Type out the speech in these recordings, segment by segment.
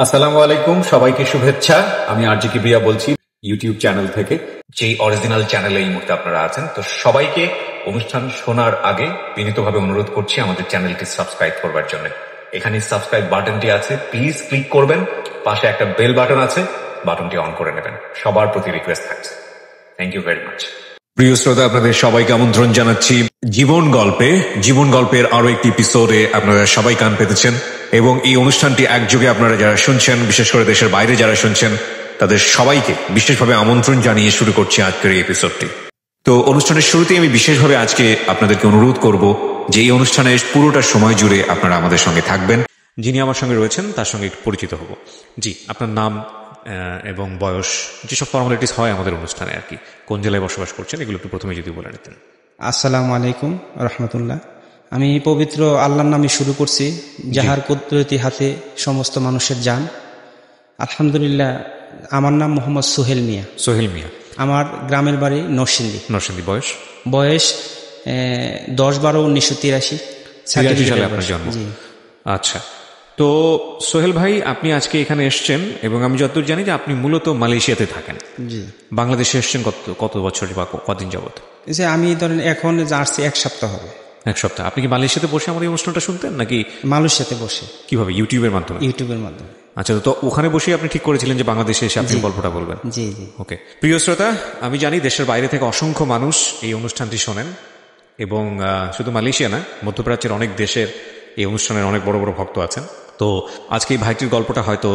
আসসালামু আলাইকুম, সবাইকে শুভেচ্ছা। আমি আরজি কিবরিয়া বলছি ইউটিউব চ্যানেল থেকে, যেই অরিজিনাল চ্যানেলে এই মুহূর্তে আপনারা আছেন। তো সবাইকে অনুষ্ঠান শোনার আগে বিনীতভাবে অনুরোধ করছি আমাদের চ্যানেলটি সাবস্ক্রাইব করবার জন্য। এখানে সাবস্ক্রাইব বাটনটি আছে, প্লিজ ক্লিক করবেন। পাশে একটা বেল বাটন আছে, বাটনটি অন করে নেবেন। সবার প্রতি রিকোয়েস্ট থাকছে। Thank you very much. প্রিয় শ্রোতা, আপনাদের সবাইকে আমন্ত্রণ জানাচ্ছি জীবন গল্পের আরো একটি এপিসোডে আপনারা সবাই কান পেতেছেন। এবং এই অনুষ্ঠানটি একযোগে আপনারা যারা শুনছেন, বিশেষ করে দেশের বাইরে যারা শুনছেন, তাদের সবাইকে বিশেষভাবে আমন্ত্রণ জানিয়ে শুরু করছি আজকের এই এপিসোডটি। তো অনুষ্ঠানের শুরুতেই আমি বিশেষভাবে আজকে আপনাদেরকে অনুরোধ করব যে এই অনুষ্ঠানের পুরোটা সময় জুড়ে আপনারা আমাদের সঙ্গে থাকবেন। যিনি আমার সঙ্গে রয়েছেন তার সঙ্গে একটু পরিচিত হব। জি, আপনার নাম এবং বয়স, যেসব ফর্মালিটিস হয় আমাদের অনুষ্ঠানে আর কি, কোন জেলায় বসবাস করছেন, এগুলো একটু প্রথমে যদি বলে নিতেন। আসসালামু আলাইকুম রহমতুল্লাহ। আমি পবিত্র আল্লাহর নামে শুরু করছি, যাহার কুদরতি হাতে সমস্ত মানুষের জান। আলহামদুলিল্লাহ। আমার নাম মোহাম্মদ সোহেল মিয়া। আমার গ্রামের বাড়ি নরসিংদী। বয়স 10-12-1983 সালে আপনার জন্ম। আচ্ছা, তো সোহেল ভাই, আপনি আজকে এখানে এসছেন এবং আমি যতদূর জানি যে আপনি মূলত মালয়েশিয়াতে থাকেন। জি। বাংলাদেশে এসছেন কত বছর বা কদিন যাবত? যে আমি ধরেন এখন আসছি 1 সপ্তাহ হবে। 1 সপ্তাহ। আপনি কি মালয়েশিয়াতে বসে আমাদের এই অনুষ্ঠানটা শুনতেন নাকি? মালয়েশিয়াতে বসে। কিভাবে? ইউটিউবের মাধ্যমে? আচ্ছা, তো ওখানে বসে আপনি ঠিক করেছিলেন যে বাংলাদেশে এসে আপনি গল্পটা বলবেন? জি। ওকে। প্রিয় শ্রোতা, আমি জানি দেশের বাইরে থেকে অসংখ্য মানুষ এই অনুষ্ঠানটি শোনেন এবং শুধু মালয়েশিয়া না, মধ্যপ্রাচ্যের অনেক দেশের এই অনুষ্ঠানের অনেক বড় বড় ভক্ত আছেন। তো আজকে এই ভাইটির গল্পটা হয়তো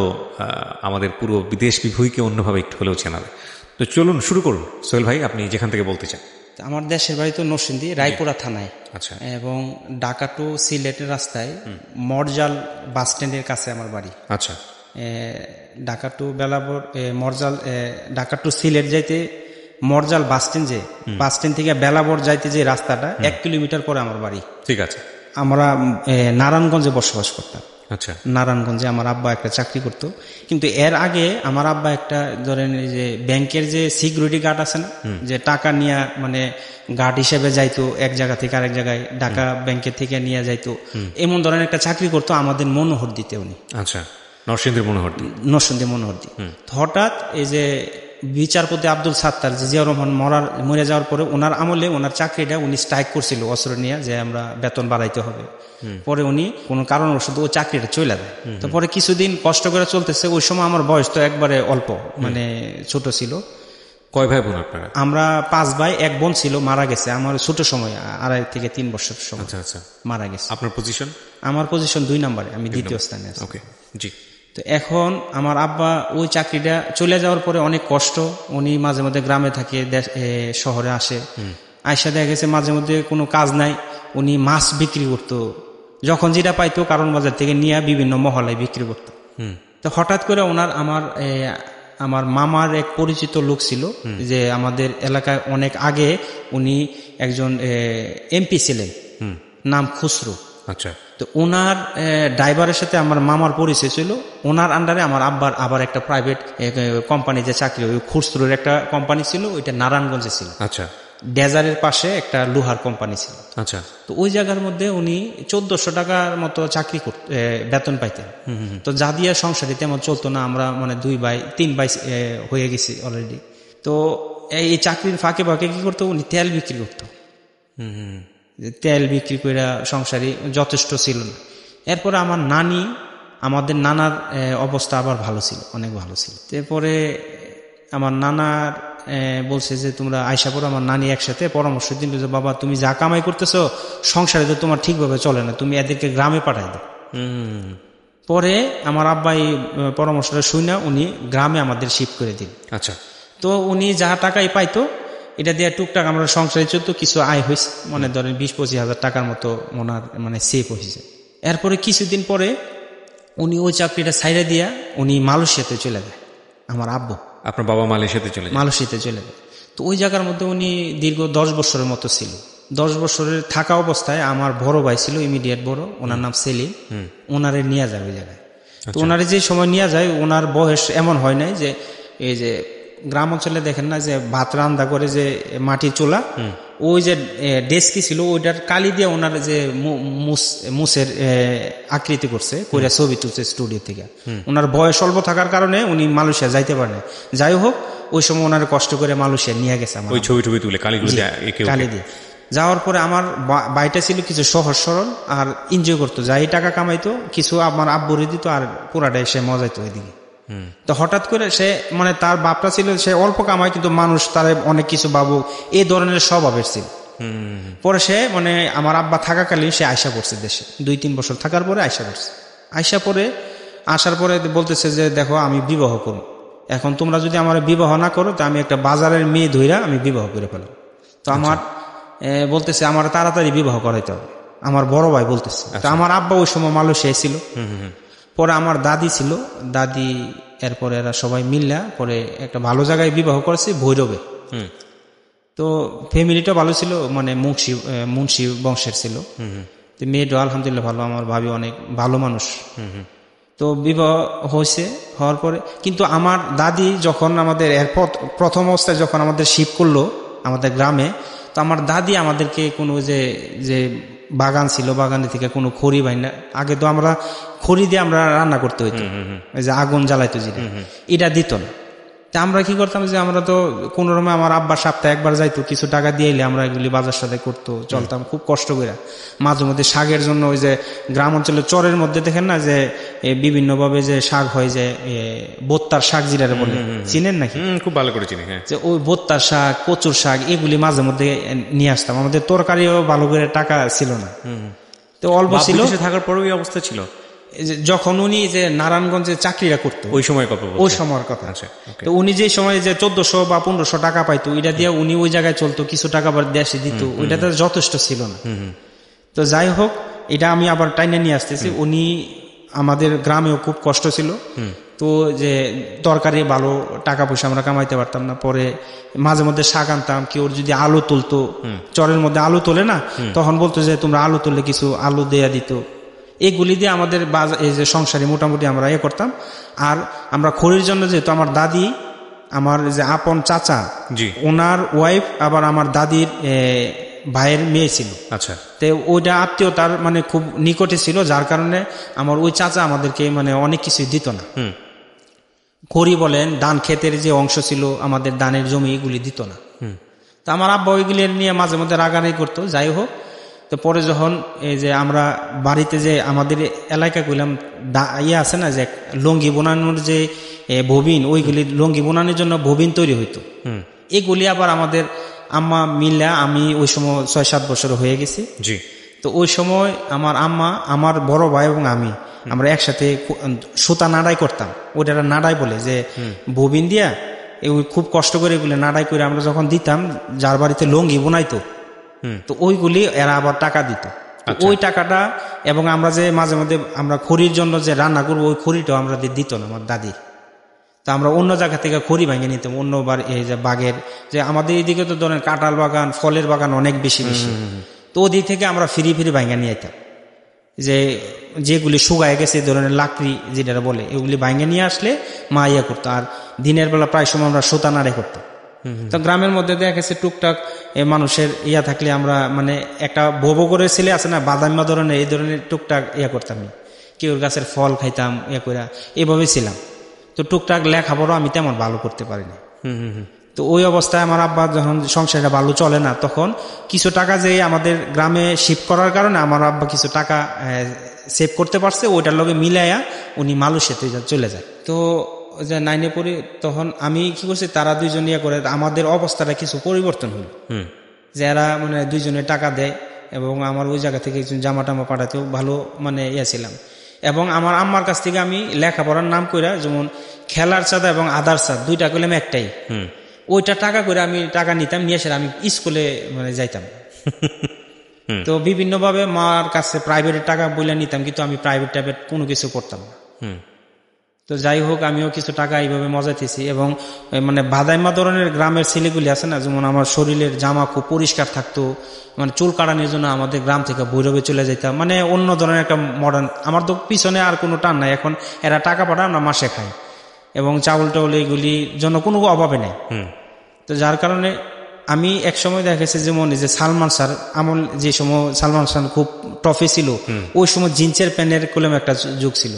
আমাদের পুরো বিদেশ বিভূতিকে অন্যভাবে একটু হলেও চেনাবে। তো চলুন শুরু করুন সোহেল ভাই, আপনি যেখান থেকে বলতে চান। আমার দেশের বাড়ি তো নরসিংদী, রায়পুরা থানায়। আচ্ছা। এবং ঢাকা টু সিলেটের রাস্তায় মরজাল বাস স্ট্যান্ডের কাছে আমার বাড়ি। আচ্ছা। ঢাকা টু বেলাবর ঢাকা টু সিলেট যাইতে মরজাল বাস স্ট্যান্ড থেকে বেলাবর যাইতে যে রাস্তাটা 1 কিলোমিটার পরে আমার বাড়ি। ঠিক আছে। আমরা নারায়ণগঞ্জে বসবাস করতাম। আচ্ছা। নারায়ণগঞ্জে আমার আব্বা একটা চাকরি করত, কিন্তু এর আগে আমার আব্বা একটা ধরেন যে ব্যাংকের যে সিকিউরিটি গার্ড আছে না, যে টাকা নিয়ে মানে গার্ড হিসেবে যাইতো এক জায়গা থেকে আরেক জায়গায়, ঢাকা ব্যাংকের থেকে নিয়ে যাইতো, এমন ধরনের একটা চাকরি করতো আমাদের মনোহর দিতে উনি। আচ্ছা। নরসিংদীর মনোহরদি। হঠাৎ এই যে বিচারপতি আব্দুল সাত্তার, যে জিয়াউর রহমান মরে যাওয়ার পরে ওনার আমলে ওনার চাকরিটা উনি স্ট্রাইক করছিল অস্ত্র নিয়ে, যে আমরা বেতন বাড়াইতে হবে। পরে উনি কোন কারণবশত ওই চাকরিটা চলে যায়। তো পরে কিছুদিন কষ্ট করে চলতেছে। ওই সময় আমার বয়স তো একবারে অল্প, মানে ছোট ছিল। কয় ভাই বোন আপনারা? আমরা 5 ভাই, 1 বোন ছিল, মারা গেছে আমার ছোট সময়, 2.5 থেকে 3 বছর সময়। আচ্ছা। মারা গেছে। আপনার পজিশন? আমার পজিশন 2 নম্বরে, আমি দ্বিতীয় স্থানে আছি। ওকে, জি। তো এখন আমার আব্বা ওই চাকরিটা চলে যাওয়ার পরে অনেক কষ্ট, উনি মাঝে মধ্যে গ্রামে থাকে, শহরে আসে, আয়সা দেখা গেছে মাঝে মধ্যে কোনো কাজ নাই, উনি মাছ বিক্রি করতো, যখন যেটা পাইতো কারণ বাজার থেকে নিয়ে বিভিন্ন মহলায় বিক্রি করতো। তো হঠাৎ করে আমার মামার এক পরিচিত লোক ছিল, যে আমাদের এলাকায় অনেক আগে উনি একজন এমপি ছিলেন, নাম খুসরু। আচ্ছা। তো ওনার ড্রাইভারের সাথে আমার মামার পরিচয় ছিল। ওনার আন্ডারে আমার আব্বার আবার একটা প্রাইভেট কোম্পানি যে চাকরি, ওই খুচরোর একটা কোম্পানি ছিল, ওইটা নারায়ণগঞ্জে ছিল। আচ্ছা। ডেজারের পাশে একটা লোহার কোম্পানি ছিল। আচ্ছা। তো ওই জায়গার মধ্যে উনি 1400 টাকার মতো চাকরি বেতন পাইতেন। তো যা দিয়ে সংসারে তেমন চলতো না, আমরা মানে 3 ভাই হয়ে গেছি অলরেডি। তো এই চাকরির ফাঁকে কি করতো, উনি তেল বিক্রি করতো। তেল বিক্রি করে সংসারী যথেষ্ট ছিল না। এরপরে আমাদের নানার অবস্থা আবার ভালো ছিল, অনেক ভালো ছিল। এরপরে আমার নানার বলছে যে তোমরা আয়সা পড়ো। আমার নানি একসাথে পরামর্শ দিল যে বাবা, তুমি যা কামাই করতেছো সংসারে তো তোমার ঠিকভাবে চলে না, তুমি এদেরকে গ্রামে পাঠাই দাও। পরে আমার আব্বা এই পরামর্শটা শুনে উনি গ্রামে আমাদের শিফট করে দিন। আচ্ছা। তো উনি যা টাকাই পাইতো এটা দিয়ে টুকটাক আমরা সংসারে চলতো, কিছু আয় হয়েছে, মনে ধরেন 20-25 হাজার টাকার মতো ওনার মানে সেভ হয়েছে। এরপরে কিছুদিন পরে উনি ওই চাকরিটা ছাইড়া দিয়া উনি মালয়েশিয়াতে চলে যায়। আমার আব্বু, আপনার বাবা মালয়েশিয়াতে চলে যায়। তো ওই জায়গার মধ্যে উনি দীর্ঘ 10 বছরের মতো ছিল। 10 বছরের থাকা অবস্থায় আমার বড় ভাই ছিল, ইমিডিয়েট বড়, ওনার নাম সেলিম, ওনারে নিয়ে যায় ওই জায়গায়। তো ওনারে যে সময় নিয়ে যায়, ওনার বয়স এমন হয় নাই যে এই যে গ্রাম অঞ্চলে দেখেন না যে ভাত রান্না করে যে মাটির চুলা, ওই যে ডেস্কি ছিল ওইটার কালি দিয়ে ওনার যে মুসের আকৃতি করছে কইরা ছবি তুলছে স্টুডিও থেকে। ওনার বয়স অল্প থাকার কারণে উনি মালয়েশিয়া যাইতে পারেন। যাই হোক ওই সময় ওনার কষ্ট করে মালয়েশিয়া নিয়ে গেছে ওই ছবি তুলে কালি দিয়ে। যাওয়ার পরে আমার বাইটা ছিল কিছু সহজ সরল আর এনজয় করতো, যাই টাকা কামাইতো কিছু আমার আব্বুরে দিত আর পুরাটাই সে মজাইতো ওইদিকে। তো হঠাৎ করে সে মানে তার বাপটা ছিল সে অল্প কামায় কিন্তু মানুষ তার অনেক কিছু বাবু এই ধরনের স্বভাবের ছিল। পরে সে মানে আমার আব্বা থাকাকালীন সে আয়সা পড়ছে দেশে, 2-3 বছর থাকার পরে আয়সা পড়ছে। আসার পরে বলতেছে যে দেখো আমি বিবাহ করব, এখন তোমরা যদি আমার বিবাহ না করো তো আমি একটা বাজারের মেয়ে ধইরা আমি বিবাহ করে ফেলাম। তো আমার বলতেছে আমার তাড়াতাড়ি বিবাহ করাইতে হবে, আমার বড় ভাই বলতেছে। তো আমার আব্বা ওই সময় মালয়েশিয়ায় ছিল। পরে আমার দাদি ছিল, দাদি এরপরে এরা সবাই মিললা পরে একটা ভালো জায়গায় বিবাহ করেছে ভৈরবে। তো ফ্যামিলিটা ভালো ছিল, মানে মুন্সি বংশের ছিল। মেয়েটাও আলহামদুলিল্লাহ ভালো, আমার ভাবি অনেক ভালো মানুষ। তো বিবাহ হওয়ার পরে কিন্তু আমার দাদি যখন আমাদের প্রথম অবস্থায় যখন আমাদের শিফট করলো আমাদের গ্রামে, তো আমার দাদি আমাদেরকে কোনো যে বাগান ছিল বাগানে থেকে কোনো খড়ি বাইনা, আগে তো আমরা খড়ি দিয়ে আমরা রান্না করতে হইতো, ওই যে আগুন জ্বালাইতো যেটা, এটা দিত না। তা আমরা কি করতাম যে আমরা তো কোন রকমে আমার আব্বা সপ্তাহে একবার যাইতো, কিছু টাকা দিয়ে এলে আমরা এগুলি বাজার সাথে করতো চলতাম খুব কষ্ট করে। মাঝে মধ্যে শাকের জন্য ওই যে গ্রাম অঞ্চলে চরের মধ্যে দেখেন না যে বিভিন্ন ভাবে যে শাক হয়, যে বোত্তার শাক যেটা বলে, চিনেন নাকি? খুব ভালো করে চিনি। যে ওই বোত্তার শাক, কচুর শাক এগুলি মাঝে মধ্যে নিয়ে আসতাম। আমাদের তরকারিও ভালো করে টাকা ছিল না, তো অল্প ছিল। থাকার পরে ওই অবস্থা ছিল যখন উনি যে নারায়ণগঞ্জে চাকরিটা করতো ওই সময়ের কথা। তো উনি যে সময় যে 1400 বা 1500 টাকা পাইতো, এটা দিয়ে উনি ওই জায়গায় চলতো, কিছু টাকা আবার দেশে দিত, ওইটাতে যথেষ্ট ছিল না। তো যাই হোক এটা আমি আবার টাইনে নিয়ে আসতেছি। উনি আমাদের গ্রামেও খুব কষ্ট ছিল, তো যে তরকারি ভালো টাকা পয়সা আমরা কামাইতে পারতাম না। পরে মাঝে মধ্যে শাক আনতাম, কেউ যদি আলু তুলতো, চরের মধ্যে আলু তোলে না, তখন বলতো যে তোমরা আলু তুললে কিছু আলু দেয়া দিত। এগুলি দিয়ে আমাদের এই যে সংসারে মোটামুটি আমরা করতাম। আর আমরা খড়ির জন্য যেহেতু আমার দাদি, আমার যে আপন চাচা ওনার ওয়াইফ আবার আমার দাদির ভাইয়ের মেয়ে ছিল। আচ্ছা, তো ওইটা আত্মীয়তার মানে খুব নিকটে ছিল, যার কারণে আমার ওই চাচা আমাদেরকে মানে অনেক কিছু দিত না। খড়ি বলেন, ধান ক্ষেতের যে অংশ ছিল আমাদের ধানের জমি, এগুলি দিত না। তো আমার আব্বা ওইগুলি নিয়ে মাঝে মধ্যে রাগারাগি করতো। যাই হোক, তো পরে যখন এই যে আমরা বাড়িতে যে আমাদের এলাকায় কইলাম আছে না যে লঙ্গি বোনানোর যে ববিন, ওইগুলি লঙ্গি বোনানোর জন্য ববিন তৈরি হইতো। এগুলি আবার আমাদের আম্মা মিল্লা, আমি ওই সময় 6-7 বছর হয়ে গেছি। তো ওই সময় আমার আম্মা, আমার বড় ভাই এবং আমরা একসাথে সুতা নাড়াই করতাম। ওইটা নাড়াই বলে যে ববিন দিয়া খুব কষ্ট করে এগুলো নাড়াই করে আমরা যখন দিতাম যার বাড়িতে লঙ্গি বোনাইতো, তো ওইগুলি এরা আবার টাকা দিত। ওই টাকাটা এবং আমরা যে মাঝে মধ্যে আমরা খড়ির জন্য যে রান্না করবো, ওই খড়িটাও আমরা দিত না আমার দাদি। তো আমরা অন্য জায়গা থেকে খড়ি ভাঙে নিতাম, অন্যবার এই যে বাগের যে আমাদের এইদিকে তো ধরেন কাঁঠাল বাগান, ফলের বাগান অনেক বেশি, তো ওদিক থেকে আমরা ফিরি ভাঙে নিয়ে যেতাম। যেগুলি শুকায় গেছে ধরনের লাকড়ি যেটা বলে, এগুলি ভাঙে নিয়ে আসলে মা করতো। আর দিনের বেলা প্রায় সময় আমরা সুতা নাড়ে করতাম। তো গ্রামের মধ্যে দেখা গেছে টুকটাক মানুষের থাকলে আমরা মানে একটা ভোবো করে ছেলে আছে না বাদাম্মা ধরনের, এই ধরনের টুকটাক করতাম, কেউ গাছের ফল খাইতাম করে, এভাবে ছিলাম। তো টুকটাক লেখাপড়া আমি তেমন ভালো করতে পারিনি। তো ওই অবস্থায় আমার আব্বা যখন সংসারটা ভালো চলে না, তখন কিছু টাকা যে আমাদের গ্রামে শিফট করার কারণে আমার আব্বা কিছু টাকা সেভ করতে পারছে, ওইটার লগে মিলাইয়া উনি মালয়েশিয়াতে চলে যায়। তো যে 9-এ পড়ি, তখন আমি কি করছি, তারা দুইজন করে আমাদের অবস্থাটা কিছু পরিবর্তন হলো, যে এরা মানে দুইজনে টাকা দেয় এবং আমার ওই জায়গা থেকে জামা টামা পাঠাতেও ভালো মানে ছিলাম। এবং আমার আম্মার কাছ থেকে আমি লেখাপড়ার নাম কইরা, যেমন খেলার চাঁদা এবং আধার চাঁদ দুইটা করলাম একটাই, ওইটা টাকা করে আমি টাকা নিতাম, নিয়ে এসে আমি স্কুলে মানে যাইতাম। তো বিভিন্ন ভাবে মার কাছে প্রাইভেটের টাকা বলে নিতাম, কিন্তু আমি প্রাইভেট টাইভেট কোনো কিছু করতাম না। তো যাই হোক, আমিও কিছু টাকা এইভাবে মজাইতেছি। এবং মানে বাদাইমা ধরনের গ্রামের ছেলেগুলি আছে না, যেমন আমার শরীরের জামা খুব পরিষ্কার থাকতো, মানে চুল কাটানোর জন্য আমাদের গ্রাম থেকে ভৈরবে চলে যেতাম, মানে অন্য ধরনের একটা মডার্ন। আমার তো পিছনে আর কোনো টান নাই, এখন এরা টাকা পাঠায়, আমরা মাসে খাই, এবং চাউল টাউল এইগুলির জন্য কোনো অভাবে নেই। তো যার কারণে আমি এক সময় দেখা গেছে যেমন যে সালমান স্যার আমল, যে সময় সালমান খান খুব টফি ছিল, ওই সময় জিন্সের প্যান্টের কলম একটা যুগ ছিল,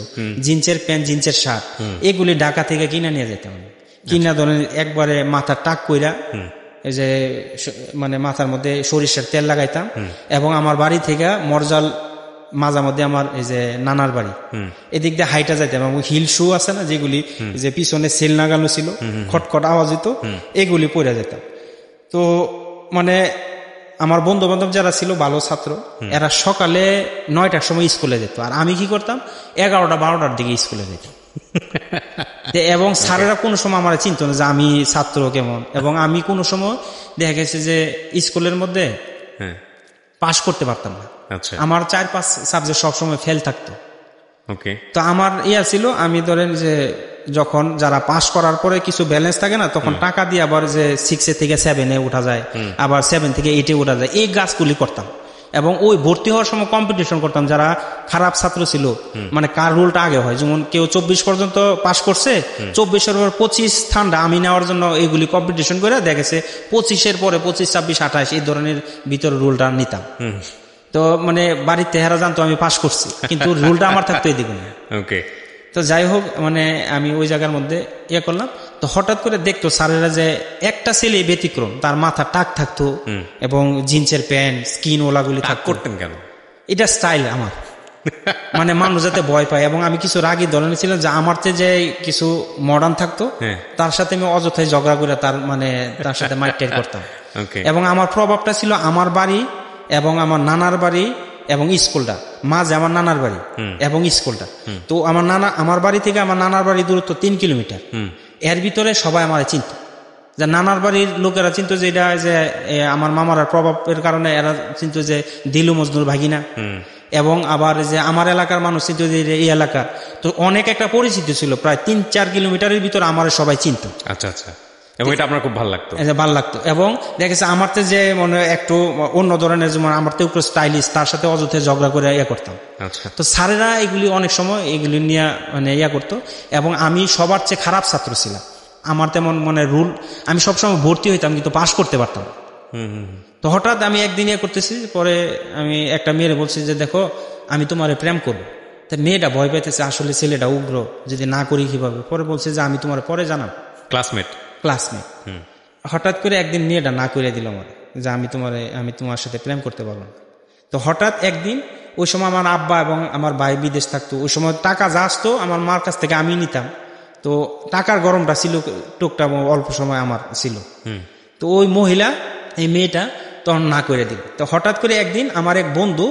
জিন্সের প্যান্ট জিন্সের শার্ট এগুলি ঢাকা থেকে কিনে নিয়ে যেতাম। কিনা ধরেন একবারে মাথা টাক কইরা এই যে মানে মাথার মধ্যে সরিষার তেল লাগাইতাম, এবং আমার বাড়ি থেকে মরজাল মাঝে মধ্যে আমার এই যে নানার বাড়ি এদিক দিয়ে হাইটা যাইতাম, এবং হিল শু আছে না যেগুলি যে পিছনে সেল লাগানো ছিল, খটখট আওয়াজ হতো, এগুলি পরে যেতাম। তো মানে আমার বন্ধু বান্ধব যারা ছিল ভালো ছাত্র, এরা সকালে 9টার সময় স্কুলে যেত, আর আমি কি করতাম 11টা 12টার দিকে স্কুলে যেতাম। এবং স্যারেরা কোনো সময় আমার চিন্তা না যে আমি ছাত্র কেমন, এবং আমি কোনো সময় দেখা গেছে যে স্কুলের মধ্যে পাশ করতে পারতাম না। আমার 4-5 সাবজেক্ট সবসময় ফেল থাকতো। তো আমার ছিল, আমি ধরেন যে যখন যারা পাস করার পরে কিছু ব্যালেন্স থাকে না, তখন টাকা দিয়ে আবার যে 6 থেকে 7 উঠা যায়, আবার 7 থেকে 8 উঠা যায়, এই গাছগুলি করতাম। এবং ওই ভর্তি হওয়ার সময় কম্পিটিশন করতাম, যারা খারাপ ছাত্র ছিল, মানে কার রুলটা আগে হয়, যেমন কেউ 24 পর্যন্ত পাস করছে, 24-এর পর 25 স্থানটা আমি নেওয়ার জন্য এইগুলি কম্পিটিশন করে দেখেছে 25-এর পরে 25, 26, 28 এই ধরনের ভিতরে রুলটা নিতাম। তো মানে বাড়িতে হেরা জানতো আমি পাস করছি, কিন্তু রুলটা আমার থাকতো এদিকে। তো যাই হোক, মানে আমি ওই জায়গার মধ্যে করলাম। তো হঠাৎ করে দেখতো স্যারেরা যে একটা ছেলে ব্যতিক্রম, তার মাথা টাক থাকতো এবং জিন্সের প্যান্ট স্কিন ওলাগুলি করতেন কেন? এটা স্টাইল আমার, মানে মানুষ যাতে ভয় পায়। এবং আমি কিছু রাগী ধরনের ছিলাম যে আমার যে কিছু মডার্ন থাকতো, তার সাথে আমি অযথায় ঝগড়া করে তার সাথে মাইট করতাম। এবং আমার প্রভাবটা ছিল আমার বাড়ি এবং আমার নানার বাড়ি এবং স্কুলটা, মাঝে আমার নানার বাড়ি এবং স্কুলটা। তো আমার বাড়ি থেকে আমার নানার বাড়ি দূরত্ব 3 কিলোমিটার। এর ভিতরে সবাই আমার চিনত, যে নানার বাড়ির লোকেরা চিনত যে এটা যে আমার মামার প্রভাবের কারণে এরা চিনত যে দিলু মজনুর ভাগিনা, এবং আবার যে আমার এলাকার মানুষ চিনত যে এই এলাকার। তো অনেক একটা পরিচিতি ছিল, প্রায় 3-4 কিলোমিটারের ভিতরে আমার সবাই চিনত। আচ্ছা। এবং এটা আপনার খুব ভালো লাগতো? ভালো লাগতো। এবং দেখেছে আমার তো যে মনে একটু অন্য ধরনের, যেমন আমার তো একটু স্টাইলিশ, তার সাথে অযথায় ঝগড়া করে করতাম। তো স্যারেরা এগুলি অনেক সময় এগুলি নিয়ে মানে করতো। এবং আমি সবার চেয়ে খারাপ ছাত্র ছিলাম, আমার তেমন মানে রুল, আমি সবসময় ভর্তি হইতাম কিন্তু পাশ করতে পারতাম। তো হঠাৎ আমি একদিন করতেছি, পরে আমি একটা মেয়েরে বলছি যে দেখো আমি তোমার প্রেম করবো। তা মেয়েটা ভয় পাইতেছে, আসলে ছেলেটা উগ্র, যদি না করি কিভাবে। পরে বলছে যে আমি তোমার পরে জানাবো। ক্লাসমেট। হঠাৎ করে একদিন মেয়েটা না করে দিল আমার, যে আমি তোমার সাথে প্রেম করতে পারবো না। তো হঠাৎ একদিন, ওই সময় আমার আব্বা এবং আমার ভাই বিদেশ থাকতো, ওই সময় টাকা যা আসতো আমার মার কাছ থেকে আমি নিতাম। তো টাকার গরমটা ছিল টুকটা অল্প সময় আমার ছিল। তো ওই মহিলা, এই মেয়েটা তখন না করে দিল। তো হঠাৎ করে একদিন আমার এক বন্ধু,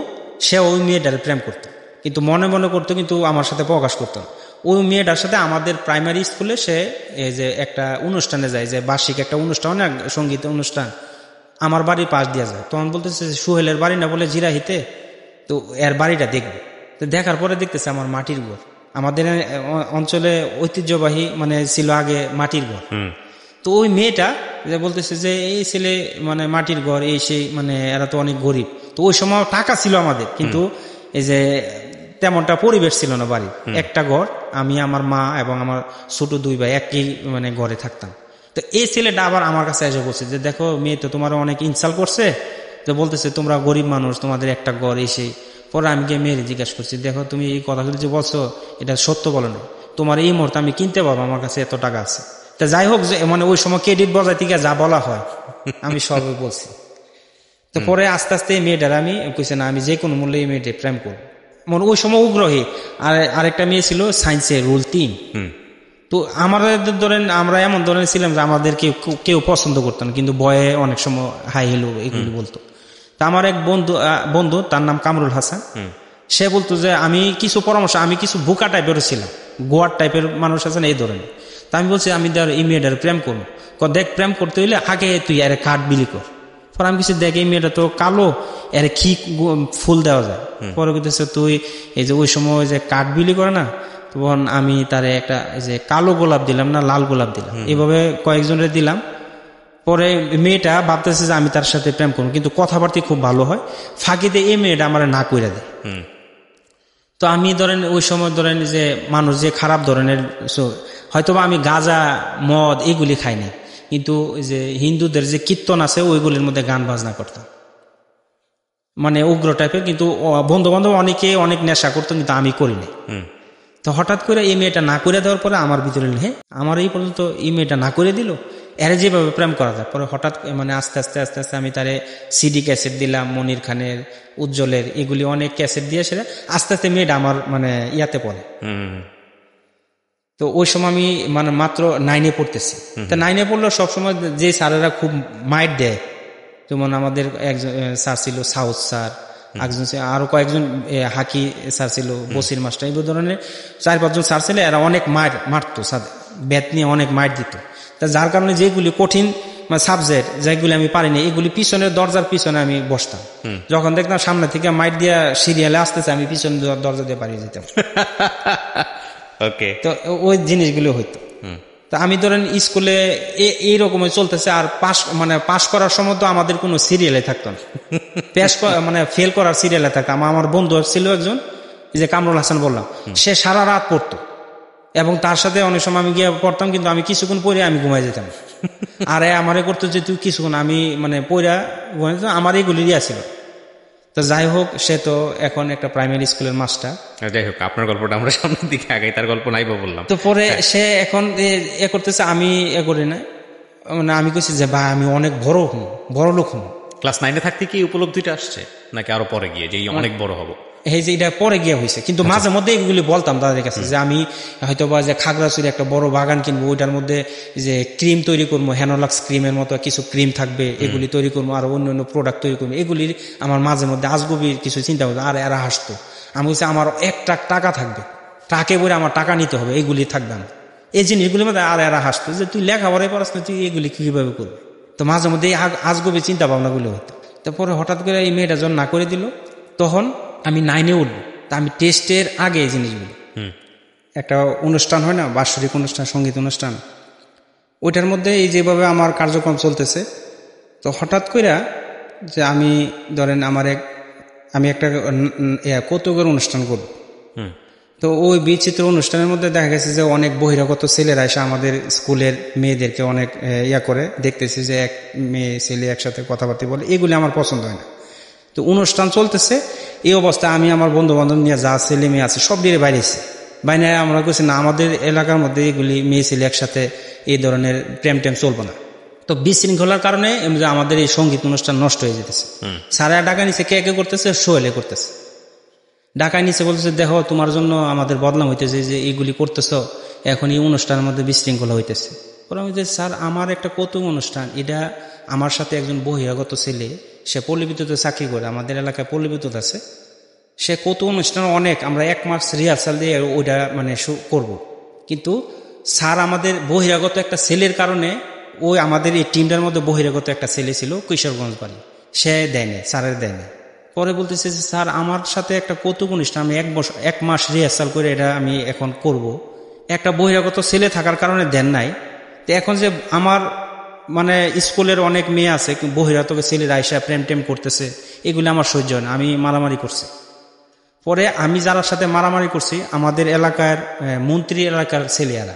সে ওই মেয়েটার প্রেম করতো, কিন্তু মনে মনে করতো, কিন্তু আমার সাথে প্রকাশ করতো। ওই মেয়েটার সাথে আমাদের প্রাইমারি স্কুলে সে এই যে একটা অনুষ্ঠানে যায়, যে বার্ষিক একটা অনুষ্ঠান, সঙ্গীত অনুষ্ঠান, আমার বাড়ির পাশ দিয়ে যায়। তখন বলতেছে সুহেলের বাড়ি না বলে জিরাহিতে, তো এর বাড়িটা দেখবে। তো দেখার পরে দেখতেছে আমার মাটির ঘর, আমাদের অঞ্চলে ঐতিহ্যবাহী মানে ছিল আগে মাটির ঘর। তো ওই মেয়েটা যে বলতেছে যে এই ছেলে মানে মাটির ঘর, এই সেই, মানে এরা তো অনেক গরিব। তো ওই সময় টাকা ছিল আমাদের, কিন্তু এই যে তেমনটা পরিবেশ ছিল না বাড়ি, একটা ঘর, আমি আমার মা এবং আমার ছোট 2 ভাই একই মানে ঘরে থাকতাম। তো এই ছেলেটা আবার আমার কাছে এসে বলছে যে দেখো মেয়ে তো তোমার অনেক ইনসাল্ট করছে, তো বলতেছে তোমরা গরিব মানুষ, তোমাদের একটা ঘর, এসে। পরে আমি গিয়ে মেয়ের জিজ্ঞাসা করছি, দেখো তুমি এই কথাগুলো যে বলছো এটা সত্য বলো না, তোমার এই মুহূর্তে আমি কিনতে পারবো, আমার কাছে এত টাকা আছে। তা যাই হোক, মানে ওই সময় ক্রেডিট বজায় থেকে যা বলা হয় আমি সবই বলছি। তো পরে আস্তে আস্তে এই মেয়েটার আমি কইছে না, আমি যে কোনো মূল্যে এই মেয়েটা প্রেম করবো। মানে ওই সময় উগ্রহী। আর আরেকটা মেয়ে ছিল সায়েন্সের রুল 3। তো আমাদের ধরেন আমরা এমন ধরনের ছিলাম যে আমাদেরকে কেউ পছন্দ করতো না, কিন্তু বয়ে অনেক সময় হাই হেলো এগুলি বলতো। তা আমার এক বন্ধু তার নাম কামরুল হাসান, সে বলতো যে আমি কিছু পরামর্শ, আমি কিছু বোকা টাইপের ছিলাম, গোয়ার টাইপের মানুষ আছেন এই ধরনের। তা আমি বলছি আমি এই মেয়েটার প্রেম করবো। দেখ প্রেম করতে হইলে আগে তুই আরে কাঠ বিলি কর। পরে আমি কিছু দেখ এই মেয়েটা তো কালো, এর কি ফুল দেওয়া যায়। পরে বলতেছে তুই এই যে ওই সময় যে কাঠ বিলি করে না, তখন আমি তারে একটা এই যে কালো গোলাপ দিলাম না লাল গোলাপ দিলাম, এইভাবে কয়েকজনের দিলাম। পরে মেয়েটা ভাবতেছে যে আমি তার সাথে প্রেম করবো, কিন্তু কথাবার্তা খুব ভালো হয়। ফাঁকিতে এই মেয়েটা আমার না কইরা দেয়। তো আমি ধরেন ওই সময় ধরেন যে মানুষ যে খারাপ ধরনের, হয়তোবা আমি গাঁজা মদ এগুলি খাইনি, কিন্তু যে হিন্দুদের যে কীর্তন আছে ওইগুলির মধ্যে গান বাজনা করতাম, মানে উগ্র টাইপের। কিন্তু বন্ধু বান্ধব অনেকে অনেক নেশা করতো, কিন্তু আমি করিনি। তো হঠাৎ করে এই মেয়েটা না করে দেওয়ার পরে আমার ভিতরে হ্যাঁ আমার এই পর্যন্ত এই মেয়েটা না করে দিল, এর যেভাবে প্রেম করা যায়। পরে হঠাৎ মানে আস্তে আস্তে আস্তে আস্তে আমি তারে সিডি ক্যাসেট দিলাম, মনির খানের, উজ্জ্বলের, এগুলি অনেক ক্যাসেট দিয়ে সেটা আস্তে আস্তে মেয়েটা আমার মানে ইয়াতে পড়ে। তো ওই সময় আমি মানে মাত্র 9-এ পড়তেছি। তা 9-এ পড়লেও সবসময় যে স্যারেরা খুব মাইট দেয়, যেমন আমাদের একজন স্যার ছিল সাউথ স্যার, একজন আরো কয়েকজন হাকি স্যার ছিল, বসির মাস্টার, এই ধরনের 4-5 জন স্যার ছিল। এরা অনেক মারতো, ব্যাট নিয়ে অনেক মাইট দিত। তা যার কারণে যেগুলি কঠিন সাবজেক্ট যেগুলি আমি পারিনি, এগুলি পিছনের দরজার পিছনে আমি বসতাম। যখন দেখতাম সামনে থেকে মাইট দিয়ে সিরিয়ালে আসতেছে, আমি পিছনে দরজা দিয়ে পালিয়ে যেতাম। ওকে, তো ওই জিনিসগুলো হইতো। তা আমি ধরেন স্কুলে এইরকম চলতেছে, আর পাস করার সময় তো আমাদের কোনো সিরিয়ালে থাকতো না, মানে ফেল করার সিরিয়ালে থাকতাম। আমার বন্ধু ছিল একজন, যে কামরুল হাসান বললাম, সে সারা রাত পড়তো, এবং তার সাথে অনেক সময় আমি গিয়ে পড়তাম, কিন্তু আমি কিছুক্ষণ পরে আমি ঘুমাই যেতাম। আর আমারে করতো যে তুই কিছুক্ষণ, আমি মানে পড়া ঘুমাই যেতাম। আমার এইগুলি ইয়া ছিল। তো যাই হোক, সে তো এখন একটা প্রাইমারি স্কুলের মাস্টার। যাই হোক, আপনার গল্পটা আমরা সামনের দিকে আগাই, তার গল্প নাই বা বললাম। তো পরে সে এখন করতেছে, আমি করি না, মানে আমি কইছি যে ভাই আমি অনেক বড় লোক হম। ক্লাস 9-এ থাকতে কি উপলব্ধিটা আসছে, নাকি আরো পরে গিয়ে যে অনেক বড় হবো? এই যে এটা পরে গিয়ে হয়েছে, কিন্তু মাঝে মধ্যে এগুলি বলতাম তাদের কাছে যে আমি হয়তো বা যে খাগড়াছড়ি একটা বড় বাগান কিনবো, ওইটার মধ্যে যে ক্রিম তৈরি করবো, হ্যানোলাক্স ক্রিমের মতো কিছু ক্রিম থাকবে, এগুলি তৈরি করবো, আর অন্য প্রোডাক্ট তৈরি করবো। এগুলির আমার মাঝে মধ্যে আজগবি কিছু চিন্তা করতো। আর এরা হাসতো। আমি বলছি আমার 1 ট্রাক টাকা থাকবে, ট্রাকে বলে আমার টাকা নিতে হবে, এগুলি থাকবে না, এই জিনিসগুলির মধ্যে। আর এরা হাসতো যে তুই লেখাপড়াই পড়াস না, তুই এগুলি কিভাবে করবি? তো মাঝে মধ্যে এই আজগবি চিন্তা ভাবনাগুলো হতো। তারপরে হঠাৎ করে এই মেয়েটা যখন না করে দিল, তখন আমি 9-এ উঠবো। তা আমি টেস্টের আগে এই জিনিসগুলো, একটা অনুষ্ঠান হয় না, বাৎসরিক অনুষ্ঠান, সঙ্গীত অনুষ্ঠান, ওইটার মধ্যে এই যেভাবে আমার কার্যক্রম চলতেছে, তো হঠাৎ করে যে আমি ধরেন আমি একটা কৌতুকের অনুষ্ঠান করব। তো ওই বিচিত্র অনুষ্ঠানের মধ্যে দেখা গেছে যে অনেক বহিরাগত ছেলেরা এসে আমাদের স্কুলের মেয়েদেরকে অনেক করে দেখতেছি, যে এক মেয়ে ছেলে একসাথে কথাবার্তা বলে, এগুলি আমার পছন্দ হয় না। তো অনুষ্ঠান চলতেছে, এই অবস্থায় আমি আমার বন্ধু বান্ধব নিয়ে যা ছেলে মেয়ে আছে সব দিয়ে বাইরেছি। বাইরে আমরা কইছি না, আমাদের এলাকার মধ্যে এগুলি মেয়ে ছেলে একসাথে এই ধরনের প্রেম চলবো না। তো বিশৃঙ্খলার কারণে আমাদের এই সঙ্গীত অনুষ্ঠান নষ্ট হয়ে যেতেছে। সারা ঢাকা নিচে কে করতেছে, সোহেলে করতেছে। ঢাকায় নিচে বলতেছে দেখো তোমার জন্য আমাদের বদনাম হইতেছে, যে এইগুলি করতেছ, এখন এই অনুষ্ঠানের মধ্যে বিশৃঙ্খলা হইতেছে। বললাম যে স্যার, আমার একটা কৌতুক অনুষ্ঠান, এটা আমার সাথে একজন বহিরাগত ছেলে, সে পল্লীবিদ্যুতে চাকরি করে, আমাদের এলাকায় পল্লীবিদ্যুৎ আছে, সে কৌতুক অনুষ্ঠান অনেক, আমরা 1 মাস রিহার্সাল দিয়ে ওইটা মানে করব। কিন্তু স্যার আমাদের বহিরাগত একটা ছেলের কারণে, ওই আমাদের এই টিমটার মধ্যে বহিরাগত একটা ছেলে ছিল, কিশোরগঞ্জ বাড়ি, সে দেয়নি, স্যারের দেয়নি। পরে বলতেছে যে স্যার, আমার সাথে একটা কৌতুক অনুষ্ঠান, আমি 1 মাস রিহার্সাল করে এটা আমি এখন করব, একটা বহিরাগত ছেলে থাকার কারণে দেন নাই। তো এখন যে আমার মানে স্কুলের অনেক মেয়ে আছে, বহিরাগত ছেলেরা আইসা প্রেম করতেছে, এগুলি আমার সহ্য হয় না, আমি মারামারি করছি। পরে আমি যার সাথে মারামারি করছি, আমাদের এলাকার মন্ত্রী এলাকার ছেলেরা,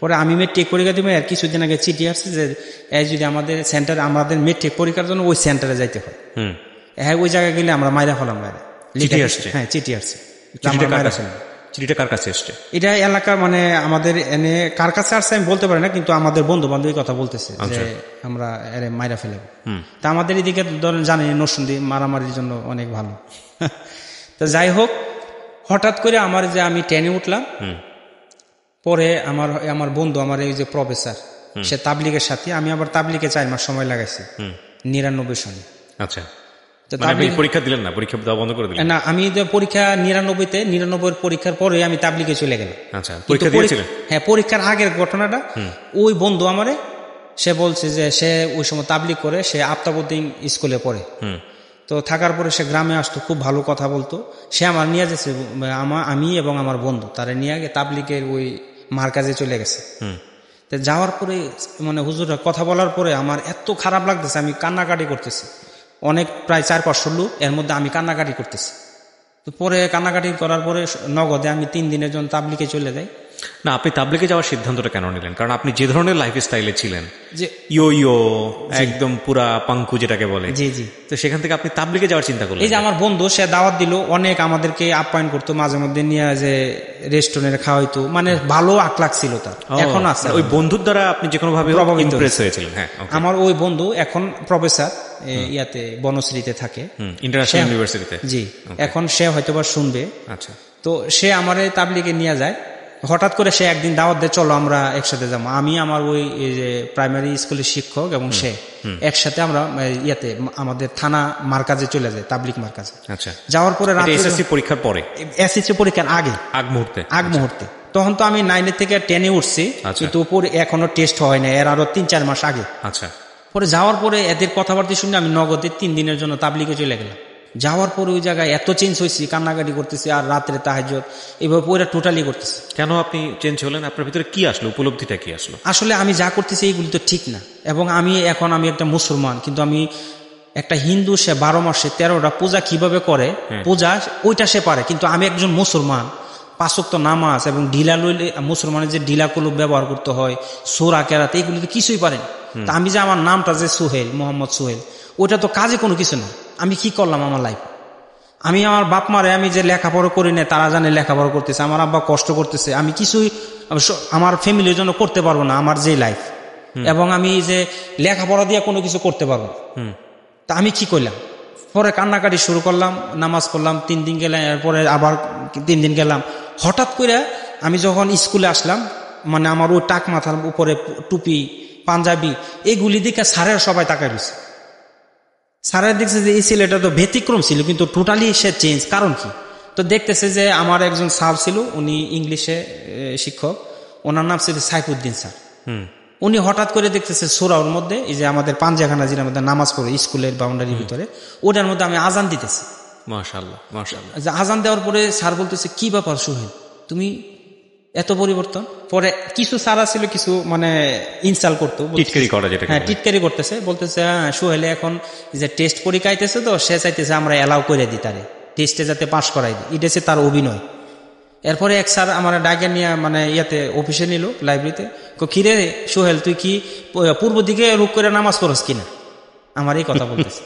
পরে আমি মেট্রিক পরীক্ষা দিব, আর কিছুদিন আগে চিঠি আসছে যে যদি আমাদের সেন্টারে, আমাদের মেট্রিক পরীক্ষার জন্য ওই সেন্টারে যাইতে হয়, হ্যাঁ ওই জায়গায় গেলে আমরা মাইরা ফেলাম। চিঠি আসছে? হ্যাঁ, চিঠি আসছে। চিঠিটা কার কাছে এসছে? এটা এলাকা মানে আমাদের এনে কার কাছে আসছে আমি বলতে পারি না, কিন্তু আমাদের বন্ধু বান্ধবী কথা বলতেছে যে আমরা মাইরা ফেলাবো। তা আমাদের এদিকে ধরেন জানি নরসিংদী মারামারির জন্য অনেক ভালো। তো যাই হোক, হঠাৎ করে আমি ট্রেনে উঠলাম। পরে আমার বন্ধু, আমার এই যে প্রফেসর, সে তাবলিগের সাথে, আমি আবার তাবলিগে 4 মাস সময় লাগাইছি 99 সনে। আচ্ছা, পরীক্ষা দিলেন না? পরীক্ষা দেওয়া বন্ধ করে দিলেন না, আমি পরীক্ষা 99 পরীক্ষার পরে আমি তাবলিগে চলে গেলাম। আচ্ছা, পরীক্ষা দিয়েছিলেন? হ্যাঁ, পরীক্ষার আগের ঘটনাটা, ওই বন্ধু আমারে সে বলছে যে সে ওই সময় তাবলিগ করে, সে আফতাবউদ্দিন স্কুলে পড়ে। তো থাকার পরে সে গ্রামে আসতো, খুব ভালো কথা বলতো। সে আমার নিয়ে যাচ্ছে, আমি এবং আমার বন্ধু তারা নিয়ে গিয়ে তাবলিগের ওই মার্কাজে চলে গেছে। তো যাওয়ার পরে মানে হুজুররা কথা বলার পরে আমার এত খারাপ লাগতেছে, আমি কান্নাকাটি করতেছি। অনেক প্রায় 400-500 লোক, এর মধ্যে আমি কান্নাকাটি করতেছি। তো পরে কান্নাকাটি করার পরে নগদে আমি 3 দিনের জন্য তাবলিগে চলে যাই। না, আপনি তাবলিগে যাওয়ার সিদ্ধান্তটা কেন নিলেন? কারণ আপনি যে ধরনের লাইফ স্টাইলে ছিলেন, যে ইয়ো একদম পুরা পাঙ্কু যেটাকে বলে, জি জি, তো সেখান থেকে আপনি তাবলিগে যাওয়ার চিন্তা করলেন। এই যে আমার বন্ধু সে দাওয়াত দিল, অনেক আমাদেরকে আপ্যায়ন করতো, মাঝে মধ্যে নিয়ে যে রেস্টুরেন্টে খাওয়াইতো, মানে ভালো আখলাখ ছিল তার, এখন আছে। ওই বন্ধুর দ্বারা আপনি যে কোনো ভাবে প্রভাবিত ইমপ্রেস হয়েছিলেন? হ্যাঁ, আমার ওই বন্ধু এখন প্রফেসর ইয়াতে বনশ্রীতে থাকে, ইন্টারন্যাশনাল ইউনিভার্সিটিতে। জি, এখন সে হয়তোবা শুনবে। আচ্ছা, তো সে আমার তাবলিগে নিয়ে যায়। হঠাৎ করে সে একদিন দাওয়াত দেয়, চলো আমরা একসাথে যাবো। আমি আমার ওই যে প্রাইমারি স্কুলের শিক্ষক এবং সে একসাথে আমরা ইয়াতে আমাদের থানা মার্কাজে চলে যায়, তাবলিগ মার্কাজে। আচ্ছা, যাওয়ার পরে এসএসসি পরীক্ষার পরে, এসএসসি পরীক্ষার আগে, আগ মুহূর্তে তখন তো আমি 9 থেকে 10-এ উঠছি, কিন্তু পরে এখনো টেস্ট হয় না, এর আরো 3-4 মাস আগে। আচ্ছা, পরে যাওয়ার পরে এদের কথাবার্তা শুনে আমি নগদে 3 দিনের জন্য তাবলিগে চলে গেলাম। যাওয়ার পরে ওই জায়গায় এত চেঞ্জ হয়েছি, কান্নাকাটি করতেছি, আর রাত্রে তাহাজ্জুদ এভাবে পুরো টোটালি করতেছি। কেন আপনি চেঞ্জ হলেন? আপনার ভিতরে কি আসলো, উপলব্ধিটা কি আসলো? আসলে আমি যা করতেছি এইগুলি তো ঠিক না, এবং আমি একটা মুসলমান, কিন্তু আমি একটা হিন্দু, সে 12 মাসে 13টা পূজা কিভাবে করে, পূজা ওইটা সে পারে, কিন্তু আমি একজন মুসলমান, 5 ওয়াক্ত নামাজ এবং ঢিলা লইলে মুসলমানের যে ঢিলা কলুপ ব্যবহার করতে হয়, সূরা কেরাত, এগুলি তো কিছুই পারেন। তা আমি যে আমার নামটা যে সোহেল, মোহাম্মদ সোহেল, ওইটা তো কাজে কোনো কিছু না। আমি কি করলাম আমার লাইফ? আমি আমার বাপ মারে আমি যে লেখাপড়া করি না, তারা জানে লেখাপড়া করতেছে, আমার আব্বা কষ্ট করতেছে, আমি কিছুই আমার ফ্যামিলির জন্য করতে পারবো না, আমার যে লাইফ, এবং আমি যে লেখাপড়া দিয়ে কোনো কিছু করতে পারবো। তা আমি কি করলাম? পরে কান্নাকাটি শুরু করলাম, নামাজ পড়লাম, 3 দিন গেলাম, এরপরে আবার 3 দিন গেলাম। হঠাৎ করে আমি যখন স্কুলে আসলাম, মানে আমার ওই টাক মাথার উপরে টুপি, পাঞ্জাবি, এইগুলি দেখে স্যারের সবাই তাকাই রয়েছে। স্যারের দেখছে যে এই ছেলেটা তো ব্যতিক্রম ছিল, কিন্তু টোটালি সে চেঞ্জ। কারণ কি? তো দেখতেছে যে আমার একজন স্যার ছিল, উনি ইংলিশে শিক্ষক, ওনার নাম ছিল সাইফুদ্দিন স্যার। উনি হঠাৎ করে দেখতেছে সূরার মধ্যে, এই যে আমাদের পাঞ্জাখানা যেটার মধ্যে নামাজ পড়ে স্কুলের বাউন্ডারির ভিতরে, ওটার মধ্যে আমি আজান দিতেছি। মাশাআল্লাহ, মাশাআল্লাহ। আজান দেওয়ার পরে স্যার বলতেছে, কি ব্যাপার সোহেল, তুমি এত পরিবর্তন? পরে কিছু সারা ছিল, কিছু মানে ইনস্টল করতো, টিটকারি করা, যেটা হ্যাঁ টিটকারি করতেছে, বলতেছে হ্যাঁ সোহেলে এখন যে টেস্ট পরীক্ষা আইতেছে, তো সে চাইতেছে আমরা অ্যালাউ করে দিই তারে টেস্টে, যাতে পাশ করাই দিই, এটা তার অভিনয়। এরপরে এক স্যার আমার ডাকে নিয়ে মানে ইয়াতে অফিসে নিল, লাইব্রেরিতে, কিরে সোহেল তুই কি পূর্ব দিকে রুখ করে নামাজ পড়স কিনা, আমার এই কথা বলতেছে।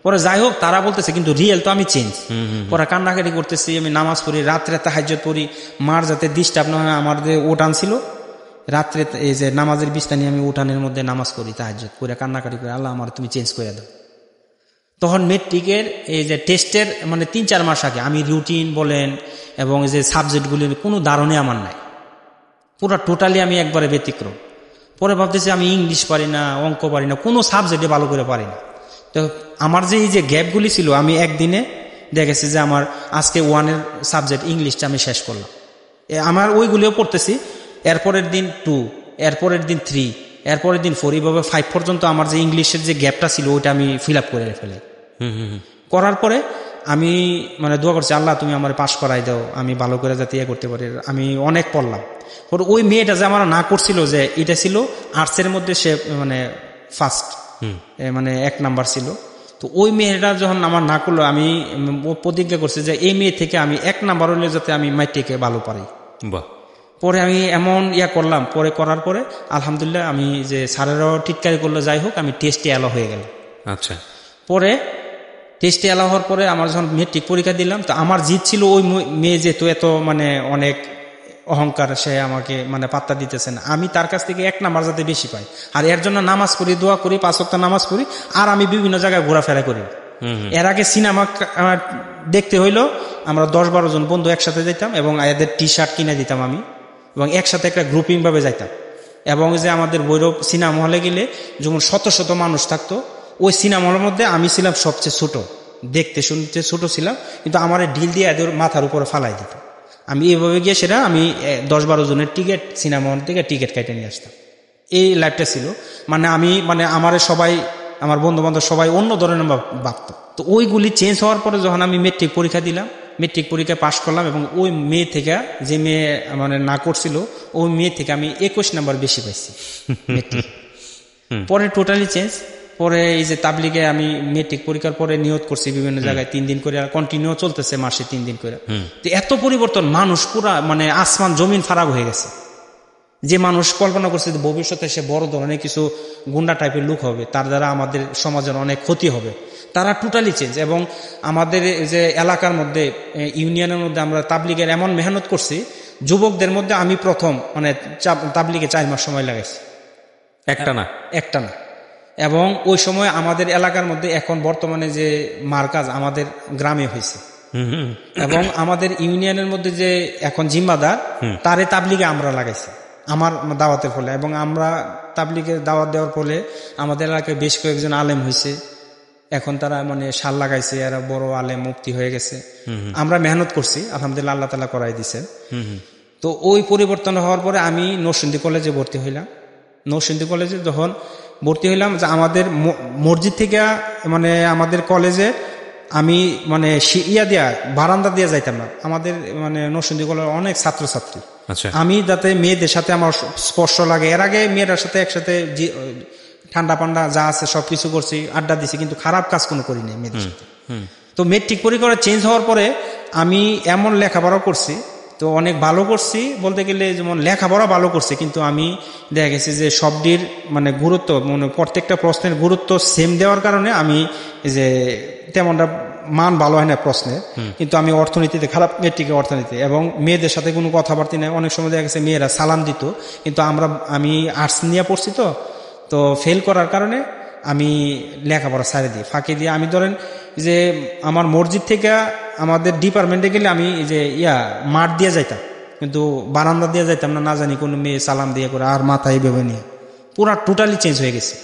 পরে যাই হোক, তারা বলতেছে কিন্তু রিয়েল তো আমি চেঞ্জ। পরে কান্নাকাটি করতেছি, আমি নামাজ পড়ি, রাত্রে তাহাজ্জুদ পড়ি, মার যাতে ডিস্টার্ব না হয়, আমার যে উঠান ছিল রাত্রে, এই যে নামাজের বিস্তানি, আমি উঠানের মধ্যে নামাজ পড়ি, তাহাজ্জুদ করে কান্নাকাটি করে, আল্লাহ আমার তুমি চেঞ্জ করে দাও। তখন মেট্রিকের এই যে টেস্টের মানে 3-4 মাস আগে আমি রুটিন বলেন এবং এই যে সাবজেক্টগুলির কোনো ধারণে আমার নাই, পুরো টোটালি আমি একবারে ব্যতিক্রম। পরে ভাবতেছি আমি ইংলিশ পারি না, অঙ্ক পারি না, কোনো সাবজেক্টে ভালো করে পারি না। তো আমার যে এই যে গ্যাপগুলি ছিল, আমি একদিনে দেখেছি যে আমার আজকে 1-এর সাবজেক্ট ইংলিশটা আমি শেষ করলাম, আমার ওইগুলিও পড়তেছি, এরপরের দিন 2, এরপরের দিন 3, এরপরের দিন 4, এইভাবে 5 পর্যন্ত আমার যে ইংলিশের যে গ্যাপটা ছিল ওইটা আমি ফিল আপ করে ফেলে। করার পরে আমি মানে দোয়া করছি, আল্লাহ তুমি আমার পাশ করাই দাও, আমি ভালো করে যাতে ইয়ে করতে পারি। আমি অনেক পড়লাম। ওই মেয়েটা যে আমার না করছিল, যে এটা ছিল আর্টসের মধ্যে, সে মানে ফার্স্ট, মানে 1 নাম্বার ছিল। তো ওই মেয়েটা যখন আমার না করলো, আমি প্রতিজ্ঞা করছি যে এই মেয়ে থেকে আমি 1 নাম্বার হলে যাতে আমি ম্যাট্রিকে ভালো পারি। পরে আমি এমন করলাম, পরে করার পরে আলহামদুলিল্লাহ আমি যে স্যারেরও টিটকারি করলো, যাই হোক আমি টেস্টে অ্যালাউ হয়ে গেল। আচ্ছা, পরে টেস্টে অ্যালাউ হওয়ার পরে আমার যখন মেট্রিক পরীক্ষা দিলাম, তো আমার জিত ছিল ওই মেয়ে যেহেতু এত মানে অনেক অহংকার, সে আমাকে মানে পাত্তা দিতেছে না, আমি তার কাছ থেকে 1 নাম্বার যাতে বেশি পাই। আর এর জন্য নামাজ পড়ি, দোয়া করি, 5 ওয়াক্ত নামাজ পড়ি, আর আমি বিভিন্ন জায়গায় ঘোরাফেরা করি। এর আগে সিনেমা দেখতে হইলো আমরা 10-12 জন বন্ধু একসাথে যেতাম, এবং এদের টি-শার্ট কিনে দিতাম আমি, এবং একসাথে একটা গ্রুপিং ভাবে যাইতাম। এবং যে আমাদের ভৈরব সিনেমা হলে গেলে যেমন শত শত মানুষ থাকতো, ওই সিনেমা হলের মধ্যে আমি ছিলাম সবচেয়ে ছোট, দেখতে শুনতে ছোট ছিলাম, কিন্তু আমার ঢিল দিয়ে এদের মাথার উপরে ফালাই দিত। আমি এইভাবে গিয়ে সেটা আমি 10-12 জনের টিকিট, সিনেমা হল থেকে টিকিট কেটে নিয়ে আসতাম। এই লাইফটা ছিল, মানে আমি মানে আমার সবাই, আমার বন্ধু বান্ধব সবাই অন্য ধরনের ভাবত। তো ওইগুলি চেঞ্জ হওয়ার পরে যখন আমি মেট্রিক পরীক্ষা দিলাম, মেট্রিক পরীক্ষায় পাশ করলাম, এবং ওই মেয়ে থেকে, যে মেয়ে মানে না করছিল, ওই মেয়ে থেকে আমি 21 নাম্বার বেশি পাইছি মেট্রিক। পরে টোটালি চেঞ্জ। পরে এই যে তাবলিগে আমি মেট্রিক পরীক্ষার পরে নিয়ত করছি বিভিন্ন জায়গায় 3 দিন করে, কন্টিনিউ চলতেছে মাসে 3 দিন করে। তো এত পরিবর্তন, মানুষ পুরা মানে আসমান জমিন ফারাক হয়ে গেছে। যে মানুষ কল্পনা করছে যে ভবিষ্যতে সে বড় ধরনের কিছু গুন্ডা টাইপের লোক হবে, তার দ্বারা আমাদের সমাজের অনেক ক্ষতি হবে, তারা টোটালি চেঞ্জ। এবং আমাদের যে এলাকার মধ্যে ইউনিয়নের মধ্যে আমরা তাবলিগের এমন মেহনত করছি, যুবকদের মধ্যে আমি প্রথম মানে তাবলিগে 4 মাস সময় লাগাইছি একটা না। এবং ওই সময় আমাদের এলাকার মধ্যে এখন বর্তমানে যে মার্কাজ আমাদের গ্রামে হয়েছে, এবং আমাদের ইউনিয়নের মধ্যে যে এখন জিম্মাদার তারে তাবলিগে আমরা লাগাইছি আমার দাওয়াতের ফলে। এবং আমরা তাবলিগে দাওয়াত দেওয়ার ফলে আমাদের এলাকায় বেশ কয়েকজন আলেম হয়েছে, এখন তারা মানে শাল লাগাইছে, এরা বড় আলেম মুফতি হয়ে গেছে। আমরা মেহনত করছি, আলহামদুলিল্লাহ আল্লাহ তাআলা করাই দিয়েছেন। তো ওই পরিবর্তন হওয়ার পরে আমি নরসিংদী কলেজে ভর্তি হইলাম। নরসিংদী কলেজে যখন ভর্তি হইলাম, যে আমাদের মসজিদ থেকে মানে আমাদের কলেজে আমি মানে বারান্দা দিয়ে যাইতাম না। আমাদের মানে নরসিংদী কলেজের অনেক ছাত্রছাত্রী, আমি যাতে মেয়েদের সাথে আমার স্পর্শ লাগে, এর আগে মেয়েরার সাথে একসাথে ঠান্ডা পান্ডা যা আছে সবকিছু করছি, আড্ডা দিছি, কিন্তু খারাপ কাজ কোনো করি নাই মেয়েদের সাথে। তো মেট্রিক পরীক্ষা চেঞ্জ হওয়ার পরে আমি এমন লেখাপড়া করছি, তো অনেক ভালো করছি বলতে গেলে, যেমন লেখাপড়া ভালো করছি, কিন্তু আমি দেখা গেছে যে সবটির মানে গুরুত্ব, মানে প্রত্যেকটা প্রশ্নের গুরুত্ব সেম দেওয়ার কারণে আমি যে তেমনটা মান ভালো হয় না প্রশ্নের। কিন্তু আমি অর্থনীতিতে খারাপ, মেট্রিকে অর্থনীতি, এবং মেয়েদের সাথে কোনো কথাবার্তা নেই। অনেক সময় দেখা গেছে মেয়েরা সালাম দিত, কিন্তু আমি আর্টস নিয়ে পড়ছি, তো ফেল করার কারণে আমি লেখাপড়া ছাড়ে দিই, ফাঁকি দিয়ে। আমি ধরেন যে আমার মসজিদ থেকে আমাদের ডিপার্টমেন্টে গেলে আমি যে মাঠ দিয়ে যাইতাম, কিন্তু বারান্দা দিয়ে যাইতাম না, না জানি কোনো মেয়ে সালাম দিয়ে করে আর মাথায় ভেবে নিয়ে পুরা টোটালি চেঞ্জ হয়ে গেছে।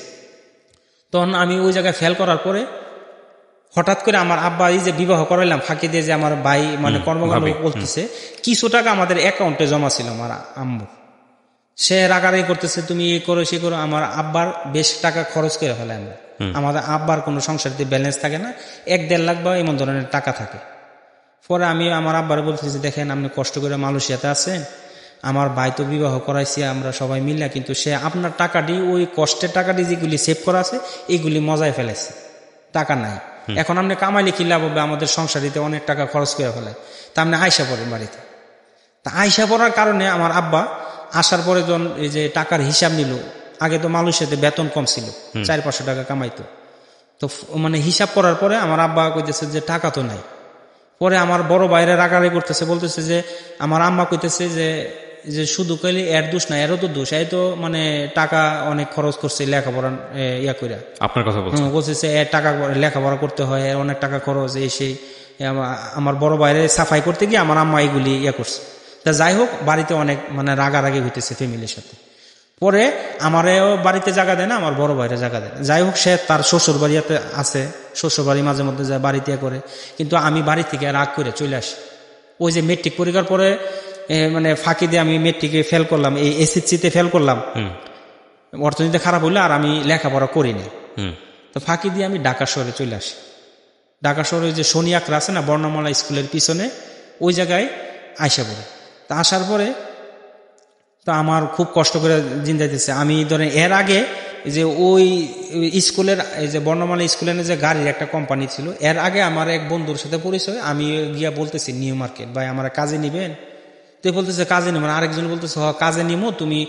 তখন আমি ওই জায়গায় ফেল করার পরে হঠাৎ করে আমার আব্বা এই যে বিবাহ করাইলাম ফাঁকি দিয়ে, যে আমার ভাই মানে কর্মকাণ্ড বলতেছে, কিছু টাকা আমাদের অ্যাকাউন্টে জমা ছিল আমার আম্মু, সে রাগারাগি করতেছে, তুমি এ করো সে করো। আমার আব্বার বেশ টাকা খরচ করে ফেলে আমরা, আমাদের আব্বার কোনো সংসারতে ব্যালেন্স থাকে না, 1-1.5 লাখ বা এমন ধরনের টাকা থাকে। পরে আমি আমার আব্বার বলতেছি, দেখেন আপনি কষ্ট করে মালয়েশিয়াতে আছেন, আমার ভাই তো বিবাহ করাইছি আমরা সবাই মিলে, কিন্তু সে আপনার টাকাটি, ওই কষ্টের টাকাটি যেগুলি সেভ করা আছে এইগুলি মজায় ফেলেছে, টাকা নাই। এখন আপনি কামাইলে কি লাভ হবে, আমাদের সংসারিতে অনেক টাকা খরচ করে ফেলায়। তা আপনি আয়সা পড়েন বাড়িতে। তা আয়সা পড়ার কারণে আমার আব্বা আসার পরে যখন এই যে টাকার হিসাব নিল, আগে তো মালয়েশিয়াতে বেতন কম ছিল, 400-500 টাকা কামাইতো, তো মানে হিসাব করার পরে আমার আব্বা কইতেছে যে টাকা তো নাই। পরে আমার বড় ভাইরা রাগারাগি করতেছে, বলতেছে যে আমার আম্মা কইতেছে যে শুধু কইলে এর দোষ না, এরও তো দোষ, এই তো মানে টাকা অনেক খরচ করছে লেখাপড়া করে। আপনার কথা বলতেছে এর টাকা লেখাপড়া করতে হয়, এর অনেক টাকা খরচ, এই সেই। আমার বড় ভাইরে সাফাই করতে গিয়ে আমার আম্মা এইগুলি করছে। তা যাই হোক, বাড়িতে অনেক মানে রাগারাগি হইতেছে ফ্যামিলির সাথে। পরে আমারও বাড়িতে জায়গা দেয় না, আমার বড় ভাইরা জায়গা দেয়। যাই হোক, সে তার শ্বশুর বাড়িতে আছে, শ্বশুর বাড়ি মাঝে মধ্যে যায়, বাড়িতে করে। কিন্তু আমি বাড়ি থেকে রাগ করে চলে আসি। ওই যে মেট্রিক পরীক্ষার পরে মানে ফাঁকি দিয়ে আমি মেট্রিকে ফেল করলাম, এই এসএসসিতে ফেল করলাম, অর্থনীতি খারাপ হইলো, আর আমি লেখাপড়া করিনি। তো ফাঁকি দিয়ে আমি ঢাকা শহরে চলে আসি। ঢাকা শহরে যে শনিয়াকরা আছে না, বর্ণমালা স্কুলের পিছনে, ওই জায়গায় আইসা পড়ে। তা আসার পরে তো আমার খুব কষ্ট করে দিন যাইতেছে। আমি ধরেন এর আগে যে ওই স্কুলের এই যে বর্ণমালা স্কুলের যে গাড়ির একটা কোম্পানি ছিল, এর আগে আমার এক বন্ধুর সাথে পরিচয়, আমি গিয়া বলতেছি নিউ মার্কেট ভাই আমার কাজে নিবেন? তুই বলতেছে কাজে নিবেন। আরেকজন বলতেছে কাজে নিমো, তুমি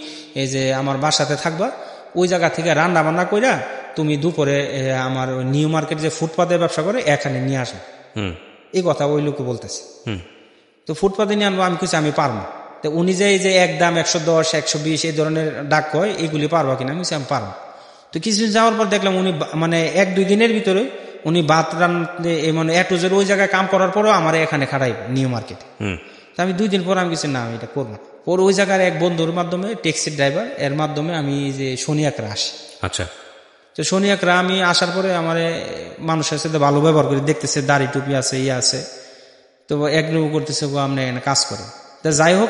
এই যে আমার বাসাতে থাকবা, ওই জায়গা থেকে রান্না বান্না কইরা তুমি দুপুরে আমার নিউ মার্কেট যে ফুটপাতের ব্যবসা করে এখানে নিয়ে আসো। এই কথা ওই লোক বলতেছে। তো ফুটপাতে নিয়ে আনবো, আমি কিছু আমি পারবো। তো উনি যে এই যে একদম 110, 120 এই ধরনের ডাক কয়, এগুলি পারবো কিনা? আমি আমি পারবো। তো কিছুদিন যাওয়ার পর দেখলাম উনি মানে 1-2 দিনের ভিতরে উনি ভাত রান্না মানে এটুজের ওই জায়গায় কাম করার পরও আমার এখানে খাড়াইব নিউ মার্কেটে। তো আমি 2 দিন পর আমি কিছু না, আমি এটা করবো। পর ওই জায়গার এক বন্ধুর মাধ্যমে, ট্যাক্সি ড্রাইভার, এর মাধ্যমে আমি যে শনিয়াকরা আসি। আচ্ছা। তো শনিয়াকরা আমি আসার পরে আমার মানুষের সাথে ভালো ব্যবহার করে, দেখতেছে দাড়ি টুপি আছে, আছে, তো এগ্রো করতেছে আপনি এখানে কাজ করে। তা যাই হোক,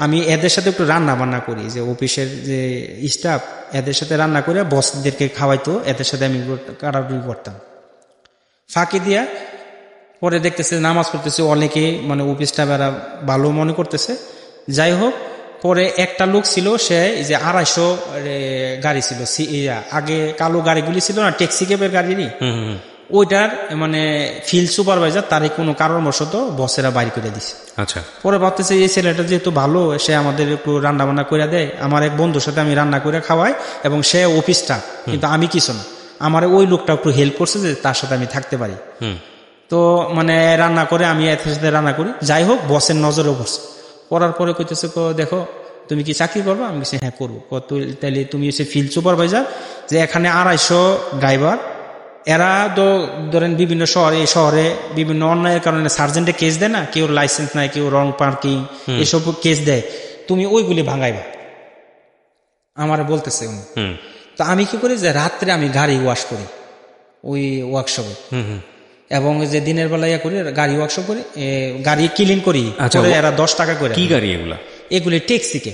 আমি এদের সাথে একটু রান্না বান্না করি, যে অফিসের যে স্টাফ এদের সাথে রান্না করে বসদেরকে খাওয়াইতো, এদের সাথে আমি কাটাকুটি করতাম ফাঁকি দিয়া। পরে দেখতেছে নামাজ পড়তেছে অনেকে, মানে অফিস স্টাফেরা ভালো মনে করতেছে। যাই হোক, পরে একটা লোক ছিল, সে এই যে 250 গাড়ি ছিল, আগে কালো গাড়িগুলি ছিল না ট্যাক্সি ক্যাবের গাড়িরই, ওইটার মানে ফিল্ড সুপারভাইজার তারই কোনো কারণবশত বসেরা বাইর করে দিছে। আচ্ছা, পরে ভাবতেছে এই ছেলেটা যেহেতু ভালো, সে আমাদের একটু রান্না বান্না করে দেয়, আমার এক বন্ধুর সাথে আমি রান্না করে খাওয়াই, এবং সে অফিসটা, কিন্তু আমি কিছু না, আমার ওই লোকটা একটু হেল্প করছে যে তার সাথে আমি থাকতে পারি। তো মানে রান্না করে আমি এর সাথে রান্না করি, যাই হোক বসের নজরেও পড়ছে। পড়ার পরে কইতেছে দেখো তুমি কি চাকরি করবো? আমি কিছু হ্যাঁ করবো। তাহলে তুমি হচ্ছে ফিল্ড সুপারভাইজার, যে এখানে 250 ড্রাইভার, এরা তো ধরেন বিভিন্ন শহরে বিভিন্ন অন্যায়ের কারণে সার্জেন্টে কেস দেয় না, কেউ লাইসেন্স নাই, কেউ রং পার্কিং এসব কেস দেয়, তুমি ওইগুলি ভাঙাইবা আমার বলতেছে উনি। তো আমি কি করি যে রাত্রে আমি গাড়ি ওয়াশ করি ওই ওয়ার্কশপে, এবং যে দিনের বেলা করি গাড়ি ওয়ার্কশপ করি, গাড়ি ক্লিন করি। এরা 10 টাকা করে। কি গাড়ি এগুলি ট্যাক্সিকে।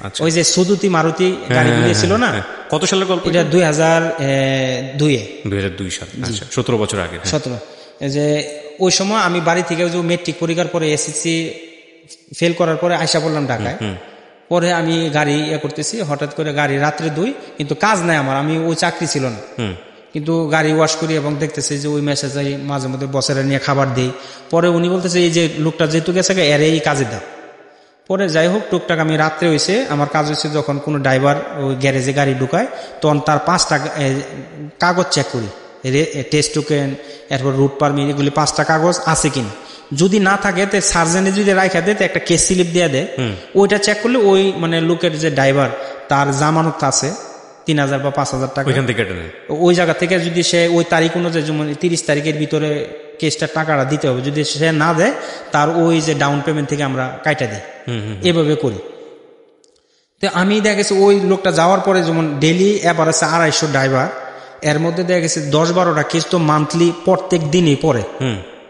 আচ্ছা, ওই যে সুজুকি মারুতি গাড়িগুলি ছিল না। কত সালের গল্প এটা? 2002 সাল। আচ্ছা, 17 বছর আগে। 17। যে ওই সময় আমি বাড়ি থেকে যে মেট্রিক পরীক্ষার পরে এসএসসি ফেল করার পরে আইসা পড়লাম ঢাকায়। পরে আমি গাড়ি করতেছি, হঠাৎ করে গাড়ি রাত্রে 2, কিন্তু কাজ নাই আমার, আমি ওই চাকরি ছিল না, কিন্তু গাড়ি ওয়াশ করি এবং দেখতেছি যে ওই মেসেজ মাঝে মধ্যে বসেরা নিয়ে খাবার দেই। পরে উনি বলতেছে এই যে লোকটা যেহেতু গেছে এর এই কাজে দাও। পরে যাই হোক টুকটাক আমি রাত্রে হয়েছে, আমার কাজ হয়েছে যখন কোনো ড্রাইভার ওই গ্যারেজে গাড়ি ঢুকায় তখন তার 5টা কাগজ চেক করি, টেস্ট টোকেন, এরপর রুট পারমিট, এগুলি 5টা কাগজ আছে কিনা। যদি না থাকে তো সার্জেন্টে যদি রাখা দেয় একটা কেস স্লিপ দিয়ে দেয়, ওইটা চেক করলে ওই মানে লোকের যে ড্রাইভার তার জামানত আছে 3000 বা 5000 টাকা, ওই জায়গা থেকে যদি সে ওই তারিখ অনুযায়ী যেমন 30 তারিখের ভিতরে কেসটার টাকাটা দিতে হবে, যদি সে না দেয় তার ওই যে ডাউন পেমেন্ট থেকে আমরা কাইটা দিই, এভাবে করি। তো আমি দেখা গেছে ওই লোকটা যাওয়ার পরে যেমন ডেলি এভারেজে 250 ড্রাইভার, এর মধ্যে দেখা গেছে 10-12টা কেস তো মান্থলি প্রত্যেক দিনই পড়ে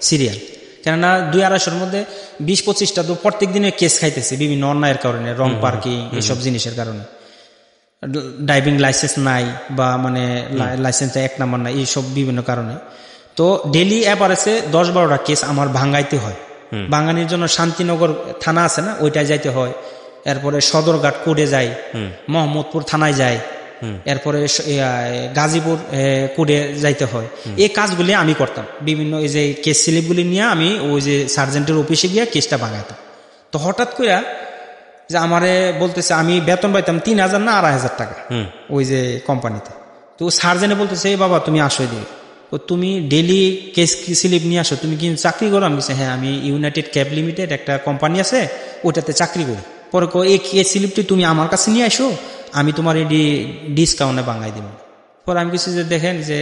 সিরিয়াল, কেননা 200-250-র মধ্যে 20-25টা তো প্রত্যেক দিনে কেস খাইতেছে বিভিন্ন অন্যায়ের কারণে, রং পার্কিং এসব জিনিসের কারণে, ড্রাইভিং লাইসেন্স নাই বা মানে লাইসেন্স 1 নাম্বার নাই, এইসব বিভিন্ন কারণে। তো ডেলি এভারেজে 10-12টা কেস আমার ভাঙাইতে হয়। ভাঙানির জন্য শান্তিনগর থানা আছে না, ওইটায় যাইতে হয়, এরপরে সদরঘাট কোর্টে যাই, মোহাম্মদপুর থানায় যায়, এরপরে গাজীপুর কোর্টে যাইতে হয়। এই কাজগুলি আমি করতাম, বিভিন্ন এই যে কেস স্লিপগুলি নিয়ে আমি ওই যে সার্জেন্টের অফিসে গিয়ে কেসটা ভাঙাইতাম। তো হঠাৎ করে যে আমারে বলতেছে, আমি বেতন পাইতাম 3000 না 2500 টাকা ওই যে কোম্পানিতে। তো সার্জেন্টে বলতেছে এই বাবা তুমি আসো দিবে, তো তুমি ডেলি কেস স্লিপ নিয়ে আসো, তুমি কি চাকরি করো? আমি বলছি হ্যাঁ, আমি ইউনাইটেড ক্যাব লিমিটেড একটা কোম্পানি আছে ওইটাতে চাকরি করি। পরে এই কেস স্লিপটি তুমি আমার কাছে নিয়ে আসো, আমি তোমার এটি ডিসকাউন্টে বাঙাই দেব। পরে আমি কিছু যে দেখেন যে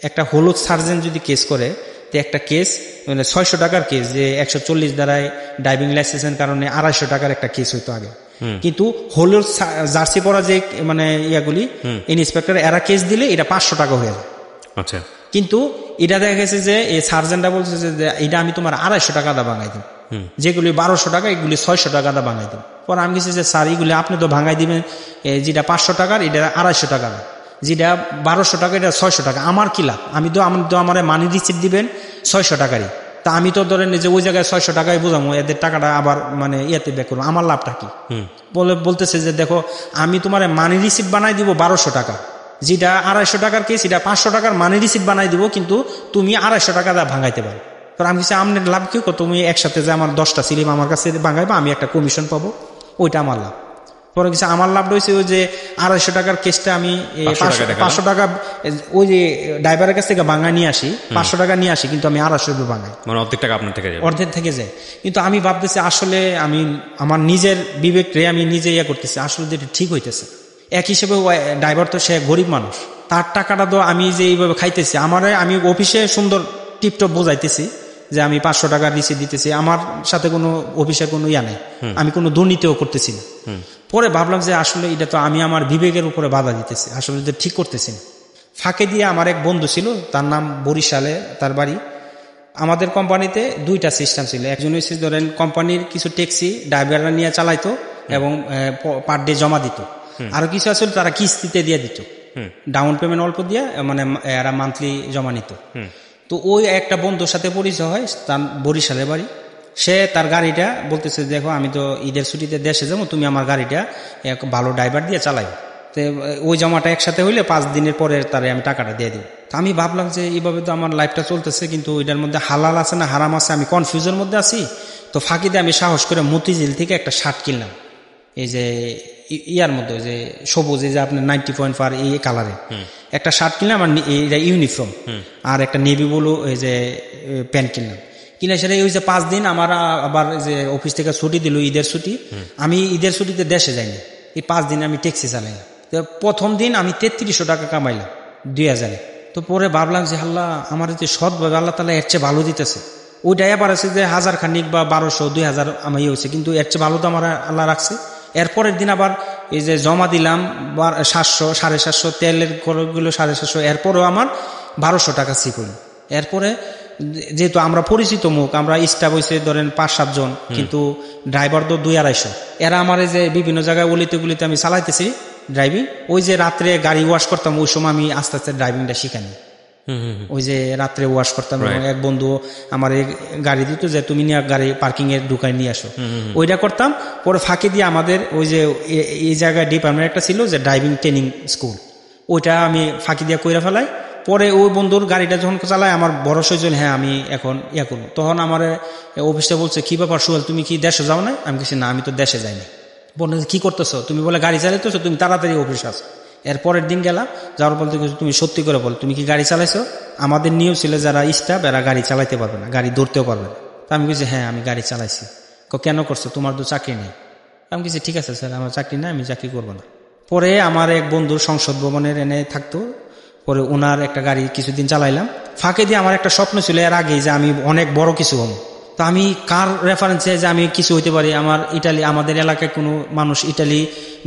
একটা হলুদ সার্জেন্ট যদি কেস করে, তো একটা কেস মানে 600 টাকার কেস, যে 140 দ্বারায় ড্রাইভিং লাইসেন্সের কারণে 250 টাকার একটা কেস হইতো আগে, কিন্তু হলুদ জার্সি পরা যে মানে ইয়াগুলি ইন্সপেক্টর এরা কেস দিলে এটা 500 টাকা হয়ে যায়। আচ্ছা, কিন্তু এটা দেখা গেছে যে এই সার্জেন্টটা বলছে যে এটা আমি তোমার 250 টাকা দা ভাঙাই দেব, যেগুলি 1200 টাকা এগুলি 600 টাকা দা ভাঙাই দেব। পরে আমি গেছি যে স্যার এগুলি আপনি তো ভাঙাই দিবেন, যেটা 500 টাকার এটা 250 টাকা, যেটা 1200 টাকা এটা 600 টাকা, আমার কি লাভ? আমি তো আমার মানি রিসিপ্ট দিবেন 600 টাকারই, তা আমি তো ধরেন যে ওই জায়গায় 600 টাকায় বোঝাবো, এদের টাকাটা আবার মানে ইয়েতে ব্যাক করবো, আমার লাভটা কি? বলতেছে যে দেখো আমি তোমার মানি রিসিপ্ট বানাই দিব 1200 টাকা, যেটা 250 টাকার কেস এটা 500 টাকার মানি রিসিপ্ট বানাই দিব, কিন্তু তুমি 250 টাকা দা ভাঙাইতে পারো। তো আমি কিছু আপনার লাভ কি? তুমি একসাথে যে আমার 10টা সিলিপ আমার কাছে ভাঙাইবা, আমি একটা কমিশন পাবো, ওইটা আমার লাভ। পরে কিছু আমার লাভ রয়েছে ওই যে 250 টাকার কেসটা আমি 500 টাকা ওই যে ড্রাইভারের কাছ থেকে ভাঙা নিয়ে আসি, 500 টাকা নিয়ে আসি, কিন্তু আমি 250 রুপি ভাঙাই, মানে অর্ধেক টাকা আপনার থেকে যায়, অর্ধেক থেকে যায়। কিন্তু আমি ভাবতেছি আসলে আমি আমার নিজের বিবেক রে আমি নিজে ইয়ে করতেছি, আসলে যেটা ঠিক হইতেছে। এক হিসেবে ড্রাইভার তো সে গরিব মানুষ, তার টাকাটা তো আমি যে এইভাবে খাইতেছি, আমি অফিসে সুন্দর টিপটপ বোঝাইতেছি যে আমি 500 টাকা রিসিপ্ট দিতেছি, আমার সাথে কোনো অফিসের কোনো ইয়া নেই, আমি কোনো দুর্নীতিও করতেছি না। পরে ভাবলাম যে আসলে এটা তো আমি আমার বিবেকের উপরে বাধা দিতেছি, আসলে এটা ঠিক করতেছি না। ফাঁকে দিয়ে আমার এক বন্ধু ছিল, তার নাম বরিশালে তার বাড়ি। আমাদের কোম্পানিতে 2টা সিস্টেম ছিল, একজন হচ্ছে ধরেন কোম্পানির কিছু ট্যাক্সি ড্রাইভাররা নিয়ে চালাইতো এবং পার ডে জমা দিত, আরো কিছু আসলে তারা কিস্তিতে দিয়ে দিত, ডাউন পেমেন্ট অল্প দিয়ে মানে এরা মান্থলি জমা নিত। তো ওই একটা বন্ধুর সাথে পরিচয় হয়, তার বরিশালের বাড়ি। সে তার গাড়িটা বলতেছে দেখো আমি তো ঈদের ছুটিতে দেশে যাবো, তুমি আমার গাড়িটা এক ভালো ড্রাইভার দিয়ে চালাই। তো ওই জমাটা একসাথে হইলে 5 দিনের পরে তারে আমি টাকাটা দিয়ে দিব। তো আমি ভাবলাম যে এইভাবে তো আমার লাইফটা চলতেছে, কিন্তু এটার মধ্যে হালাল আছে না হারাম আছে আমি কনফিউজের মধ্যে আছি। তো ফাঁকিতে আমি সাহস করে মতিঝিল থেকে একটা শার্ট কিনলাম, এই যে ইয়ার মধ্যে যে সবুজ, এই যে আপনার 90.4 এই কালারে একটা শার্ট কিনলাম, আর এটা ইউনিফর্ম, আর একটা নেভি ব্লু এই যে প্যান্ট কিনলাম। কিনে সেটা ওই যে 5 দিন আমার আবার যে অফিস থেকে ছুটি দিল, ঈদের ছুটি, আমি ঈদের ছুটিতে দেশে যাইনি। এই 5 দিন আমি ট্যাক্সি চালাইলাম। তো প্রথম দিন আমি 3300 টাকা কামাইলাম 2000-এ। তো পরে ভাবলাম যে আল্লাহ আমার যে সৎভাবে আল্লাহ তাআলা এর চেয়ে ভালো দিতেছে। ওইটা এবার আছে যে 1000 খানিক বা 1200 2000 আমার হয়েছে, কিন্তু এর চেয়ে ভালো তো আমার আল্লাহ রাখছে। এরপরের দিন আবার এই যে জমা দিলাম 700 750 তেলের খরচগুলো 750, এরপরেও আমার 1200 টাকা সিক হইল। এরপরে যেহেতু আমরা পরিচিত মুখ, আমরা স্টাফ হয়েছে ধরেন 5-7 জন, কিন্তু ড্রাইভার তো 200-250। এরা আমার এই যে বিভিন্ন জায়গায় অলিতে গুলিতে আমি চালাইতেছি ড্রাইভিং। ওই যে রাত্রে গাড়ি ওয়াশ করতাম, ওই সময় আমি আস্তে আস্তে ড্রাইভিংটা শিখানি। ওই যে রাত্রে ওয়াশ করতাম, এক বন্ধু আমার গাড়ি দিত যে তুমি নিয়ে গাড়ি পার্কিং এর ঢুকায় নিয়ে আসো, ওইটা করতাম। পরে ফাঁকি দিয়ে আমাদের ওই যে এই জায়গায় ডিপার্টমেন্ট একটা ছিল যে ড্রাইভিং ট্রেনিং স্কুল, ওইটা আমি ফাঁকি দিয়ে কইরা ফেলাই। পরে ওই বন্ধুর গাড়িটা যখন চালায় আমার ভরসা হয়েছিল হ্যাঁ আমি এখন ইয়া করবো, তখন আমার অফিসটা বলছে কি ব্যাপার সোহেল তুমি কি দেশে যাও না? আমি কিছু না, আমি তো দেশে যাইনি। বললো কি করতেছো তুমি? বলে গাড়ি চালাইতেছো, তুমি তাড়াতাড়ি অফিস আসো। এরপরের দিন গেলাম, যাওয়ার বলতে তুমি সত্যি করে বল তুমি কি গাড়ি চালাইছো? আমাদের নিয়ম ছিল যারা স্টাফ এরা গাড়ি চালাইতে পারবে না, গাড়ি ধরতেও পারবে না। তা আমি কিছু হ্যাঁ আমি গাড়ি চালাইছি। কেন করছো? তোমার তো চাকরি নেই। আমি কিছু ঠিক আছে স্যার আমার চাকরি নেই, আমি চাকরি করবো না। পরে আমার এক বন্ধুর সংসদ ভবনের এনে থাকতো, পরে ওনার একটা গাড়ি কিছুদিন চালাইলাম। ফাঁকে দিয়ে আমার একটা স্বপ্ন ছিল এর আগে যে আমি অনেক বড় কিছু হব। তো আমি কার রেফারেন্সে যে আমি কিছু হইতে পারি? আমার ইটালি, আমাদের এলাকায় কোনো মানুষ ইটালি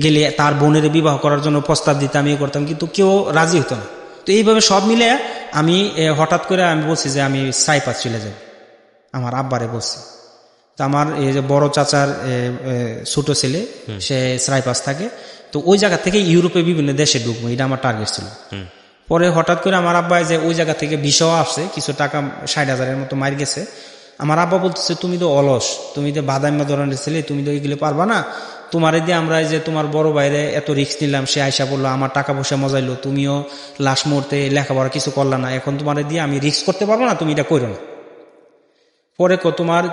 গেলে তার বোনের বিবাহ করার জন্য প্রস্তাব দিতে আমি করতাম, কিন্তু কেউ রাজি হতো না। তো এইভাবে সব মিলে আমি হঠাৎ করে আমি বলছি যে আমি সাইপাস চলে যাব, আমার আব্বারে বলছি। তো আমার এই যে বড় চাচার ছোট ছেলে সে সাইপাস থাকে, তো ওই জায়গা থেকে ইউরোপে বিভিন্ন দেশে ঢুকবো, এটা আমার টার্গেট ছিল। পরে হঠাৎ করে আমার আব্বা যে ওই জায়গা থেকে ভিসাও আসছে, কিছু টাকা 60,000-এর মতো মার গেছে। আমার আব্বা বলতেছে তুমি তো অলস, তুমি তো বাদাম্মা ধরনের ছেলে, তুমি তো এগুলো পারবা না। তোমার দিয়ে আমরা যে তোমার বড় বাইরে এত রিস্ক নিলাম, সে আয়সা বললো আমার টাকা পয়সা মজাইলো, তুমিও লাস্ট মুহূর্তে লেখাপড়া কিছু করলা না, এখন তোমার দিয়ে আমি রিস্ক করতে পারবো না, তুমি এটা করো না। পরে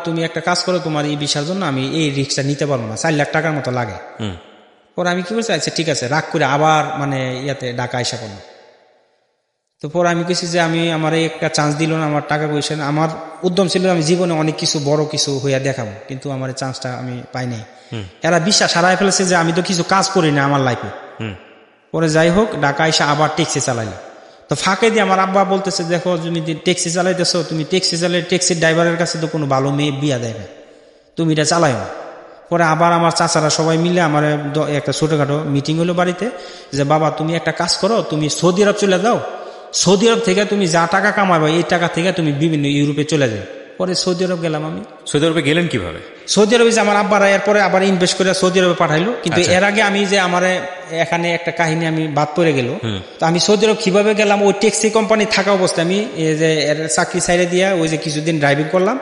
তুমি একটা কাজ করো, তোমার এই ভিসার জন্য আমি এই রিস্কটা নিতে পারবো না, 4 লাখ টাকার মতো লাগে। পরে আমি কি করছি, আচ্ছা ঠিক আছে, রাগ করে আবার ইয়াতে ঢাকা আয়সা করলাম। তো পরে আমি কেছি যে আমি আমার একটা চান্স দিল না, আমার টাকা পয়সা, আমার উদ্যম ছিল আমি জীবনে অনেক কিছু বড় কিছু হইয়া দেখাবো, কিন্তু আমার চান্সটা আমি পাই নাই। এরা বিশ্বাস হারাই ফেলেছে যে আমি তো কিছু কাজ করি না আমার লাইফে। পরে যাই হোক ঢাকা এসে আবার ট্যাক্সি চালাইলাম। তো ফাঁকে দিয়ে আমার আব্বা বলতেছে দেখো তুমি ট্যাক্সি চালাইতেছো, তুমি ট্যাক্সি চালাই ট্যাক্সির ড্রাইভারের কাছে তো কোনো ভালো মেয়ে বিয়া দেয় না, তুমি এটা চালাইও না। পরে আবার আমার চাচারা সবাই মিলে আমার একটা ছোটখাটো মিটিং হলো বাড়িতে, যে বাবা তুমি একটা কাজ করো, তুমি সৌদি আরব চলে যাও, সৌদি আরব থেকে তুমি যা টাকা কামাবে এই টাকা থেকে তুমি বিভিন্ন ইউরোপে চলে যাও। পরে সৌদি আরব গেলাম আমি। সৌদি আরবে গেলেন কিভাবে? সৌদি আরবে যে আমার আব্বারা এরপরে আবার ইনভেস্ট করে সৌদি আরবে পাঠাইলো, কিন্তু এর আগে আমি যে আমার এখানে একটা কাহিনী আমি বাদ পড়ে গেল। তো আমি সৌদি আরব কিভাবে গেলাম, ওই ট্যাক্সি কোম্পানি থাকা অবস্থায় আমি এই যে চাকরি সাইডে দিয়া ওই যে কিছুদিন ড্রাইভিং করলাম,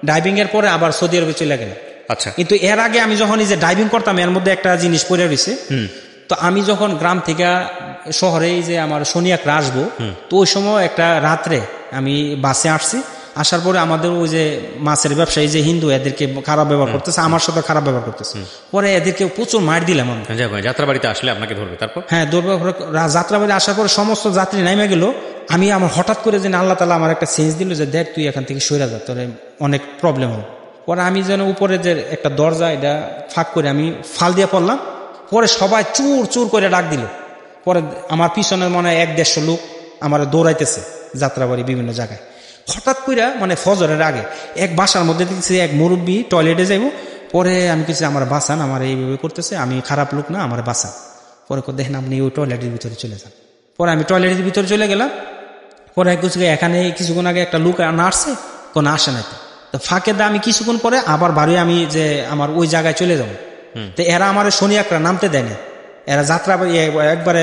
ড্রাইভিং এর পরে আবার সৌদি আরবে চলে গেলাম। আচ্ছা, কিন্তু এর আগে আমি যখন এই যে ড্রাইভিং করতাম এর মধ্যে একটা জিনিস পড়ে রয়েছে। তো আমি যখন গ্রাম থেকে শহরে এই যে আমার শনিয়াকড়া আসবো, তো ওই সময় একটা রাত্রে আমি বাসে আসছি, আসার পরে আমাদের ওই যে মাছের ব্যবসায়ী যে হিন্দু, এদেরকে খারাপ ব্যবহার করতেছে, আমার সাথে খারাপ ব্যবহার করতেছে। পরে এদেরকে প্রচুর মার দিলাম আমি। যাত্রাবাড়িতে আসলে আপনাকে ধরবে, তারপর হ্যাঁ ধরবে। যাত্রাবাড়ি আসার পরে সমস্ত যাত্রী নামে গেল, আমি আমার হঠাৎ করে যে আল্লাহ তাআলা আমার একটা সেন্স দিল যে দেখ তুই এখান থেকে সরে যা, তোর অনেক প্রবলেম হবে। পরে আমি যেন উপরে যে একটা দরজা এটা ফাঁক করে আমি ফাল দিয়ে পড়লাম। পরে সবাই চুর চুর করে ডাক দিল। পরে আমার পিছনে মনে হয় 100-150 লোক আমার দৌড়াইতেছে যাত্রাবাড়ি বিভিন্ন জায়গায়। হঠাৎ করে ফজরের আগে এক বাসার মধ্যে দেখছি এক মুরব্বী টয়লেটে যাইব। পরে আমি কিছু আমার বাঁচান, আমার এইভাবে করতেছে, আমি খারাপ লোক না, আমার বাঁচান। পরে দেখেন আপনি ওই টয়লেটের ভিতরে চলে যান। পরে আমি টয়লেটের ভিতরে চলে গেলাম। পরে এখানে কিছুক্ষণ আগে একটা লোক আসছে, কোনো আসে না। তো ফাঁকে দা আমি কিছুক্ষণ পরে আবার বাড়ি আমি যে আমার ওই জায়গায় চলে যাবো। তো এরা আমার শনিয়াকড়া নামতে দেয়নি, এরা যাত্রা একবারে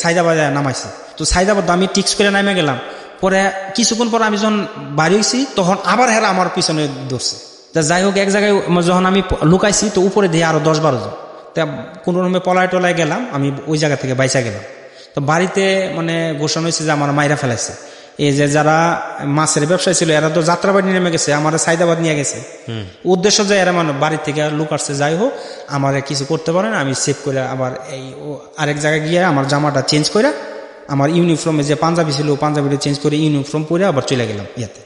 সাইদাবাদে নামাইছে। তো সাইদাবাদ আমি টিক্স করে নামে গেলাম। পরে কিছুক্ষণ পর আমি যখন বাড়ি হয়েছি তখন আবার হেরা আমার পিছনে ধরছে। তা যাই হোক এক জায়গায় যখন আমি লুকাইছি তো উপরে দিয়ে আরো 10-12 জন, তা কোনো রকমে পলায় টলায় গেলাম, আমি ওই জায়গা থেকে বাইচা গেলাম। তো বাড়িতে মানে ঘোষণা হয়েছে যে আমার মাইরা ফেলাইছে। এই যে যারা মাছের ব্যবসায়ী ছিল এরা তো যাত্রাবাড়ি নেমে গেছে, আমার সাইদাবাদ নিয়ে গেছে, উদ্দেশ্য যে এরা মানে বাড়ি থেকে লুকাচ্ছে। যাই হোক আমার কিছু করতে পারে না, আমি সেভ করে আবার এই আরেক জায়গায় গিয়ে আমার জামাটা চেঞ্জ করে আমার ইউনিফর্মে যে পাঞ্জাবি ছিল পাঞ্জাবিটা চেঞ্জ করে ইউনিফর্ম পরে আবার চলে গেলাম ইয়াতে।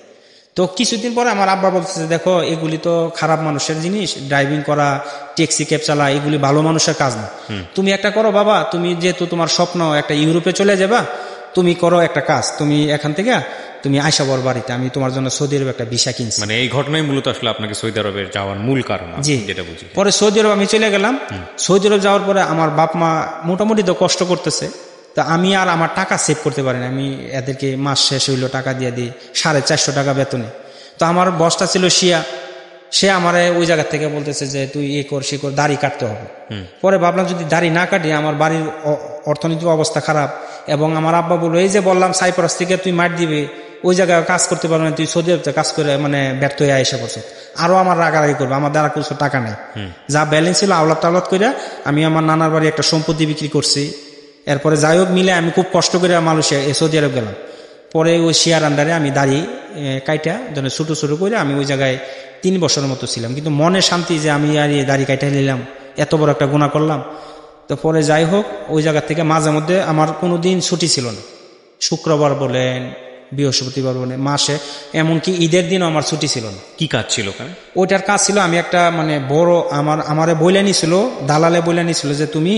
তো কিছুদিন পরে আমার আব্বা বলতেছে, দেখো এগুলি তো খারাপ মানুষের জিনিস, ড্রাইভিং করা, ট্যাক্সি ক্যাব চালা, এগুলি ভালো মানুষের কাজ না। তুমি একটা করো বাবা, তুমি যেহেতু তোমার স্বপ্ন একটা ইউরোপে চলে যাবা, তুমি করো একটা কাজ, তুমি এখান থেকে তুমি আয়সা বর বাড়িতে, আমি তোমার জন্য সৌদি আরবে একটা ভিসা কিনছি। মানে এই ঘটনাই মূলত আসলে আপনাকে সৌদি আরবে যাওয়ার মূল কারণ, জি যেটা বুঝি। পরে সৌদি আরব আমি চলে গেলাম। সৌদি আরব যাওয়ার পরে আমার বাপ মা মোটামুটি তো কষ্ট করতেছে, তা আমি আর আমার টাকা সেভ করতে পারি না। আমি এদেরকে মাস শেষ হইলো টাকা দিয়ে দিই 450 টাকা বেতনে। তো আমার বসটা ছিল শিয়া, সে আমার ওই জায়গা থেকে বলতেছে যে তুই এ কর সে কর, দাড়ি কাটতে হবে। পরে ভাবলাম যদি দাড়ি না কাটি, আমার বাড়ির অর্থনৈতিক অবস্থা খারাপ, এবং আমার আব্বা বললো এই যে বললাম সাইপ্রাস থেকে তুই মার দিবি, ওই জায়গায় কাজ করতে পারবে না, তুই সৌদি আরবে কাজ করে মানে ব্যর্থ হয়ে এসে করছো। আরো আমার রাগারাগি করবে, আমার দ্বারা কিছু টাকা নেই, যা ব্যালেন্স ছিল আওলাদ টাওলাদ করে আমি আমার নানার বাড়ি একটা সম্পত্তি বিক্রি করছি। এরপরে যাই হোক মিলে আমি খুব কষ্ট করে মালয়েশিয়া সৌদি আরব গেলাম। পরে ওই শেয়ার আন্ডারে আমি দাড়ি কাইটা যেন ছোটো ছোটো করে আমি ওই জায়গায় 3 বছরের মতো ছিলাম, কিন্তু মনে শান্তি যে আমি আর এই দাড়ি কাইটা নিলাম, এত বড় একটা গুনাহ করলাম। তো পরে যাই হোক ওই জায়গা থেকে মাঝে মধ্যে আমার কোনো দিন ছুটি ছিল না, শুক্রবার বলেন বৃহস্পতিবার বলেন মাসে, এমনকি ঈদের দিনও আমার ছুটি ছিল না। কি কাজ ছিল ওখানে? ওইটার কাজ ছিল আমি একটা মানে বড় আমারে বইলে নিছিল, দালালে বইলে নিছিল যে তুমি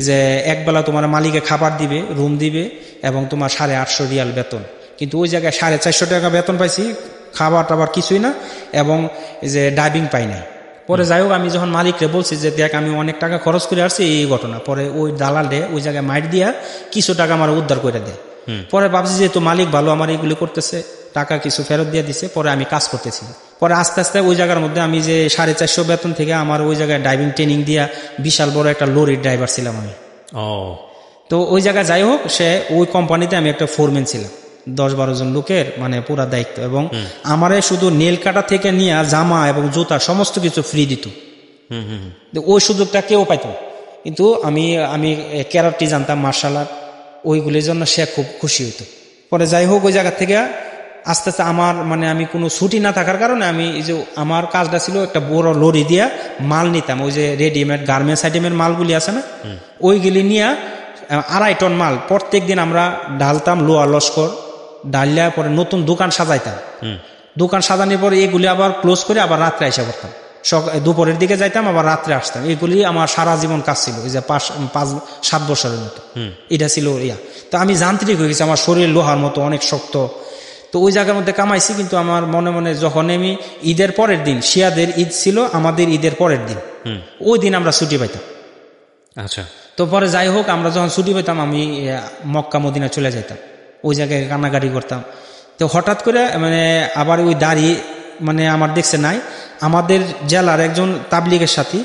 যে একবেলা তোমার মালিকে খাবার দিবে, রুম দিবে, এবং তোমার 850 রিয়াল বেতন। কিন্তু ওই জায়গায় 450 টাকা বেতন পাইছি, খাবার টাবার কিছুই না, এবং যে ড্রাইভিং পাই নাই। পরে যাই হোক আমি যখন মালিকরে বলছি যে দেখ আমি অনেক টাকা খরচ করে আসছি এই ঘটনা, পরে ওই দালালে ওই জায়গায় মাইট দিয়া কিছু টাকা আমার উদ্ধার করে দেয়। পরে ভাবছি যে তো মালিক ভালো, আমার এইগুলি করতেছে, টাকা কিছু ফেরত দিয়ে দিছে। পরে আমি কাজ করতেছি, পরে আস্তে আস্তে ওই জায়গার মধ্যে আমি যে 450 বেতন থেকে আমার ওই জায়গায় ড্রাইভিং ট্রেনিং দিয়া বিশাল বড় একটা লরির ড্রাইভার ছিলাম আমি। তো ওই জায়গায় যাই হোক সে ওই কোম্পানিতে আমি একটা ফোরম্যান ছিলাম, 10-12 জন লোকের মানে পুরা দায়িত্ব, এবং আমারে শুধু নেল কাটা থেকে নিয়ে জামা এবং জুতা সমস্ত কিছু ফ্রি দিত। ওই সুযোগটা কেউ পাইত, কিন্তু আমি ক্যারাটি জানতাম, মার্শাল আর্ট, ওইগুলির জন্য সে খুব খুশি হইতো। পরে যাই হোক ওই জায়গা থেকে আস্তে আস্তে আমার মানে আমি কোনো ছুটি না থাকার কারণে আমি এই যে আমার কাজটা ছিল একটা বড় লরি দিয়া মাল নিতাম, ওই যে রেডিমেড গার্মেন্টস আইটেমের মালগুলি আছে না, ওইগুলি নিয়ে 2.5 টন মাল প্রত্যেক দিন আমরা ঢালতাম, লোয়া লস্কর ডালিয়া। পরে নতুন দোকান সাজাইতাম, দোকান সাজানোর পরে এগুলি আবার ক্লোজ করে আবার রাত্রে এসে পড়তাম, দুপুরের দিকে যাইতাম আবার রাত্রে আসতাম। এগুলি আমার সারা জীবন কাজ ছিল, এই যে 5-7 বছরের মতো এটা ছিল ইয়া। তো আমি যান্ত্রিক হয়ে গেছি, আমার শরীর লোহার মতো অনেক শক্ত। তো ওই জায়গার মধ্যে কামাইছি, কিন্তু আমার মনে মনে যখন আমি ঈদের পরের দিন, শিয়াদের ঈদ ছিল আমাদের ঈদের পরের দিন, ওই দিন আমরা ছুটি পাইতাম। আচ্ছা। তো পরে যাই হোক আমরা যখন ছুটি পেতাম আমি মক্কা মদিনা চলে যেতাম, ওই জায়গায় কান্নাকাটি করতাম। তো হঠাৎ করে মানে আবার ওই দাড়ি মানে আমার দেখছে নাই, আমাদের জেলার একজন তাবলিগের সাথী,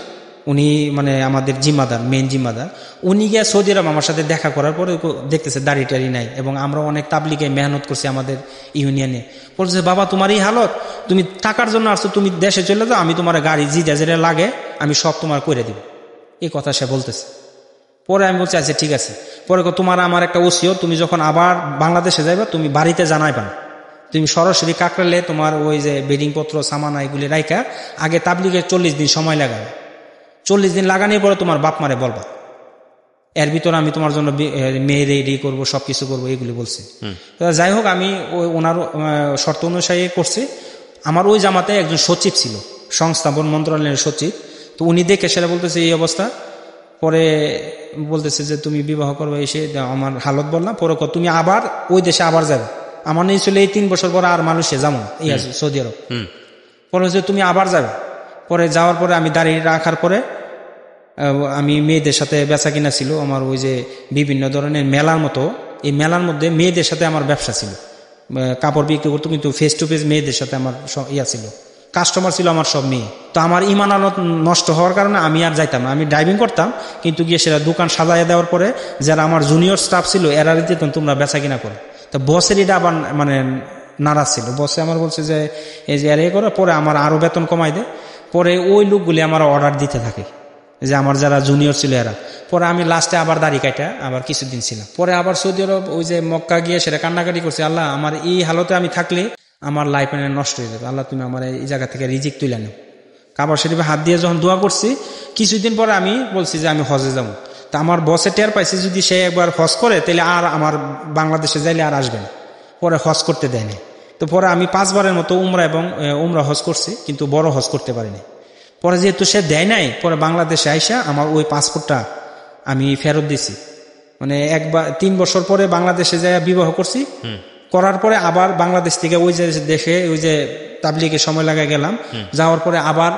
উনি মানে আমাদের জিম্মাদার, মেন জিম্মাদার, উনি গিয়ে সৌদি আরব আমার সাথে দেখা করার পরে দেখতেছে দাড়ি টাড়ি নাই, এবং আমরা অনেক তাবলিগে মেহনত করছি আমাদের ইউনিয়নে। বলছে বাবা তোমার এই হালত, তুমি টাকার জন্য আসছো, তুমি দেশে চলে যাও, আমি তোমার গাড়ি যেটা যেটা লাগে আমি সব তোমার করে দিব, এই কথা সে বলতেছে। পরে আমি বলছি আচ্ছা ঠিক আছে। পরে তোমার আমার একটা ওসিয়ত, তুমি যখন আবার বাংলাদেশে যাইবা তুমি বাড়িতে জানাইবা না, তুমি সরাসরি কাকরালে তোমার ওই যে বেডিং পত্র সামানা এগুলি রাইখা আগে তাবলিগে 40 দিন সময় লাগাবে, 40 দিন লাগানোর পরে তোমার বাপ মারে বলবা, এর ভিতরে আমি তোমার জন্য মেয়ে রেডি করবো, সবকিছু করবো, এগুলি বলছে। যাই হোক আমি ওনার শর্ত অনুযায়ী করছি। আমার ওই জামাতে একজন সচিব ছিল, সংস্থাপন মন্ত্রণালয়ের সচিব। তো উনি দেখে সেটা বলতেছে এই অবস্থা, পরে বলতেছে যে তুমি বিবাহ করবে, এসে আমার হালত বললাম। পরে তুমি আবার ওই দেশে আবার যাবে, আমার নেই ছিল এই 3 বছর পরে আর মানুষে যাবো না এই আছে সৌদি আরব। পরে হচ্ছে তুমি আবার যাবে। পরে যাওয়ার পরে আমি দাঁড়িয়ে রাখার পরে আমি মেয়েদের সাথে বেচা কিনা ছিল আমার, ওই যে বিভিন্ন ধরনের মেলার মতো, এই মেলার মধ্যে মেয়েদের সাথে আমার ব্যবসা ছিল, কাপড় বিক্রি করতো, কিন্তু ফেস টু ফেস মেয়েদের সাথে আমার ইয়া ছিল, কাস্টমার ছিল আমার সব মেয়ে। তো আমার ইমান আলত নষ্ট হওয়ার কারণে আমি আর যাইতাম না, আমি ড্রাইভিং করতাম, কিন্তু গিয়ে সেটা দোকান সাজাইয়া দেওয়ার পরে যারা আমার জুনিয়র স্টাফ ছিল এরা দিতেন তোমরা বেচা কিনা করো। তো বসের এটা আবার মানে নারাজ ছিল। বসে আমার বলছে যে এই যে এ করে, পরে আমার আরো বেতন কমাই দেয়। পরে ওই লোকগুলি আমার অর্ডার দিতে থাকে, যে আমার যারা জুনিয়র ছিল এরা। পরে আমি লাস্টে আবার দাড়ি কাটা আবার কিছুদিন ছিলাম। পরে আবার সৌদি আরব ওই যে মক্কা গিয়ে সেটা কান্নাকাটি করছে, আল্লাহ আমার এই হালতে আমি থাকলে আমার লাইফ নষ্ট হয়ে যাবে, আল্লাহ তুমি আমার এই জায়গা থেকে রিজিক তুলে নাও। কাবা শরীফে হাত দিয়ে যখন দোয়া করছি, কিছুদিন পরে আমি বলছি যে আমি হজে যাবো। তা আমার বসে টের পাইছে যদি সে একবার হজ করে তাহলে আর আমার বাংলাদেশে যাইলে আর আসবে না। পরে হজ করতে দেয়নি। তো পরে আমি 5 বারের মতো উমরা হজ করছি, কিন্তু বড় হজ করতে পারিনি। পরে যেহেতু সে দেয় নাই, পরে বাংলাদেশে আইসা আমার ওই পাসপোর্টটা আমি ফেরত দিছি। মানে 3 বছর পরে বাংলাদেশে যাই বিবাহ করছি। করার পরে আবার বাংলাদেশ থেকে ওই যে দেশে ওই যে তাবলিগে সময় লাগাই গেলাম, যাওয়ার পরে আবার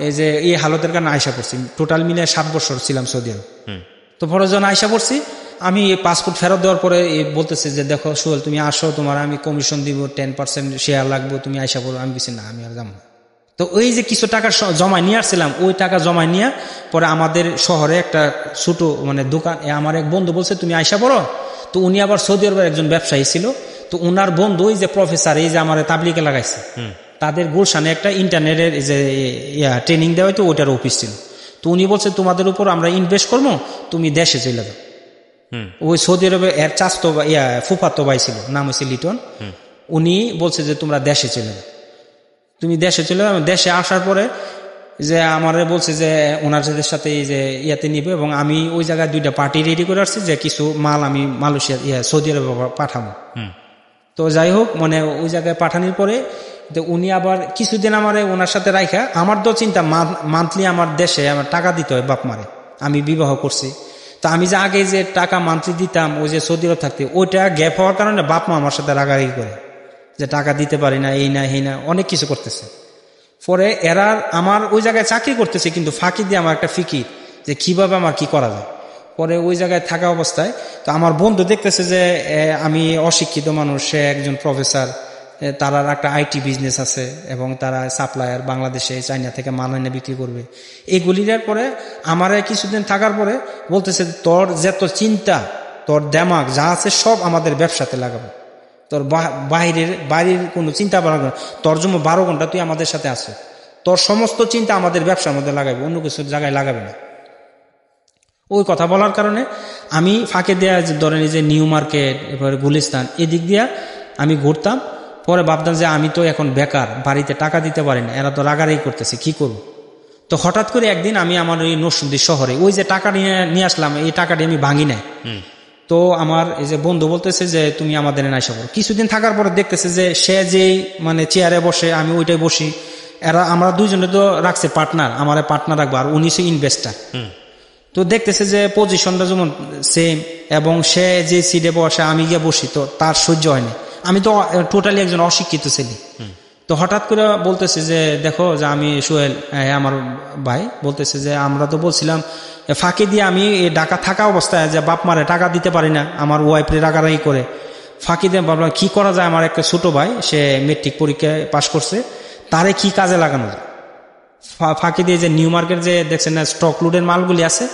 এই যে এই হালতের কারণে আয়সা করছি। টোটাল মিলে 7 বছর ছিলাম সৌদি আরব। তো পরে যখন আয়সা করছি, আমি পাসপোর্ট ফেরত দেওয়ার পরে বলতেছে যে দেখো সোহেল তুমি আসো, তোমার আমি কমিশন দিব, 10% শেয়ার লাগবে, তুমি আয়সা করো। আমি বলছি না, আমি আর যাবো না। তো ওই যে কিছু টাকা জমায় নিয়ে আসছিলাম, ওই টাকা জমায় নিয়ে পরে আমাদের শহরে একটা ছোট মানে দোকান, আমার এক বন্ধু বলছে তুমি আয়সা পড়ো। তো উনি আবার সৌদি আরবের একজন ব্যবসায়ী ছিল। তো উনার বন্ধু ওই যে প্রফেসর, এই যে আমার তাবলিগে লাগাইছে, তাদের গুলশানে একটা ইন্টারনেটের যে ট্রেনিং দেওয়া হয়তো ওইটার অফিস ছিল। তো উনি বলছে তোমাদের উপর আমরা ইনভেস্ট করবো, তুমি দেশে চলে যাও। ওই সৌদি আরবে এর চাচতো ফুফাতো ভাই ছিল, নাম হয়েছে লিটন। উনি বলছে যে তোমরা দেশে চলে যাও, তুমি দেশে চলে যাও। দেশে আসার পরে যে আমার বলছে যে ওনাদের সাথে এই যে ইয়াতে নিবে, এবং আমি ওই জায়গায় 2টা পার্টি রেডি করে আসছি যে কিছু মাল আমি মালয়েশিয়া সৌদি আরবে পাঠাবো। তো যাই হোক, মানে ওই জায়গায় পাঠানোর পরে তো উনি আবার কিছুদিন আমার ওনার সাথে রাখা, আমার তো চিন্তা মান্থলি আমার দেশে আমার টাকা দিতে হয় বাপ মারে, আমি বিবাহ করছি। তো আমি যে আগে যে টাকা মান্থলি দিতাম ওই যে সৌদি আরব থাকতে, ওইটা গ্যাপ হওয়ার কারণে বাপ মা আমার সাথে রাগারাগি করে যে টাকা দিতে পারি না, এই না এই না, অনেক কিছু করতেছে। পরে এরা আমার ওই জায়গায় চাকরি করতেছে, কিন্তু ফাঁকি দিয়ে আমার একটা ফিকির যে কিভাবে আমার কি করা যায়। পরে ওই জায়গায় থাকা অবস্থায় তো আমার বন্ধু দেখতেছে যে আমি অশিক্ষিত মানুষ, সে একজন প্রফেসর, তার একটা আইটি বিজনেস আছে এবং তারা সাপ্লায়ার বাংলাদেশে চাইনা থেকে মাল এনে বিক্রি করবে। এইগুলির পরে আমার কিছুদিন থাকার পরে বলতেছে তোর যত চিন্তা, তোর দেমাগ যা আছে সব আমাদের ব্যবসাতে লাগাবো, তোর বাইরের কোনো চিন্তা ভাবনা, তোর জন্য 12 ঘন্টা তুই আমাদের সাথে আসো, তোর সমস্ত চিন্তা আমাদের ব্যবসার মধ্যে লাগাবে, অন্য কিছু জায়গায় লাগাবে না। ওই কথা বলার কারণে আমি ফাঁকে দেওয়া ধরেন যে নিউ মার্কেট, এরপরে গুলিস্তান, এদিক দিয়া আমি ঘুরতাম। পরে ভাবতাম যে আমি তো এখন বেকার, বাড়িতে টাকা দিতে পারি না, এরা তো রাগারাগি করতেছে, কি করব। তো হঠাৎ করে একদিন আমি আমার ওই নরসিংদী শহরে ওই যে টাকা নিয়ে আসলাম, এই টাকাটি আমি ভাঙি নাই। তো আমার এই যে বন্ধু বলতেছে যে তুমি আমাদের এনে আসা করো। কিছুদিন থাকার পরে দেখতেছে যে সে যেই মানে চেয়ারে বসে, আমি ওইটাই বসি, এরা আমরা দুইজনে তো রাখছে পার্টনার, আমার পার্টনার রাখবো, আর উনি সে ইনভেস্টার। তো দেখতেছে যে পজিশনটা যেমন সেম, এবং সে যে সিটে বসে আমি গিয়ে বসি, তো তার সহ্য হয়নি। আমি তো টোটালি একজন অশিক্ষিত ছেলে। তো হঠাৎ করে বলতেছে যে দেখো যে আমি সোহেল, আমার ভাই বলতেছে যে আমরা তো বলছিলাম ফাঁকি দিয়ে আমি ঢাকা থাকা অবস্থায় যে বাপ মারে টাকা দিতে পারি না, আমার ওয়াইফে রাগারাগি করে, ফাঁকি দিয়ে ভাবলাম কি করা যায়। আমার একটা ছোট ভাই, সে মেট্রিক পরীক্ষায় পাশ করছে, তারে কি কাজে লাগানো যায়। ফাঁকি দিয়ে যে নিউ মার্কেট যে দেখছেন না স্টক লোডের মালগুলি আছে,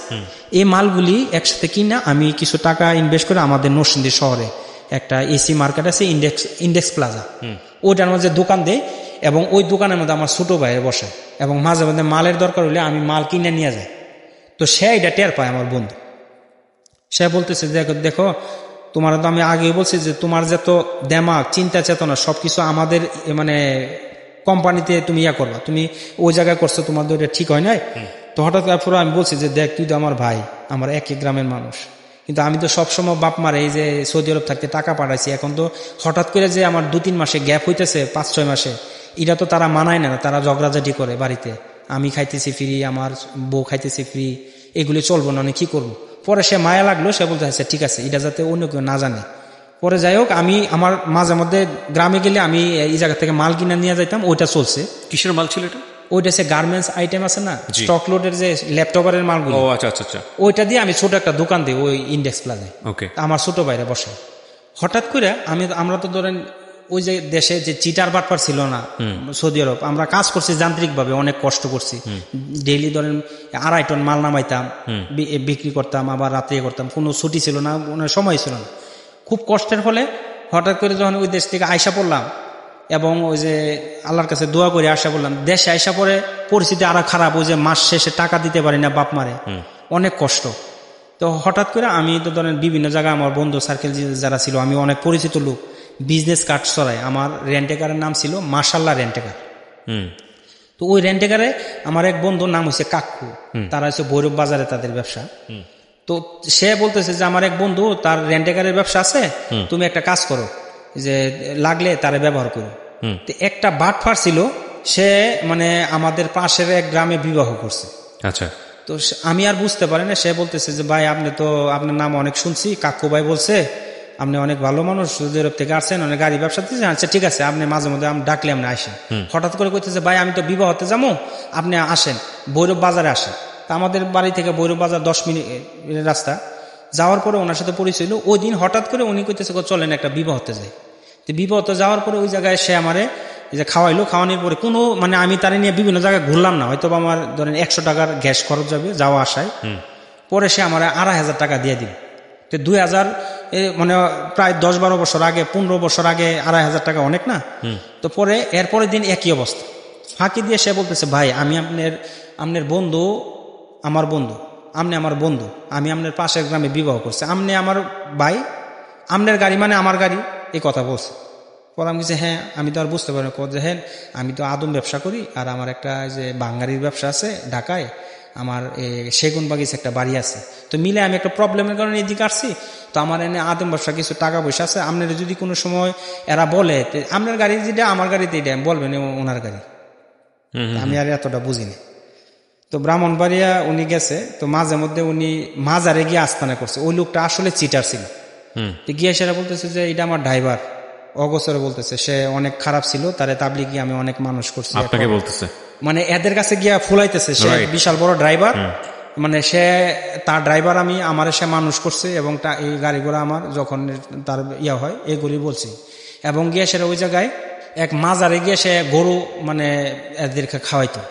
এই মালগুলি একসাথে কিনা আমি কিছু টাকা ইনভেস্ট করে আমাদের নরসিংদী শহরে একটা এসি মার্কেট আছে, ইন্ডেক্স প্লাজা, ওইটার মধ্যে দোকান দেয়, এবং ওই দোকানের মধ্যে আমার ছোট ভাইয়ের বসে, এবং মাঝে মাঝে মালের দরকার হলে আমি মাল কিনে নিয়ে যাই। তো সে এটা টের পায় আমার বন্ধু। সে বলতেছে দেখো তোমার তো আমি আগেই বলছি যে তোমার যত দেমাগ, চিন্তা চেতনা সবকিছু আমাদের মানে কোম্পানিতে তুমি ইয়া করবা, তুমি ওই জায়গায় করছো, তোমার তো এটা ঠিক হয় নাই। তো হঠাৎ করে আমি বলছি যে দেখ তুই তো আমার ভাই, আমার একই গ্রামের মানুষ, কিন্তু আমি তো সবসময় বাপ মারে এই যে সৌদি আরব থাকতে টাকা পাঠাইছি, এখন তো হঠাৎ করে যে আমার 2-3 মাসে গ্যাপ হইতেছে, 5-6 মাসে, এটা তো তারা মানায় না, তারা ঝগড়াঝাটি করে বাড়িতে, আমি খাইতেছি ফ্রি, আমার বউ খাইতেছি ফ্রি, এগুলি চলবো না, কি করবো। পরে সে মায়া লাগলো, সে বলতে আচ্ছা ঠিক আছে, এটা যাতে অন্য কেউ না জানে। পরে যাই হোক, আমি আমার মাঝে মধ্যে গ্রামে গেলে আমি এই জায়গা থেকে মাল কিনে নিয়ে যাইতাম, ওইটা চলছে। কিসের মাল ছিল এটা? ওইটা সে গার্মেন্টস আইটেম আছে না, স্টক লোডের যে ল্যাপটপের মালগুলো, আচ্ছা, ওইটা দিয়ে আমি ছোট একটা দোকান দিই ওই ইন্ডেক্স প্লাজায়। ওকে। আমার ছোট বাইরে বসে। হঠাৎ করে আমরা তো ধরেন ওই যে দেশে যে চিটার বাটপার ছিল না সৌদি আরব, আমরা কাজ করছি যান্ত্রিকভাবে, অনেক কষ্ট করছি, ডেইলি ধরেন 2.5 টন মাল নামাইতাম, বিক্রি করতাম, আবার রাত্রে করতাম, কোনো ছুটি ছিল না, সময় ছিল না, খুব কষ্টের ফলে হঠাৎ করে যখন ওই দেশ থেকে আইসা পড়লাম, এবং ওই যে আল্লাহর কাছে দোয়া করে আসা বললাম। দেশে আসা পরে পরিস্থিতি আরো খারাপ, ওই যে মাস শেষে টাকা দিতে পারি না বাপ মারে, অনেক কষ্ট। তো হঠাৎ করে আমি তো ধরেন বিভিন্ন জায়গায় আমার বন্ধু সার্কেল যারা ছিল, আমি অনেক পরিচিত লোক বিজনেস কার্ড চড়াই। আমার রেন্টেকারের নাম ছিল মার্শাল্লাহ রেন্টেকার। তো ওই রেন্টেকারে আমার এক বন্ধুর নাম হচ্ছে কাকু, তারা হচ্ছে ভৈরব বাজারে তাদের ব্যবসা। তো সে বলতেছে যে আমার এক বন্ধু তার রেন্টেকারের ব্যবসা আছে, তুমি একটা কাজ করো, যে লাগলে তারা ব্যবহার করো। তো একটা বাটফার ছিল, সে মানে আমাদের পাশের এক গ্রামে বিবাহ করছে। আচ্ছা। তো আমি আর বুঝতে পারি না, সে বলতেছে যে ভাই আপনি তো আপনার নাম অনেক শুনছি, কাকু ভাই বলছে আপনি অনেক ভালো মানুষ, সৌদি আরব থেকে আসছেন, অনেক গাড়ি ব্যবসা দিচ্ছেন, আচ্ছা ঠিক আছে আপনি মাঝে মধ্যে ডাকলে আপনি আসেন। হঠাৎ করে কইতেছে ভাই আমি তো বিবাহতে যাবো, আপনি আসেন ভৈরব বাজারে আসেন। তা আমাদের বাড়ি থেকে ভৈরব বাজার 10 মিনিট রাস্তা। যাওয়ার পরে ওনার সাথে পরিচয় হলো। ওই দিন হঠাৎ করে উনি কইতেছে চলেন একটা বিবাহতে যাই। তো বিবাহতে যাওয়ার পরে ওই জায়গায় সে আমারে যে খাওয়াইলো, খাওয়ানোর পরে কোনো মানে আমি তারে নিয়ে বিভিন্ন জায়গায় ঘুরলাম না, হয়তো আমার ধরেন 100 টাকার গ্যাস খরচ যাবে যাওয়া আসায়। পরে সে আমার 2500 টাকা দিয়ে দিল। তো 2000 মানে প্রায় 10-12 বছর আগে, 15 বছর আগে 2500 টাকা অনেক না। তো পরে এরপরের দিন একই অবস্থা, ফাঁকি দিয়ে সে বলতেছে ভাই আমি আপনার বন্ধু, আমার বন্ধু, আপনি আমার বন্ধু, আমি আপনার পাশের গ্রামে বিবাহ করছি, আপনি আমার ভাই, আপনার গাড়ি মানে আমার গাড়ি, এই কথা বলছে। পরে আমি বলছি হ্যাঁ, আমি তো আর বুঝতে পারি যে হ্যাঁ আমি তো আদম ব্যবসা করি, আর আমার একটা যে বাঙালির ব্যবসা আছে ঢাকায়, আমার সেগুন বাগিচে একটা বাড়ি আছে। তো মিলে আমি একটা প্রবলেমের কারণে এদিকে আসছি। তো আমার এনে আদম ব্যবসা কিছু টাকা পয়সা আছে, আপনার যদি কোনো সময় এরা বলে আপনার গাড়ি যেটা আমার গাড়িতে এটা বলবেন ওনার গাড়ি। আমি আর এতটা বুঝিনি। তো ব্রাহ্মণবাড়িয়া উনি গেছে, তো মাঝে মধ্যে উনি মাজারে গিয়ে আস্তানা করছে। ওই লোকটা আসলে চিটার ছিল। গিয়ে সেটা বলতেছে যে এটা আমার ড্রাইভার, অগোচরে বলতেছে সে অনেক খারাপ ছিল, তারে তাবলিগি আমি অনেক মানুষ করছি। আপনাকে বলতেছে মানে এদের কাছে গিয়া ফুলাইতেছে, সে বিশাল বড় ড্রাইভার, মানে সে তার ড্রাইভার আমি, আমার সে মানুষ করছে এবং এই গাড়িগুলো আমার যখন তার ইয়া হয় এগুলি বলছি। এবং গিয়ে সেটা ওই জায়গায় এক মাজারে গিয়ে সে গরু মানে এদেরকে খাওয়াইতো।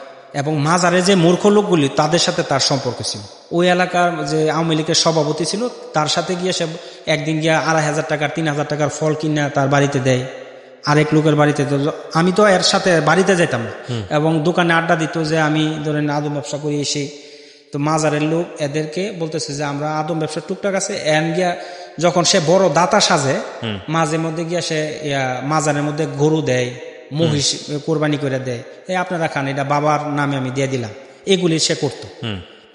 এবং মাজারে যে মূর্খ লোকগুলি তাদের সাথে তার সম্পর্ক ছিল। ওই এলাকার যে আওয়ামী লীগের সভাপতি ছিল, তার সাথে গিয়ে সে একদিন গিয়ে 2500 টাকার 3000 টাকার ফল কিনা তার বাড়িতে দেয়, আরেক লোকের বাড়িতে। আমি তো এর সাথে বাড়িতে যেতাম না, এবং দোকানে আড্ডা দিত যে আমি ধরেন আদম ব্যবসা করি এসে। তো মাজারের লোক এদেরকে বলতেছে যে আমরা আদম ব্যবসা টুকটাক আছে। এন গিয়া যখন সে বড় দাতা সাজে, মাঝে মধ্যে গিয়া সে মাজারের মধ্যে গরু দেয়, মহিষ কোরবানি করে দেয়, এই আপনারা খান, এটা বাবার নামে আমি দিয়ে দিলাম, এগুলি সে করতো।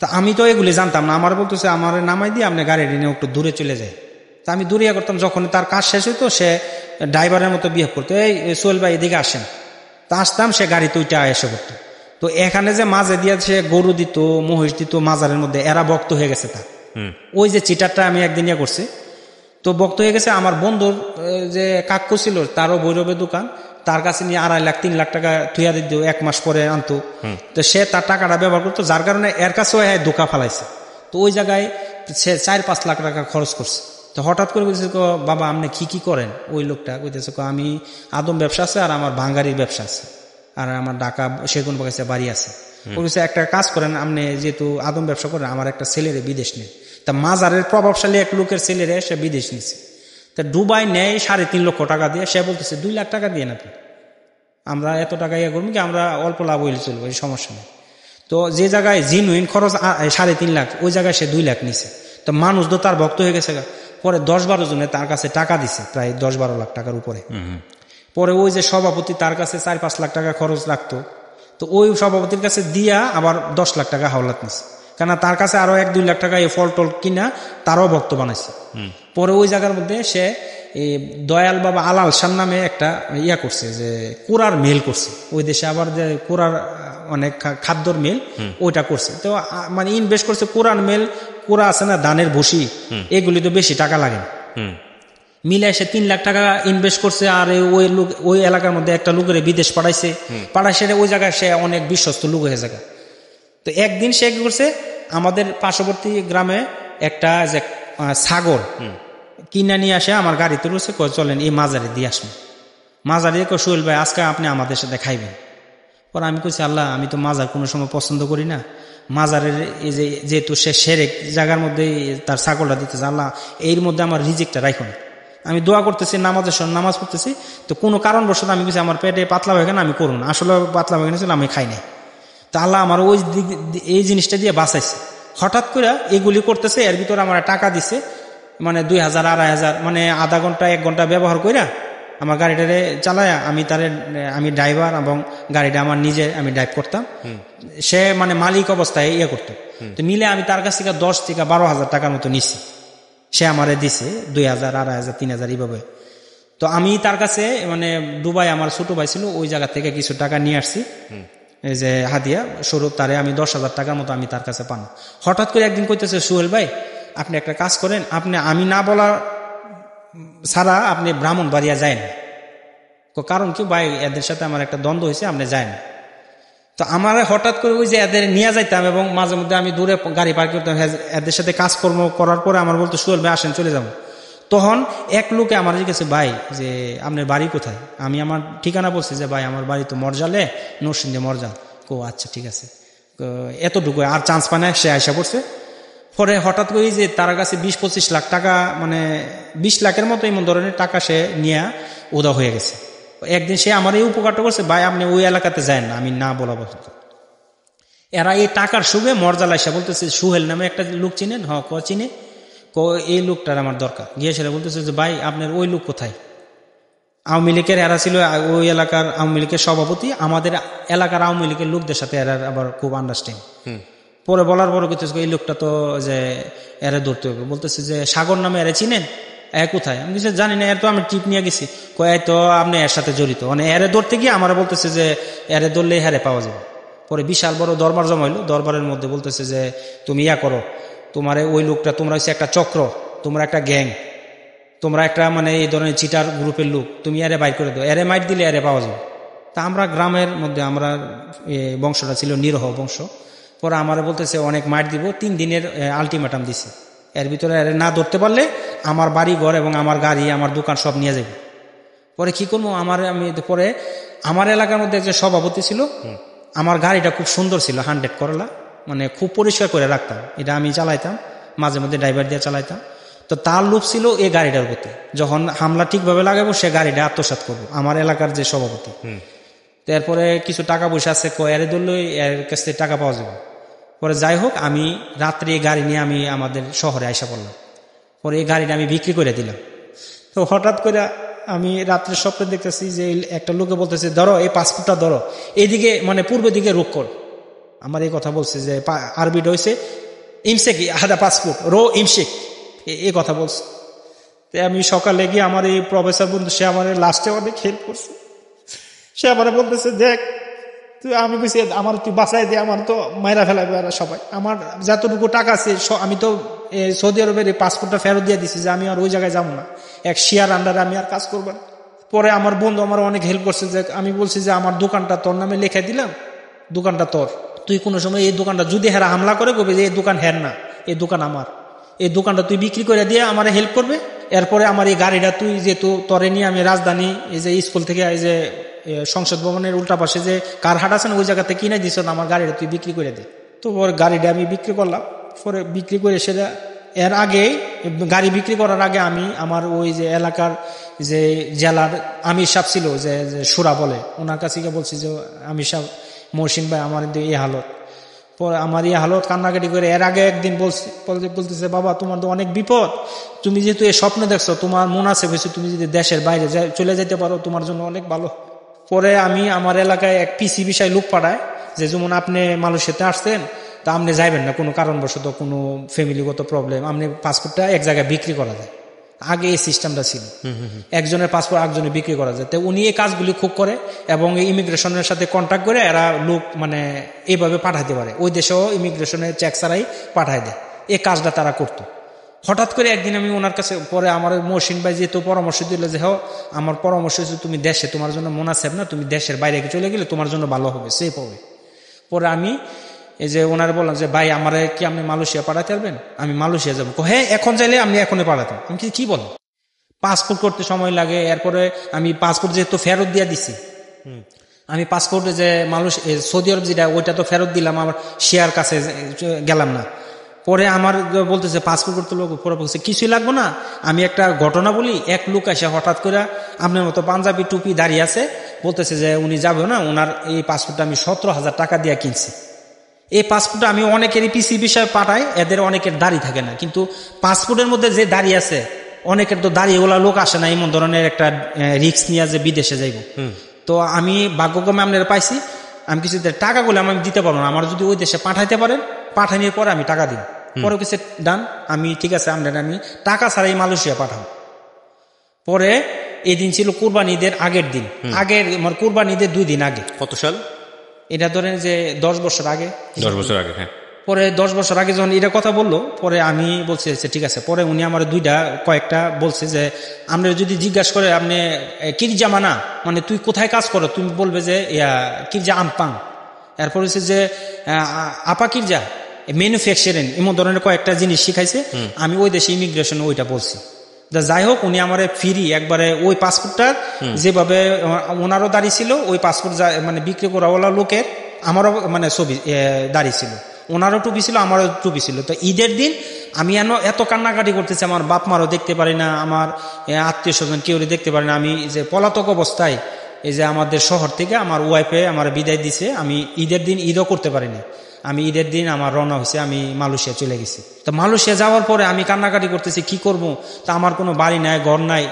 তা আমি তো এগুলি জানতাম না, আমার বলতেছে আমার নামাই দিয়ে আপনি গাড়ি নিয়ে একটু দূরে চলে যায়। তা আমি দূরে করতাম। যখন তার কাজ শেষ হইতো সে ড্রাইভারের মতো বিহেভ করতো, এই সোহেল ভাই এদিকে আসেন। তা আসতাম, সে গাড়িতে ওইটা এসে করতো। তো এখানে যে মাঝে দিয়ে সে গরু দিত, মহিষ দিত মাজারের মধ্যে, এরা বক্ত হয়ে গেছে তার। ওই যে চিটারটা আমি একদিন ইয়ে করছি, তো বক্ত হয়ে গেছে। আমার বন্ধুর যে কাকু ছিল, তারও ভৈরবের দোকান, তার কাছে নিয়ে 2.5 লাখ 3 লাখ টাকা থুয়া দিত, 1 মাস পরে আনতো। তো সে তার টাকাটা ব্যবহার করতো, যার কারণে এর কাছেও ধোকা ফালাইছে। তো ওই জায়গায় সে 4-5 লাখ টাকা খরচ করছে। তো হঠাৎ করে বলছে বাবা আপনি কি করেন? ওই লোকটা কইতেছে আমি আদম ব্যবসা আছে, আর আমার ভাঙ্গারির ব্যবসা আছে, আর আমার ঢাকা সেগুন বাগিচা বাড়ি আছে। বলছে একটা কাজ করেন, আপনি যেহেতু আদম ব্যবসা করেন, আমার একটা ছেলেরে বিদেশ নেন। তা মাজারের প্রভাবশালী এক লোকের ছেলেরে সে বিদেশ নিছে। তা দুবাই নেয় 3.5 লক্ষ টাকা দিয়ে। সে বলতেছে 2 লাখ টাকা দিয়ে না, আমরা এত টাকা ইয়ে করবো কি, আমরা অল্প লাভ হইলে চলবো, এই সমস্যা নেই। তো যে জায়গায় জিনুইন খরচ 3.5 লাখ, ওই জায়গায় সে 2 লাখ নিছে। তো মানুষ তো তার ভক্ত হয়ে গেছে। পরে 10-12 জনে তার কাছে টাকা দিছে, প্রায় 10-12 লাখ টাকার উপরে। পরে ওই যে সভাপতি, তার কাছে 4-5 লাখ টাকা খরচ লাগতো। তো ওই সভাপতির কাছে দিয়া আবার 10 লাখ টাকা হাওলাত নিছে, কেন তার কাছে আরো 1-2 লাখ টাকা এই ফল টল কিনা তারও ভক্ত বানাইছে। পরে ওই জায়গার মধ্যে সে দয়াল বাবা আলাল শাহ নামে একটা ইয়া করছে, যে কোরার মেল করছে। ওই দেশে আবার যে কোরার অনেক খাদ্যর মেল, ওইটা করছে। তো মানে ইনভেস্ট করছে কোরআন মেল, কোরা আছে না ধানের ভুসি, এগুলি তো বেশি টাকা লাগে না। মিলে সে 3 লাখ টাকা ইনভেস্ট করছে। আর ওই এলাকার মধ্যে একটা লোকের বিদেশ পাঠাইছে। ওই জায়গায় সে অনেক বিশ্বস্ত লোক হয়ে জায়গা। তো একদিন সে কি করছে, আমাদের পার্শ্ববর্তী গ্রামে একটা যে ছাগল কিনা নিয়ে আসে আমার গাড়িতে রয়েছে, চলেন এই মাজারে দিয়ে আসবেন। মাজারে সোহেল ভাই আজকে আপনি আমাদের সাথে খাইবেন। পরে আমি কইছি আল্লাহ, আমি তো মাজার কোনো সময় পছন্দ করি না। মাজারের এই যেহেতু সে সেরেক জায়গার মধ্যে তার ছাগলটা দিতেছে, আল্লাহ এর মধ্যে আমার রিজিকটা রাখো না। আমি দোয়া করতেছি, নামাজের সময় নামাজ পড়তেছি, তো কোনো কারণবশত আমি কিছু আমার পেটে পাতলা হয়ে গেল, আমি করুন না, আসলে পাতলা হয়ে গেছিল, আমি খাই নাই। তো আল্লাহ আমার ওই এই জিনিসটা দিয়ে বাঁচাইছে। হঠাৎ করে এগুলি করতেছে, এর ভিতরে আমার টাকা দিছে মানে 2000 2500, মানে আধা ঘন্টা 1 ঘন্টা ব্যবহার কইরা আমার গাড়িটারে চালায়া আমি ড্রাইভার এবং গাড়িটা আমার নিজে আমি ড্রাইভ করতাম, সে মানে মালিক অবস্থায় ইয়ে করতো। তো মিলে আমি তার কাছ থেকে 10 থেকে 12,000 টাকার মতো নিছি, সে আমারে দিছে 2000 2500 3000 এইভাবে। তো আমি তার কাছে মানে দুবাই আমার ছোট ভাই ছিল, ওই জায়গা থেকে কিছু টাকা নিয়ে আসছি, এই যে হাদিয়া স্বরূপ, তারে আমি 10,000 টাকার মতো আমি তার কাছে পান। হঠাৎ করে একদিন কইতেছে, সোহেল ভাই আপনি একটা কাজ করেন, আপনি আমি না বলা ছাড়া আপনি ব্রাহ্মণবাড়িয়া যায় না। কারণ কি ভাই, এদের সাথে আমার একটা দ্বন্দ্ব হয়েছে, আপনি যায় না। তো আমার হঠাৎ করে ওই যে এদের নিয়ে যাইতাম এবং মাঝে মধ্যে আমি দূরে গাড়ি পার্ক করতাম, এদের সাথে কাজকর্ম করার পরে আমার বলতো, সোহেল ভাই আসেন চলে যাবো। তখন এক লোকে আমার জিজ্ঞেস, ভাই যে আপনার বাড়ি কোথায়? আমি আমার ঠিকানা বলছি যে ভাই আমার বাড়ি তো মরজালে, নরসিংদী মরজাল। আচ্ছা ঠিক আছে, এতটুকু আর চান্স পায় না, সে আয়সা পড়ছে। পরে হঠাৎ করে যে তার কাছে 20-25 লাখ টাকা, মানে 20 লাখের মতো এমন ধরনের টাকা সে নিয়ে উদা হয়ে গেছে। একদিন সে আমার এই উপকারটা করছে, ভাই আপনি ওই এলাকাতে যায় না, আমি না বলা পর্যন্ত। এরা এই টাকার সুখে মরজাল আয়সা বলতেছে, সুহেল নামে একটা লোক চিনেন? চিনে। এই লোকটার আমার দরকার। গিয়ে সেটা বলতেছে যে ভাই আপনার ওই লোক কোথায়? আওয়ামী লীগের এরা ছিল, ওই এলাকার আওয়ামী লীগের সভাপতি, আমাদের এলাকার আওয়ামী লীগের লোকদের সাথে এরা আবার খুব আন্ডারস্ট্যান্ড। পরে বলার পর কিছু এই লোকটা তো যে এরা ধরতে হবে, বলতেছে যে সাগর নামে এরা চিনেন? কোথায়? আমি কিছু জানি না, এর তো আমি টিপ নিয়ে গেছি। তো আপনি এর সাথে জড়িত, মানে এরে ধরতে গিয়ে আমার বলতেছে যে এরে ধরলে হারে পাওয়া যাবে। পরে বিশাল বড় দরবার জমাইলো, দরবারের মধ্যে বলতেছে যে তুমি ইয়া করো, তোমার ওই লোকটা, তোমরা হচ্ছে একটা চক্র, তোমরা একটা গ্যাং, তোমরা একটা মানে এই ধরনের চিটার গ্রুপের লোক, তুমি এরে বাইর করে দাও, এরে মাইট দিলে এরে পাওয়া যাবে। তা আমরা গ্রামের মধ্যে, আমরা বংশটা ছিল নিরহ বংশ। পরে আমার বলতেছে অনেক মাইট দিব, 3 দিনের আলটিমেটাম দিছে, এর ভিতরে এর না ধরতে পারলে আমার বাড়ি ঘর এবং আমার গাড়ি আমার দোকান সব নিয়ে যাবে। পরে কি করবো, পরে আমার এলাকার মধ্যে যে সভাপতি ছিল, আমার গাড়িটা খুব সুন্দর ছিল, 100 করলা, মানে খুব পরিষ্কার করে রাখতাম, এটা আমি চালাইতাম, মাঝে মধ্যে ড্রাইভার দিয়ে চালাইতাম। তো তার লোভ ছিল এই গাড়িটার প্রতি, যখন হামলা ঠিকভাবে লাগাবো সে গাড়িটা আত্মসাৎ করবো, আমার এলাকার যে সভাপতি। তারপরে কিছু টাকা পয়সা আছে, এর ধরলে এর কাছ থেকে টাকা পাওয়া যাবে। পরে যাই হোক, আমি রাত্রে এই গাড়ি নিয়ে আমি আমাদের শহরে আইসা পড়লাম। পরে এই গাড়িটা আমি বিক্রি করে দিলাম। তো হঠাৎ করে আমি রাত্রে স্বপ্নে দেখতেছি যে একটা লোকে বলতেছে, ধরো এই পাসপোর্টটা ধরো, এইদিকে মানে পূর্বের দিকে রুখ কর। আমার এই কথা বলছে যে আরবিটা হয়েছে ইমশেক হাদা পাসপোর্ট রো ইমশেক, এই কথা বলছে। তো আমি সকালে গিয়ে আমার এই প্রফেসর বন্ধু, সে আমার লাস্টে অনেক হেল্প করছে। সে আমার বলতেছে, দেখ তুই, আমি বলছি আমার তুই বাঁচাই দে, আমার তো মাইরা ফেলাবে আর সবাই, আমার যতটুকু টাকা আছে আমি তো সৌদি আরবের এই পাসপোর্টটা ফেরত দিয়ে দিছি, যে আমি আর ওই জায়গায় যাবো না, এক শেয়ার আন্ডারে আমি আর কাজ করবো না। পরে আমার বন্ধু আমার অনেক হেল্প করছে, যে আমি বলছি যে আমার দোকানটা তোর নামে লিখে দিলাম, দোকানটা তোর, তুই কোনো সময় এই দোকানটা যদি হেরা হামলা করে কবে যে এই দোকান হের না, এই দোকান আমার, এই দোকানটা তুই বিক্রি করে দিয়ে আমার হেল্প করবে। এরপরে আমার এই গাড়িটা তুই যেহেতু তরে নিয়ে আমি রাজধানী এই যে স্কুল থেকে এই যে সংসদ ভবনের উল্টা পাশে যে কার হাট আছে না, ওই জায়গাতে কিনে দিস, আমার গাড়িটা তুই বিক্রি করে দে। তো পরে গাড়িটা আমি বিক্রি করলাম। পরে বিক্রি করে সেটা এর আগে, গাড়ি বিক্রি করার আগে আমি আমার ওই যে এলাকার যে জেলার আমির সাহেব ছিল, যে সুরা বলে, ওনার কাছে গিয়ে বলছি যে আমির সাহেব, মহসিন ভাই আমার এই হালত। পরে আমার এই হালত কান্নাকাটি করে, এর আগে একদিন বলতেছে, বাবা তোমার তো অনেক বিপদ, তুমি যেহেতু এই স্বপ্ন দেখছো, তোমার মন আছে হয়েছে, তুমি যদি দেশের বাইরে চলে যেতে পারো তোমার জন্য অনেক ভালো। পরে আমি আমার এলাকায় এক পিসি বিষয় লোক পাঠায়, যে যেমন আপনি মালয়েশিয়াতে আসছেন, তা আপনি যাইবেন না কোনো কারণবশত, কোনো ফ্যামিলিগত প্রবলেম, আপনি পাসপোর্টটা এক জায়গায় বিক্রি করা যায়। আগে এই সিস্টেমটা ছিল, একজনের পাসপোর্ট একজনের বিক্রি করা যায়। তো উনি এই কাজগুলি খুব করে এবং ইমিগ্রেশনের সাথে কন্ট্যাক্ট করে এরা লোক মানে এইভাবে পাঠাইতে পারে, ওই দেশেও ইমিগ্রেশনের চেক ছাড়াই পাঠায় দেয়, এই কাজটা তারা করতো। হঠাৎ করে একদিন আমি ওনার কাছে, পরে আমার মহসিন ভাই যেহেতু পরামর্শ দিল যে হ্যাঁ আমার পরামর্শ হচ্ছে তুমি দেশে, তোমার জন্য মোনাসেব না, তুমি দেশের বাইরে চলে গেলে তোমার জন্য ভালো হবে, সেফ হবে। পরে আমি এই যে ওনারা বললাম যে ভাই আমার কি আপনি মালয়েশিয়া পাঠাতে পারবেন? আমি মালয়েশিয়া যাবো। হ্যাঁ এখন চাইলে আপনি এখনই পাঠাতেন। আমি কি বলেন, পাসপোর্ট করতে সময় লাগে, এরপরে আমি পাসপোর্ট যেহেতু ফেরত দিয়ে দিছি, আমি পাসপোর্টে যে সৌদি আরব যেটা ওইটা তো ফেরত দিলাম, আমার শেয়ার কাছে গেলাম না। পরে আমার বলতেছে পাসপোর্ট করতে লোক, পরে বলছে কিছুই লাগবো না, আমি একটা ঘটনা বলি। এক লোক আসে হঠাৎ করে আপনার মতো পাঞ্জাবি টুপি দাঁড়িয়ে আছে, বলতেছে যে উনি যাবে না, ওনার এই পাসপোর্টটা আমি 17,000 টাকা দিয়ে কিনছি। এই পাসপোর্টটা আমি অনেকেরই পিসি বিষয়ে পাঠাই, এদের অনেকের দাড়ি থাকে না, কিন্তু পাসপোর্টের মধ্যে যে দাড়ি আছে অনেকের তো দাড়ি ওলা লোক আসে না এমন ধরনের একটা রিস্ক নিয়ে যে বিদেশে যাইব। তো আমি ভাগ্যক্রমে আপনারা পাইছি, আমি কিছু টাকাগুলো আমি দিতে পারবো না, আমার যদি ওই দেশে পাঠাইতে পারেন, পাঠানোর পরে আমি টাকা দিব। পরে কিছু ডান, আমি ঠিক আছে আমরা আমি টাকা ছাড়াই মালয়েশিয়া পাঠাবো। পরে এই দিন ছিল কুরবানি ঈদের আগের দিন, আগের আমার কুরবানি ঈদের 2 দিন আগে। কত সাল এটা ধরেন যে 10 বছর আগে। 10 বছর আগে। হ্যাঁ। পরে 10 বছর আগে যখন এটা কথা বললো, পরে আমি বলছি ঠিক আছে। পরে উনি আমার কয়েকটা বলছে যে আমরা যদি জিজ্ঞাসা করে আপনি কিরজা মানা মানে তুই কোথায় কাজ করো, তুমি বলবে যে কিরজা আমপাং। এরপর হচ্ছে যে আপা কিরজা ম্যানুফ্যাকচারিং, এমন ধরনের কয়েকটা জিনিস শিখাইছে। আমি ওই দেশে ইমিগ্রেশন ওইটা বলছি। যাই হোক, উনি আমার ফ্রি একবারে ওই পাসপোর্টটার যেভাবে ওনারও দাঁড়িয়ে ছিল, ওই পাসপোর্ট মানে বিক্রি করাওয়ালা লোকের আমারও মানে ছবি দাঁড়িয়ে ছিল, ওনারও টুপি ছিল, আমারও টুপি ছিল। তো ঈদের দিন আমি এত কান্নাকাটি করতেছি, আমার বাপ মারও দেখতে পারি না, আমার আত্মীয় স্বজন কেউ দেখতে পারি না। আমি যে পলাতক অবস্থায় এই যে আমাদের শহর থেকে আমার ওয়াইফে আমার বিদায় দিছে, আমি ঈদের দিন ঈদও করতে পারিনি। আমি ঈদের দিন আমার রওনা হয়েছে, আমি মালয়েশিয়া চলে গেছি। তো মালয়েশিয়া যাওয়ার পরে আমি কান্নাকাটি করতেছি, কি করব, তা আমার কোনো বাড়ি নাই, ঘর নাই,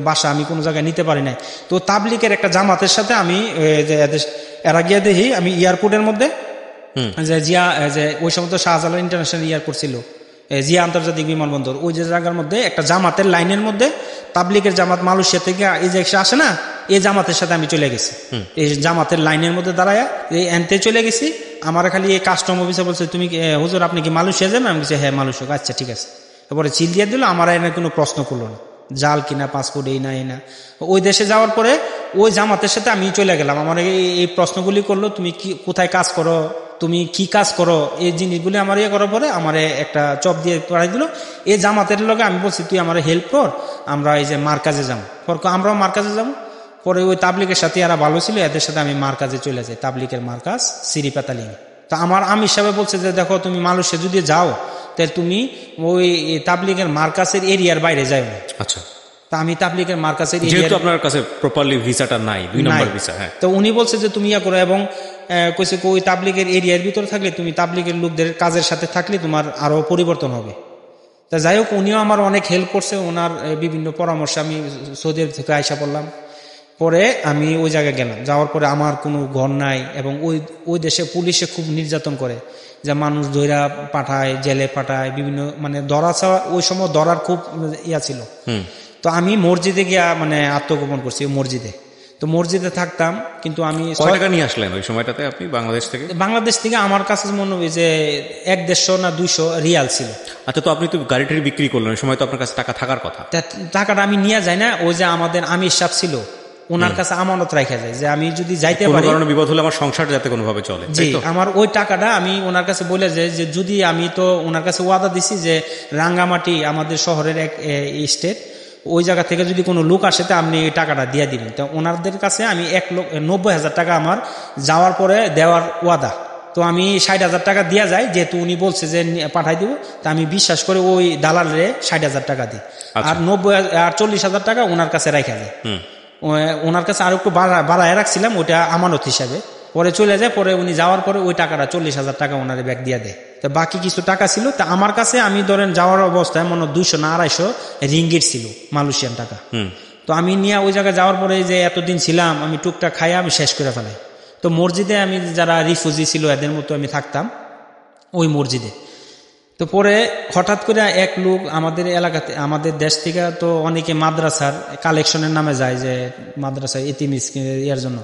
বাসা আমি কোনো জায়গায় নিতে পারি নাই। তো তাবলিগের একটা জামাতের সাথে আমি এরা গিয়ে দেখি, আমি এয়ারপোর্টের মধ্যে যে জিয়া যে ওই সময় তো শাহজালাল ইন্টারন্যাশনাল এয়ারপোর্ট ছিল, জিয়া আন্তর্জাতিক বিমানবন্দর, ওই যে জায়গার মধ্যে একটা জামাতের লাইনের মধ্যে তাবলিগের জামাত মালয়েশিয়া থেকে এই যে আসে না, এই জামাতের সাথে আমি চলে গেছি। এই জামাতের লাইনের মধ্যে দাঁড়ায় এই এনতে চলে গেছি। আমার খালি এই কাস্টম অফিসার বলছে, তুমি হুজুর আপনি কি মালয়েশিয়া যাবেন? আমি বলছি হ্যাঁ মালয়েশিয়া। আচ্ছা ঠিক আছে। এরপরে চিল দিয়ে দিল, আমার এনে কোনো প্রশ্ন করলো না, জাল কিনা পাসপোর্ট এই না এই না। ওই দেশে যাওয়ার পরে ওই জামাতের সাথে আমি চলে গেলাম। আমার এই প্রশ্নগুলি করলো, তুমি কি কোথায় কাজ করো, তুমি কি কাজ করো, এই জিনিসগুলি আমার করার পরে আমার একটা চপ দিয়ে পড়াই দিল। এই জামাতের লগে আমি বলছি তুই আমার হেল্প কর, আমরা এই যে মার্কাজে যাবো। আমরাও মার্কাজে যাবো। পরে ওই তাবলিগের সাথে এরা ভালো ছিল, এদের সাথে আমি মার্কাজে চলে যাই, তাবলিগের মার্কাজ সিরিপাতালিং। তো আমার আমি হিসাবে বলছে যে দেখো তুমি মালয়েশিয়া যদি যাও তাহলে তুমি ওই তাবলিগের মার্কাজের এরিয়ার বাইরে যাও না। আচ্ছা। তা আমি তাবলিগের মার্কাজের যেহেতু আপনার কাছে প্রপারলি ভিসাটা নাই, 2 নম্বর ভিসা। হ্যাঁ। তো উনি বলছে যে তুমি ইয়া করো, এবং কইছে ওই তাবলিগের এরিয়ার ভিতরে থাকলে, তুমি তাবলিগের লোকদের কাজের সাথে থাকলে তোমার আরো পরিবর্তন হবে। তা যাই হোক, উনিও আমার অনেক হেল্প করছে, ওনার বিভিন্ন পরামর্শ আমি সৌদি আরব থেকে আয়সা পড়লাম। পরে আমি ওই জায়গায় গেলাম, যাওয়ার পরে আমার কোনো ঘর নাই, এবং ওই দেশে পুলিশে খুব নির্যাতন করে, যে মানুষ ধইরা পাঠায়, জেলে পাঠায়, বিভিন্ন মানে ধরা ছাড়া ওই সময় ধরার খুব ইয়া ছিল। তো আমি মসজিদে গিয়া মানে আত্মগোপন করছি মসজিদে। তো মসজিদে থাকতাম, কিন্তু আমি কয় টাকা নিয়ে আসলেন ওই সময়টাতে আপনি বাংলাদেশ থেকে? বাংলাদেশ থেকে আমার কাছে মনে হয় যে 150 না 200 রিয়াল ছিল। আচ্ছা, তো আপনি তো গাড়িটি বিক্রি করলেন, ওই সময় তো আপনার কাছে টাকা থাকার কথা। টাকাটা আমি নিয়ে যাই না, ওই যে আমাদের আমির সাহেব ছিল, ওনার কাছে আমানত রাখা যায়, যে আমি যদি যাইতে পারি, কোনো কারণে বিপদ হলে আমার সংসার যাতে কোনোভাবে চলে। জি, আমার ওই টাকাটা আমি ওনার কাছে বলে যাই যে যদি আমি তো ওনার কাছে ওয়াদা দিছি যে রাঙ্গামাটি আমাদের শহরের এক স্টেট, ওই জায়গা থেকে যদি কোনো লোক আসে তা আপনি এই টাকাটা দিয়ে দিবেন। তো ওনাদের কাছে আমি 1,90,000 টাকা আমার যাওয়ার পরে দেওয়ার ওয়াদা। তো আমি 60,000 টাকা দিয়া যায়, যেহেতু উনি বলছে যে পাঠাই দিব, তা আমি বিশ্বাস করে ওই দালালে 60,000 টাকা দিই। আর 40,000 টাকা ওনার কাছে রাখা যায়। ওনার কাছে আরো একটু বাড়ায় রাখছিলাম, ওইটা আমানত হিসাবে। পরে চলে যায়, পরে উনি যাওয়ার পরে ওই টাকাটা 40,000 টাকা ওনার ব্যাগ দিয়ে দেয়। তো বাকি কিছু টাকা ছিল, তা আমার কাছে আমি ধরেন যাওয়ার অবস্থায় মনে 200 না 250 রিঙ্গিট ছিল, মালয়েশিয়ান টাকা। তো আমি নিয়ে ওই জায়গায় যাওয়ার পরে যে এতদিন ছিলাম, আমি টুকটাক খাইয়া আমি শেষ করে ফেলাই। তো মসজিদে আমি যারা রিফিউজি ছিল এদের মতো আমি থাকতাম ওই মসজিদে। তো পরে হঠাৎ করে এক লোক আমাদের এলাকাতে, আমাদের দেশ থেকে তো অনেকে মাদ্রাসার কালেকশনের নামে যায়, যে মাদ্রাসা এতিম ইয়ার জন্য,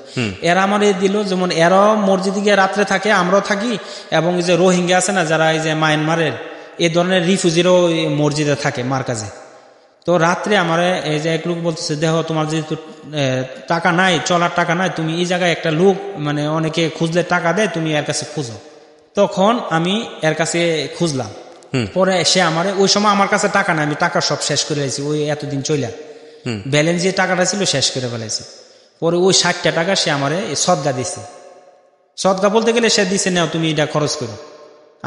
এরা আমার দিল, যেমন এরাও মসজিদে গিয়ে রাত্রে থাকে, আমরাও থাকি, এবং এই যে রোহিঙ্গা আছে না যারা এই যে মায়ানমারের, এই ধরনের রিফিউজিরও মসজিদে থাকে মার্কাজে। তো রাত্রে আমার এই যে এক লোক বলতেছে, দেখো তোমার যেহেতু টাকা নাই, চলার টাকা নাই, তুমি এই জায়গায় একটা লোক মানে অনেকে খুঁজলে টাকা দেয়, তুমি এর কাছে খুঁজো। তখন আমি এর কাছে খুঁজলাম। পরে সে আমার ওই সময় আমার কাছে টাকা নাই, আমি টাকা সব শেষ করে ফেলেছি, ওই এতদিন চইলা ব্যালেন্স যে টাকাটা ছিল শেষ করে ফেলেছি। পরে ওই 60টা টাকা সে আমার সদগা দিছে। সদগা বলতে গেলে সে দিছে, নাও তুমি এটা খরচ করো।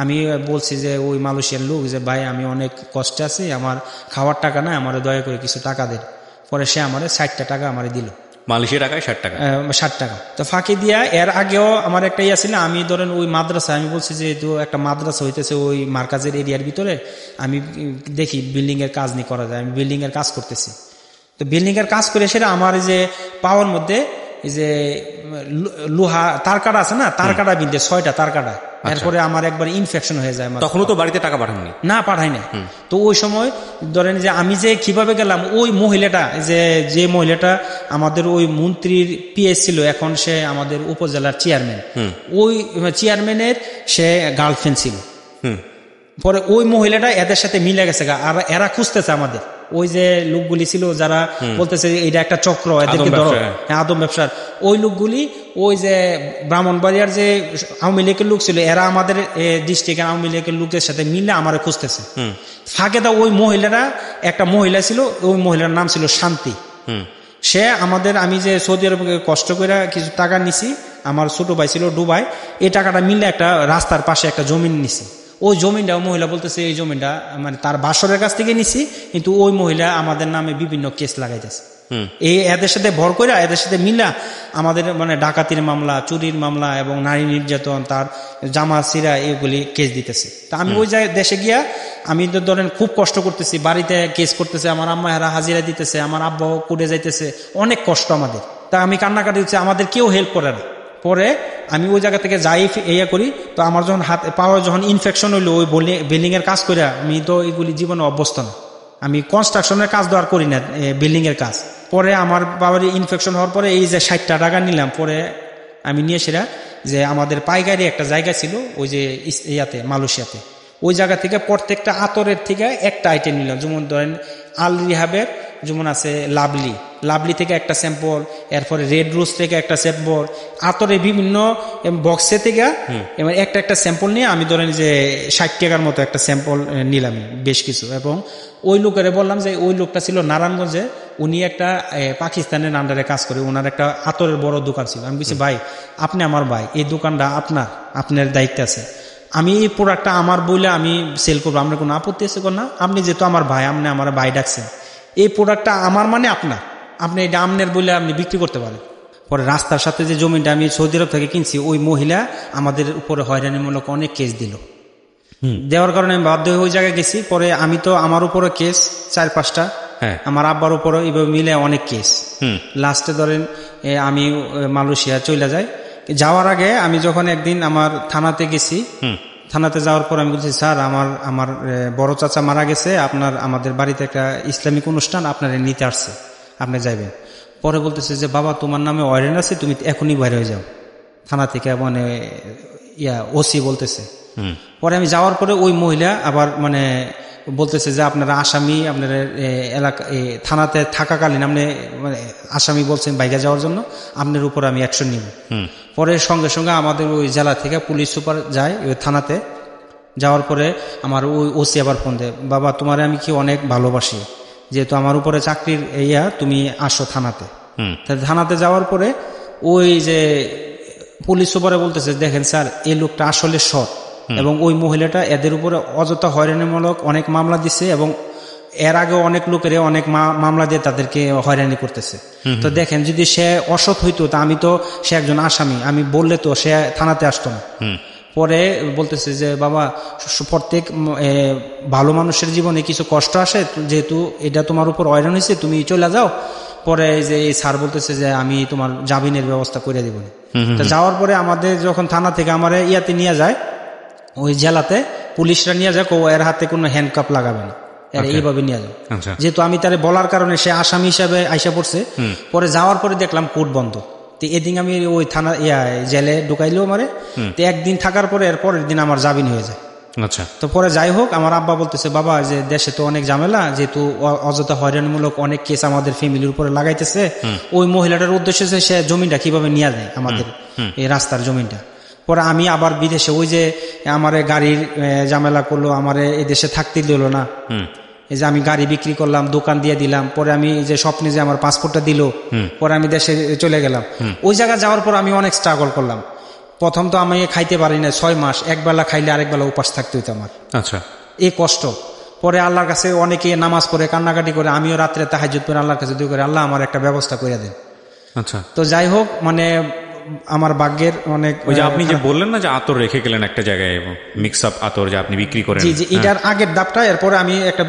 আমি বলছি যে ওই মালয়েশিয়ার লোক যে ভাই আমি অনেক কষ্টে আছি, আমার খাওয়ার টাকা নাই, আমার দয়া করে কিছু টাকা দেন। পরে সে আমার 60 টাকা আমার দিল, মালয়েশিয়া টাকায় 60 টাকা। 60 টাকা। তো ফাঁকি দিয়া এর আগেও আমার একটা ইয়া ছিল, আমি ধরেন ওই মাদ্রাসা, আমি বলছি যে একটা মাদ্রাসা হইতেছে ওই মার্কাজের এরিয়ার ভিতরে, আমি দেখি বিল্ডিং এর কাজ নিয়ে করা যায়, আমি বিল্ডিং এর কাজ করতেছি। তো বিল্ডিং এর কাজ করে সেটা আমার যে পাওয়ার মধ্যে এই যে লোহা তার কাটা আছে না, তার কাটা বিন্দে 6টা তার কাটা, এরপরে আমার একবার ইনফেকশন হয়ে যায়। তখনও তো বাড়িতে টাকা পাঠাননি? না, পাঠাই না। তো ওই সময় ধরেন যে আমি যে কিভাবে গেলাম, ওই মহিলাটা যে মহিলাটা আমাদের ওই মন্ত্রীর পিএস ছিল, এখন সে আমাদের উপজেলার চেয়ারম্যান, ওই চেয়ারম্যানের সে গার্লফ্রেন্ড ছিল। পরে ওই মহিলাটা এদের সাথে মিলে গেছে, আর এরা খুঁজতেছে আমাদের ওই যে লোকগুলি ছিল যারা বলতেছে এটা একটা চক্র, এদেরকে ধরো, আদম ব্যবসার ওই লোকগুলি, ওই যে ব্রাহ্মণবাড়িয়ার যে আওয়ামী লীগের লোক ছিল, এরা আমাদের ডিস্ট্রিক্টের আওয়ামী লীগের লোকের সাথে মিলে আমার খুঁজতেছে। ফাঁকে দা ওই মহিলারা, একটা মহিলা ছিল, ওই মহিলার নাম ছিল শান্তি। সে আমাদের, আমি যে সৌদি আরবে কষ্ট করে কিছু টাকা নিছি, আমার ছোট ভাই ছিল দুবাই, এই টাকাটা মিলে একটা রাস্তার পাশে একটা জমিন নিছি। ওই জমিনটা মহিলা বলতেছে এই জমিনটা মানে তার বাসরের কাছ থেকে নিছি, কিন্তু ওই মহিলা আমাদের নামে বিভিন্ন কেস লাগাইতেছে। এই এদের সাথে ভর করে, এদের সাথে মিলা আমাদের মানে ডাকাতির মামলা, চুরির মামলা এবং নারী নির্যাতন, তার জামা সিরা, এগুলি কেস দিতেছে। তা আমি ওই জায়গায় দেশে গিয়া আমি তো ধরেন খুব কষ্ট করতেছি, বাড়িতে কেস করতেছে, আমার আম্মা এরা হাজিরা দিতেছে, আমার আব্বাও কোর্টে যাইতেছে, অনেক কষ্ট আমাদের। তা আমি কান্নাকাটি দিচ্ছি, আমাদের কেউ হেল্প করে না। পরে আমি ওই জায়গা থেকে যাই ইয়া করি, তো আমার যখন হাত পাওয়ার যখন ইনফেকশন হইলো, ওই বিল্ডিং এর কাজ করে, আমি তো এগুলি জীবনে অভ্যস্ত না, আমি কনস্ট্রাকশনের কাজ দেওয়ার করি না, বিল্ডিং এর কাজ। পরে আমার বাবার ইনফেকশন হওয়ার পরে এই যে 60 টাকা নিলাম, পরে আমি নিয়ে সেটা যে আমাদের পাইকারি একটা জায়গা ছিল ওই যে ইয়াতে মালয়েশিয়াতে, ওই জায়গা থেকে প্রত্যেকটা আতরের থেকে একটা আইটেম নিলাম। যেমন ধরেন আল রিহাবের যেমন আছে লাভলি থেকে একটা স্যাম্পল, এরপরে রেড রোজ থেকে একটা স্যাম্পল, আতরের বিভিন্ন বক্সে থেকে একটা একটা স্যাম্পল নিয়ে আমি ধরেন যে 60 টাকার মতো একটা স্যাম্পল নিলাম বেশ কিছু। এবং ওই লোকের বললাম যে ওই লোকটা ছিল নারায়ণগঞ্জে, উনি একটা পাকিস্তানের আন্ডারে কাজ করে, ওনার একটা আতরের বড় দোকান ছিল। আমি বলছি ভাই আপনি আমার ভাই, এই দোকানটা আপনার দায়িত্ব আছে, আমি এই প্রোডাক্টটা আমার বলে আমি সেল করবো, আপনার কোনো আপত্তি আছে না? আপনি যেহেতু আমার ভাই, আপনি আমার ভাই ডাকছেন, এই প্রোডাক্টটা আমার মানে আপনি এটা আমনের বলে আপনি বিক্রি করতে পারেন। পরে রাস্তার সাথে যে জমিটা আমি সৌদি আরব থেকে কিনছি, ওই মহিলা আমাদের উপরে হয়রানিমূলক অনেক কেস দিল, দেওয়ার কারণে আমি বাধ্য হয়ে ওই জায়গায় গেছি। পরে আমি তো আমার উপরে কেস 4-5টা, আমার আব্বার উপরে এভাবে মিলে অনেক কেস। লাস্টে ধরেন আমি মালয়েশিয়া চলে যাই। যাওয়ার আগে আমি যখন একদিন আমার থানাতে গেছি, থানাতে যাওয়ার পর আমি বলছি স্যার আমার বড় চাচা মারা গেছে, আমাদের বাড়িতে একটা ইসলামিক অনুষ্ঠান, আপনারা নিতে আসছে, আপনি যাইবেন। পরে বলতেছে যে বাবা তোমার নামে ওয়ারেন্ট আছে, তুমি এখনই বাইরে হয়ে যাও থানা থেকে, মানে ওসি বলতেছে। পরে আমি যাওয়ার পরে ওই মহিলা আবার মানে বলতেছে যে আপনারা আসামি, আপনারা এলাকা থানাতে থাকাকালীন আপনি মানে আসামি বলছেন বাইরে যাওয়ার জন্য, আপনার উপর আমি অ্যাকশন নিব। পরে সঙ্গে সঙ্গে আমাদের ওই জেলা থেকে পুলিশ সুপার যায় ওই থানাতে। যাওয়ার পরে আমার ওই ওসি আবার ফোন দেয়, বাবা তোমার আমি কি অনেক ভালোবাসি, যেহেতু আমার উপরে চাকরির তুমি আসো থানাতে। থানাতে যাওয়ার পরে ওই যে পুলিশ সুপারে বলতেছে দেখেন স্যার এই লোকটা আসলে সৎ, এবং ওই মহিলাটা এদের উপরে অযথা হয়রানিমূলক অনেক মামলা দিচ্ছে, এবং এর আগে অনেক লোকের অনেক মামলা দিয়ে তাদেরকে হয়রানি করতেছে। তো দেখেন যদি সে অসৎ হইতো, তা আমি তো সে একজন আসামি, আমি বললে তো সে থানাতে আসতো না। পরে বলতেছে যে বাবা প্রত্যেক ভালো মানুষের জীবনে কিছু কষ্ট আসে, যেহেতু এটা তোমার উপর হয়রান হয়েছে, তুমি চলে যাও। পরে যে এই স্যার বলতেছে যে আমি তোমার জামিনের ব্যবস্থা করে দিব। তো যাওয়ার পরে আমাদের যখন থানা থেকে আমার ইয়াতে নিয়ে যায়, ওই জেলাতে পুলিশরা নিয়ে যায়, এর হাতে কোনো হ্যান্ডকাপ লাগাবে না, এইভাবে নিয়ে যায়। যেহেতু আমি তারে বলার কারণে সে আসামি হিসাবে আইসা পড়ছে। পরে যাওয়ার পরে দেখলাম কোর্ট বন্ধ। তো এদিন আমি ওই থানা জেলে ঢুকাইলো আমারে। তো একদিন থাকার পরে এর পরের দিন আমার জামিন হয়ে যায়। আচ্ছা, তো পরে যাই হোক, আমার আব্বা বলতেছে বাবা যে দেশে তো অনেক ঝামেলা, যেহেতু অযথা হয়রানিমূলক অনেক কেস আমাদের ফ্যামিলির উপরে লাগাইতেছে, ওই মহিলাটার উদ্দেশ্য সে জমিনটা কিভাবে নিয়ে যায় আমাদের এই রাস্তার জমিনটা। পরে আমি আবার বিদেশে ওই যে আমার গাড়ির ঝামেলা করলো, আমার এই দেশে থাকতে দিল না, এই যে আমি গাড়ি বিক্রি করলাম, দোকান দিয়ে দিলাম। পরে আমি যে স্বপ্নে যে আমার পাসপোর্টটা দিল, পরে আমি দেশে চলে গেলাম। ওই জায়গায় যাওয়ার পর আমি অনেক স্ট্রাগল করলাম। প্রথম তো আমি খাইতে পারি না 6 মাস, একবেলা খাইলে আরেকবেলা উপাস থাকতে হইতো আমার। আচ্ছা। এই কষ্ট। পরে আল্লাহর কাছে অনেকে নামাজ পড়ে কান্নাকাটি করে, আমিও রাত্রে তাহাজ্জুদ পড়ে আল্লাহর কাছে দোয়া করে, আল্লাহ আমার একটা ব্যবস্থা করে দেন। আচ্ছা। তো যাই হোক, মানে আমার ভাগ্যের অনেক, ওই যে আপনি যে বললেন না যে আতর রেখে গেলেন একটা জায়গায়, মিক্স আপ আতর যে আপনি বিক্রি করেন, জি এটার আগের ধাপটা। এরপরে আমি একটা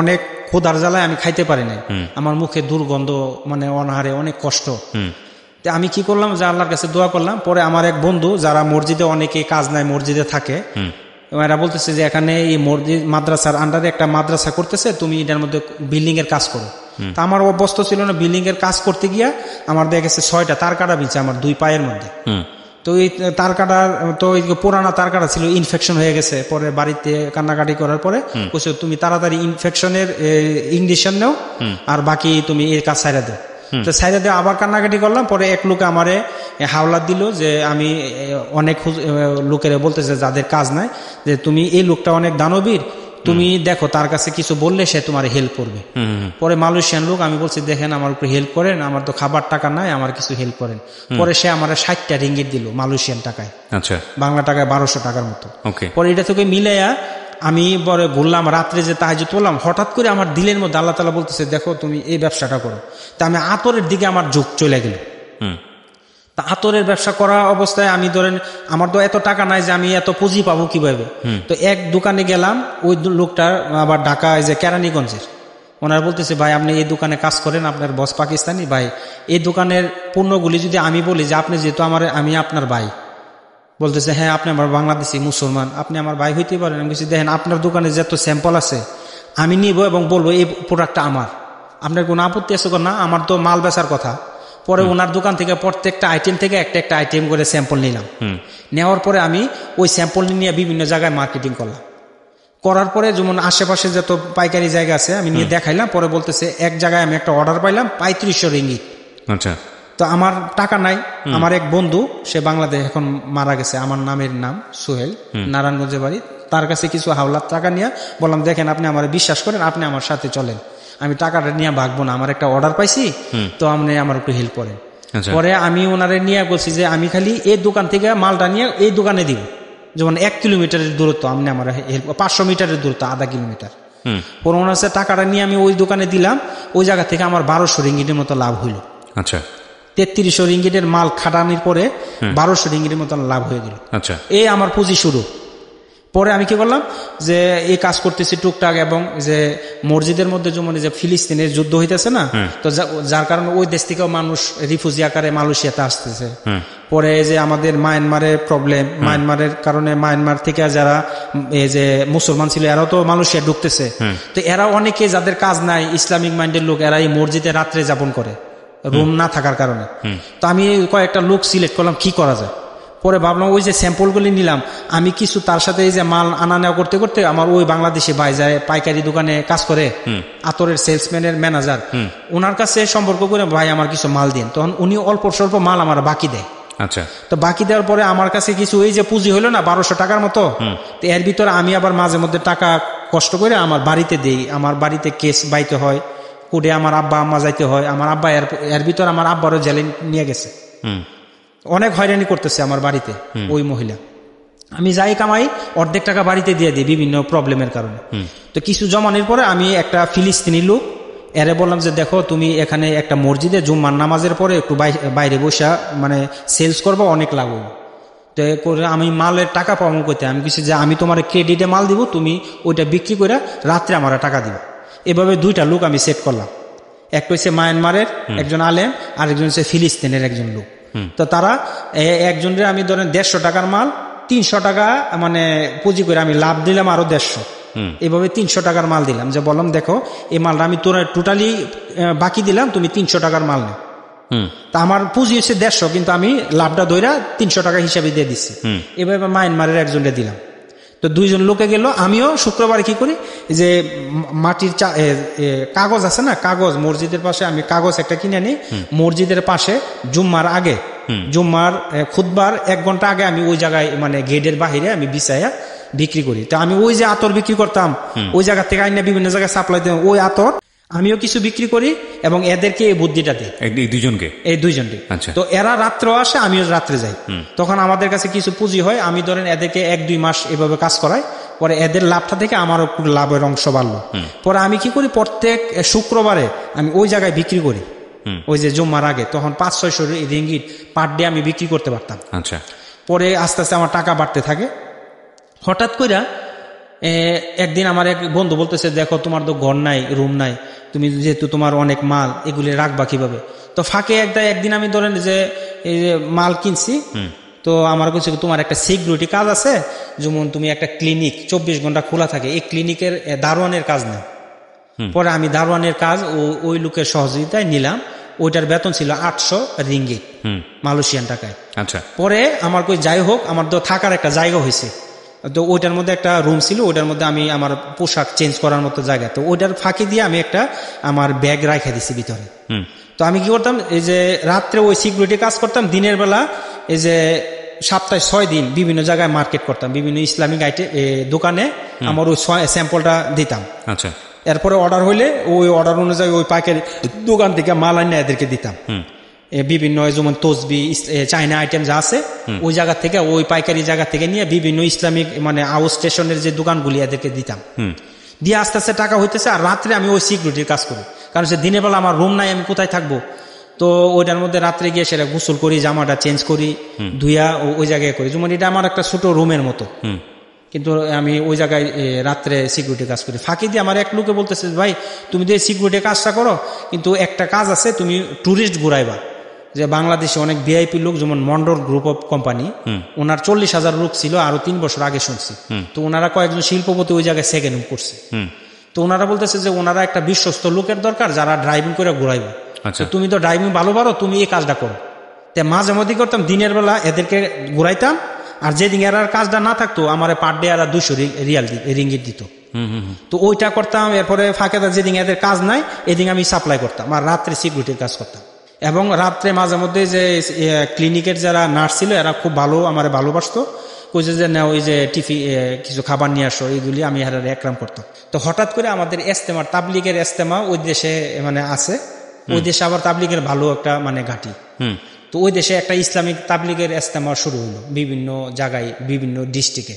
অনেক ক্ষুধার জ্বালায় আমি খাইতে পারি নাই, আমার মুখে দুর্গন্ধ, মানে অনাহারে অনেক কষ্ট। আমি কি করলাম, যে আল্লাহর কাছে দোয়া করলাম। পরে আমার এক বন্ধু, যারা মসজিদে অনেকে কাজ নাই মসজিদে থাকে, এরা বলতেছে যে এখানে এই মসজিদ মাদ্রাসার আন্ডারে একটা মাদ্রাসা করতেছে, তুমি এটার মধ্যে বিল্ডিং এর কাজ করো। তা আমার অভ্যস্ত ছিল না, বিল্ডিং এর কাজ করতে গিয়া আমার দেখা গেছে 6টা তার কাটা বিছে আমার 2 পায়ের মধ্যে। তো এই তার কাটার, তো ওই পুরানা তার কাটা ছিল, ইনফেকশন হয়ে গেছে। পরে বাড়িতে কান্নাকাটি করার পরে বলছে তুমি তাড়াতাড়ি ইনফেকশনের ইঞ্জেকশন নাও, আর বাকি তুমি এই কাজ ছাইড়া দাও। তো ছাইড়া দিয়ে আবার কান্নাকাটি করলাম। পরে এক লোক আমারে হাওলাত দিল, যে আমি অনেক লোকেরা বলতেছে যাদের কাজ নাই, যে তুমি এই লোকটা অনেক দানবীর, তুমি দেখো তার কাছে কিছু বললে সে তোমার হেল্প করবে। পরে মালয়েশিয়ান লোক, আমি বলছি দেখেন আমার উপরে হেল্প করেন, আমার তো খাবার টাকা নাই, আমার কিছু হেল্প করেন। পরে সে আমার 60টা রিঙ্গিট দিল মালয়েশিয়ান টাকায়, আচ্ছা, বাংলা টাকায় 1200 টাকার মতো। ওকে। পরে এটা থেকে মিলাইয়া আমি পরে বললাম, রাত্রে যে তাহাজ্জুদ পড়লাম, হঠাৎ করে আমার দিলের মধ্যে আল্লাহ তাআলা বলতেছে দেখো তুমি এই ব্যবসাটা করো। তা আমি আতরের দিকে আমার ঝোঁক চলে গেল। তা আতরের ব্যবসা করা অবস্থায় আমি ধরেন আমার তো এত টাকা নাই যে আমি এত পুঁজি পাবো কিভাবে। তো এক দোকানে গেলাম, ওই লোকটার আবার ঢাকা, যে কেরানীগঞ্জের, ওনারা বলতেছে ভাই আপনি এই দোকানে কাজ করেন, আপনার বস পাকিস্তানি, ভাই এই দোকানের পণ্যগুলি যদি আমি বলি যে আপনি যেহেতু আমি আপনার ভাই, বলতেছে হ্যাঁ আপনি আমার বাংলাদেশি মুসলমান, আপনি আমার ভাই হইতে পারেন। আমি বলছি দেখেন আপনার দোকানে যত স্যাম্পল আছে আমি নিব এবং বলবো এই প্রোডাক্টটা আমার, আপনার কোনো আপত্তি আছে? না, আমার তো মাল বেচার কথা। পরে ওনার দোকান থেকে প্রত্যেকটা আইটেম থেকে একটা একটা আইটেম করে স্যাম্পল নিলাম। নেওয়ার পরে আমি ওই স্যাম্পল নিয়ে বিভিন্ন জায়গায় মার্কেটিং করলাম। করার পরে যেমন আশেপাশে যত পাইকারি জায়গা আছে আমি নিয়ে দেখাইলাম। পরে বলতেছে এক জায়গায় আমি একটা অর্ডার পাইলাম 3500 রিঙ্গিট। আচ্ছা। তো আমার টাকা নাই। আমার এক বন্ধু, সে বাংলাদেশ এখন মারা গেছে, আমার নামের নাম সোহেল, নারায়ণগঞ্জের বাড়ি, তার কাছে কিছু হাওলাত টাকা নিয়ে বললাম দেখেন আপনি আমার বিশ্বাস করেন, আপনি আমার সাথে চলেন, আমি টাকাটা নিয়ে ভাগবো না, আমার একটা অর্ডার পাইছি, তো আপনি আমার একটু হেল্প করেন। পরে আমি ওনারে নিয়ে বলছি যে আমি খালি এই দোকান থেকে মালটা নিয়ে এই দোকানে দিব, যেমন 1 কিলোমিটারের দূরত্ব, আপনি আমার হেল্প, 500 মিটারের দূরত্ব, আধা কিলোমিটার। পরে ওনার সাথে টাকাটা নিয়ে আমি ওই দোকানে দিলাম। ওই জায়গা থেকে আমার 1200 রিঙ্গিটের মতো লাভ হইল। আচ্ছা। 3300 রিঙ্গিটের মাল খাটানির পরে 1200 রিঙ্গিটের মতো লাভ হয়ে গেল। আচ্ছা। এই আমার পুঁজি শুরু। পরে আমি কি করলাম, যে এই কাজ করতেছি টুকটাক, এবং যে মসজিদের মধ্যে যেমন যে ফিলিস্তিনের যুদ্ধ হইতেছে না, তো যার কারণে ওই দেশ থেকেও মানুষ রিফিউজি আকারে মালয়েশিয়াতে আসতেছে। পরে যে আমাদের মায়ানমারের প্রবলেম, মায়ানমারের কারণে মায়ানমার থেকে যারা এই যে মুসলমান ছিল এরাও তো মালয়েশিয়া ঢুকতেছে। তো এরা অনেকে যাদের কাজ নাই, ইসলামিক মাইন্ডের লোক, এরা এই মসজিদে রাত্রে যাপন করে রুম না থাকার কারণে। তো আমি কয়েকটা লোক সিলেক্ট করলাম কি করা যায়। পরে ভাবলাম ওই যে স্যাম্পলগুলি নিলাম, আমি কিছু তার সাথে এই যে মাল আনা নেওয়া করতে করতে আমার ওই বাংলাদেশে ভাই যায় পাইকারি দোকানে কাজ করে, আতরের সেলসম্যানের ম্যানেজার, ওনার কাছে সম্পর্ক করে ভাই আমার কিছু মাল দিন। তখন উনি অল্প স্বল্প মাল আমার বাকি দেয়। আচ্ছা। তো বাকি দেওয়ার পরে আমার কাছে কিছু এই যে পুঁজি হলো না 1200 টাকার মতো, তো এর ভিতরে আমি আবার মাঝে মধ্যে টাকা কষ্ট করে আমার বাড়িতে দেই। আমার বাড়িতে কেস বাইতে হয়, কুড়ে আমার আব্বা আম্মা যাইতে হয়। আমার আব্বা এর ভিতরে আমার আব্বারও জেলে নিয়ে গেছে, অনেক হয়রানি করতেছে আমার বাড়িতে ওই মহিলা। আমি যাই কামাই অর্ধেক টাকা বাড়িতে দিয়ে দিই বিভিন্ন প্রবলেমের কারণে। তো কিছু জমানোর পরে আমি একটা ফিলিস্তিনি লোক, এরে বললাম যে দেখো তুমি এখানে একটা মসজিদে জুম্মার নামাজের পরে একটু বাইরে বসা মানে সেলস করবো, অনেক লাভ হবে। তো করে আমি মালের টাকা পাবো করতে, আমি কিছু যে আমি তোমার ক্রেডিটে মাল দিব, তুমি ওইটা বিক্রি করে রাত্রে আমার টাকা দিবা। এভাবে 2টা লোক আমি সেট করলাম। একটা হচ্ছে মায়ানমারের একজন আলেম, আরেকজন হচ্ছে ফিলিস্তিনের একজন লোক। তো তারা একজনের আমি ধরেন 150 টাকার মাল 300 টাকা মানে পুঁজি করে আমি লাভ দিলাম আরো 150, এভাবে 300 টাকার মাল দিলাম। যে বললাম দেখো এই মালটা আমি তোর টোটালি বাকি দিলাম, তুমি 300 টাকার মাল নেও। তা আমার পুঁজি হচ্ছে 150, কিন্তু আমি লাভটা ধইরা 300 টাকা হিসাবে দিয়ে দিচ্ছি। এভাবে মায়ানমারের একজনকে দিলাম। তো 2জন লোকে গেল। আমিও শুক্রবারে কি করি, যে মাটির কাগজ আছে না, কাগজ মসজিদের পাশে আমি কাগজ একটা কিনে নিই। মসজিদের পাশে জুম্মার আগে, জুম্মার খুতবার 1 ঘন্টা আগে আমি ওই জায়গায় মানে গেটের বাহিরে আমি বিছাইয়া বিক্রি করি। তো আমি ওই যে আতর বিক্রি করতাম ওই জায়গা থেকে আইনা বিভিন্ন জায়গায় সাপ্লাই দিতাম। ওই আতর আমিও কিছু বিক্রি করি এবং এদেরকে এই বুদ্ধিটা দিই, এই দুজনকে, এই দুইজনকে। আচ্ছা। তো এরা রাত্রেও আসে, আমিও রাত্রে যাই। তখন আমাদের কাছে কিছু পুঁজি হয়, আমি ধরেন এদেরকে 1-2 মাস এভাবে কাজ করাই, পরে এদের লাভটা থেকে আমারও একটু লাভের অংশ বাড়লো। পরে আমি কি করি, প্রত্যেক শুক্রবারে আমি ওই জায়গায় বিক্রি করি, ওই যে জুম্মার আগে, তখন 500-600 রিঙ্গিট পার ডে আমি বিক্রি করতে পারতাম। আচ্ছা। পরে আস্তে আস্তে আমার টাকা বাড়তে থাকে। হঠাৎ করে একদিন আমার এক বন্ধু বলতেছে, দেখো তোমার তো ঘর নাই, রুম নাই, তুমি যেহেতু তোমার অনেক মাল, এগুলি রাখবা কিভাবে? তো ফাঁকে একদিন আমি ধরেন যে এই যে মাল কিনছি, তো আমার কাছে তোমার একটা সিকিউরিটি কাজ আছে, যেমন তুমি একটা ক্লিনিক 24 ঘন্টা খোলা থাকে, এই ক্লিনিকের দারোয়ানের কাজ নেই। পরে আমি দারোয়ানের কাজ ওই লোকের সহযোগিতায় নিলাম। ওইটার বেতন ছিল 800 রিঙ্গিট, মালয়েশিয়ান টাকায়। আচ্ছা। পরে আমার কই যাই হোক, আমার তো থাকার একটা জায়গা হয়েছে, তো ওইটার মধ্যে একটা রুম ছিল, ওইটার মধ্যে আমি আমার পোশাক চেঞ্জ করার মতো জায়গা, তো ওইটার ফাঁকি দিয়ে আমি একটা আমার ব্যাগ রাখা দিছি ভিতরে। তো আমি কি করতাম, এই যে রাত্রে ওই সিকিউরিটি কাজ করতাম, দিনের বেলা এই যে সপ্তাহে 6 দিন বিভিন্ন জায়গায় মার্কেট করতাম, বিভিন্ন ইসলামিক দোকানে আমার ওই স্যাম্পলটা দিতাম। আচ্ছা। এরপরে অর্ডার হইলে ওই অর্ডার অনুযায়ী ওই পাইকারি দোকান থেকে মাল আনিয়ে এদেরকে দিতাম। বিভিন্ন যেমন তসবি, চাইনা আইটেম যা আছে, ওই জায়গা থেকে, ওই পাইকারি জায়গা থেকে নিয়ে বিভিন্ন ইসলামিক মানে আউট স্টেশনের যে দোকানগুলি এদেরকে দিতাম। দিয়ে আস্তে আস্তে টাকা হইতেছে। আর রাত্রে আমি ওই সিকিউরিটির কাজ করি, কারণ সে দিনের বেলা আমার রুম নাই, আমি কোথায় থাকবো? তো ওইটার মধ্যে রাত্রে গিয়ে সেটা গোসল করি, জামাটা চেঞ্জ করি, ধুইয়া ওই জায়গায় করি, যেমন এটা আমার একটা ছোট রুমের মতো, কিন্তু আমি ওই জায়গায় রাত্রে সিকিউরিটি কাজ করি। ফাঁকি দিয়ে আমার এক লোকে বলতেছে, ভাই তুমি তো এই সিকিউরিটি কাজটা করো, কিন্তু একটা কাজ আছে, তুমি ট্যুরিস্ট ঘুরাইবা। যে বাংলাদেশে অনেক ভিআইপি লোক, যেমন মন্ডল গ্রুপ অফ কোম্পানি, ওনার 40,000 লোক ছিল আরো 3 বছর আগে শুনছি। তো ওনারা কয়েকজন শিল্পপতি ওই জায়গায় সেকেন্ড করছে। তো ওনারা বলতেছে যে ওনারা একটা বিশ্বস্ত লোকের দরকার যারা ড্রাইভিং করে ঘুরাইবে। আচ্ছা। তুমি তো ড্রাইভিং ভালো পারো, তুমি এই কাজটা করো। তো মাঝে মধ্যে করতাম, দিনের বেলা এদেরকে ঘুরাইতাম, আর যেদিন এর কাজটা না থাকতো আমার পার ডে এরা 200 রিঙ্গিট দিত। তো ওইটা করতাম। এরপরে ফাঁকে যেদিন এদের কাজ নাই, এদিন আমি সাপ্লাই করতাম, আর রাত্রে সিকিউরিটির কাজ করতাম। এবং রাত্রে মাঝে মধ্যে যে ক্লিনিকের যারা নার্স ছিল, এরা খুব ভালো আমার ভালোবাসতো, কইছে যে না ওই যে কিছু খাবার নিয়ে আসো, এইগুলি আমি হারারে একরাম করতাম। তো হঠাৎ করে আমাদের ইস্তেমার তাবলিগের ইস্তেমা ওই দেশে মানে আছে, ওই দেশে আবার তাবলিগের ভালো একটা মানে ঘাঁটি। তো ওই দেশে একটা ইসলামিক তাবলিগের ইস্তেমা শুরু হলো বিভিন্ন জায়গায়, বিভিন্ন ডিস্ট্রিক্টে।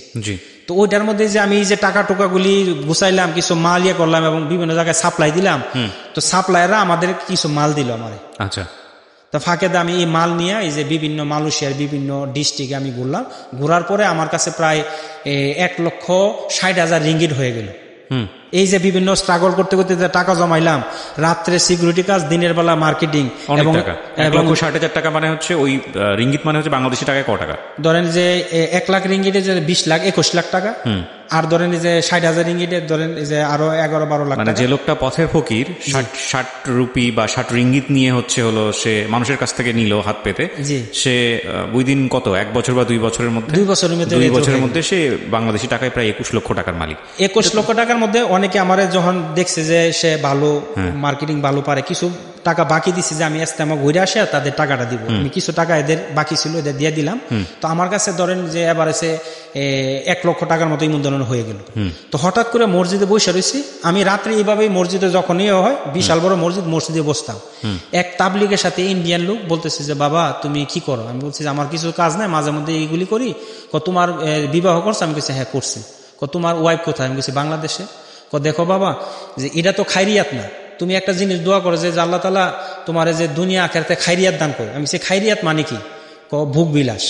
তো ওইটার মধ্যে যে আমি যে টাকা টোকাগুলি গুছাইলাম, কিছু মাল ইয়ে করলাম এবং বিভিন্ন জায়গায় সাপ্লাই দিলাম। তো সাপ্লাইরা আমাদের কিছু মাল দিল আমারে। আচ্ছা। তো ফাঁকে আমি এই মাল নিয়ে এই যে বিভিন্ন মালয়েশিয়ার বিভিন্ন ডিস্ট্রিক্টে আমি ঘুরলাম। ঘোরার পরে আমার কাছে প্রায় 1,60,000 রিঙ্গিট হয়ে গেল। এই যে বিভিন্ন স্ট্রাগল করতে করতে টাকা জমাইলাম, রাত্রে সিকিউরিটি কাজ, দিনের বেলা মার্কেটিং, এবং 1,60,000 টাকা মানে হচ্ছে ওই রিঙ্গিট মানে হচ্ছে বাংলাদেশি টাকায় কত টাকা? ধরেন যে 1 লাখ রিঙ্গিটে যে 20 লাখ 21 লাখ টাকা, আর ধরেন যে 60,000 রিঙ্গিটে ধরেন যে আরো 11-12 লাখ। মানে যে লোকটা পথের ফকির 60 রুপি বা 60 রিঙ্গিত নিয়ে হলো সে মানুষের কাছ থেকে নিল হাত পেতে, সে উইদিন কত 1 বছর বা 2 বছরের মধ্যে 2 বছরের মধ্যে সে বাংলাদেশি টাকায় প্রায় 21 লক্ষ টাকার মালিক। 21 লক্ষ টাকার মধ্যে অনেকে আমার যখন দেখছে যে সে ভালো মার্কেটিং ভালো পারে, কিছু টাকা বাকি দিছি যে আমি ইস্তেমা ঘুরে আসে তাদের টাকাটা দিব। আমি কিছু টাকা এদের বাকি ছিল এদের দিয়ে দিলাম। তো আমার কাছে ধরেন যে এবার এসে 1 লক্ষ টাকার মতো ইমুন হয়ে গেল। তো হঠাৎ করে মসজিদে বসে রয়েছি আমি, রাত্রে এইভাবেই মসজিদে যখন হয়, বিশাল বড় মসজিদে বসতাম। এক তাবলিগের সাথে ইন্ডিয়ান লোক বলতেছে যে বাবা তুমি কি করো? আমি বলছি যে আমার কিছু কাজ নাই, মাঝে মধ্যে এইগুলি করি। তোমার বিবাহ করছো? আমি বলছি হ্যাঁ করছি। তোমার ওয়াইফ কোথায়? আমি বলছি বাংলাদেশে। দেখো বাবা, যে এটা তো খাইরিয়াত না, তুমি একটা জিনিস দোয়া করো যে আল্লাহ তাআলা তোমার যে দুনিয়া আখিরাতে খাইরিয়াত দান করে। আমি সে খাইরিয়াত মানে কি? ভোগ বিলাস।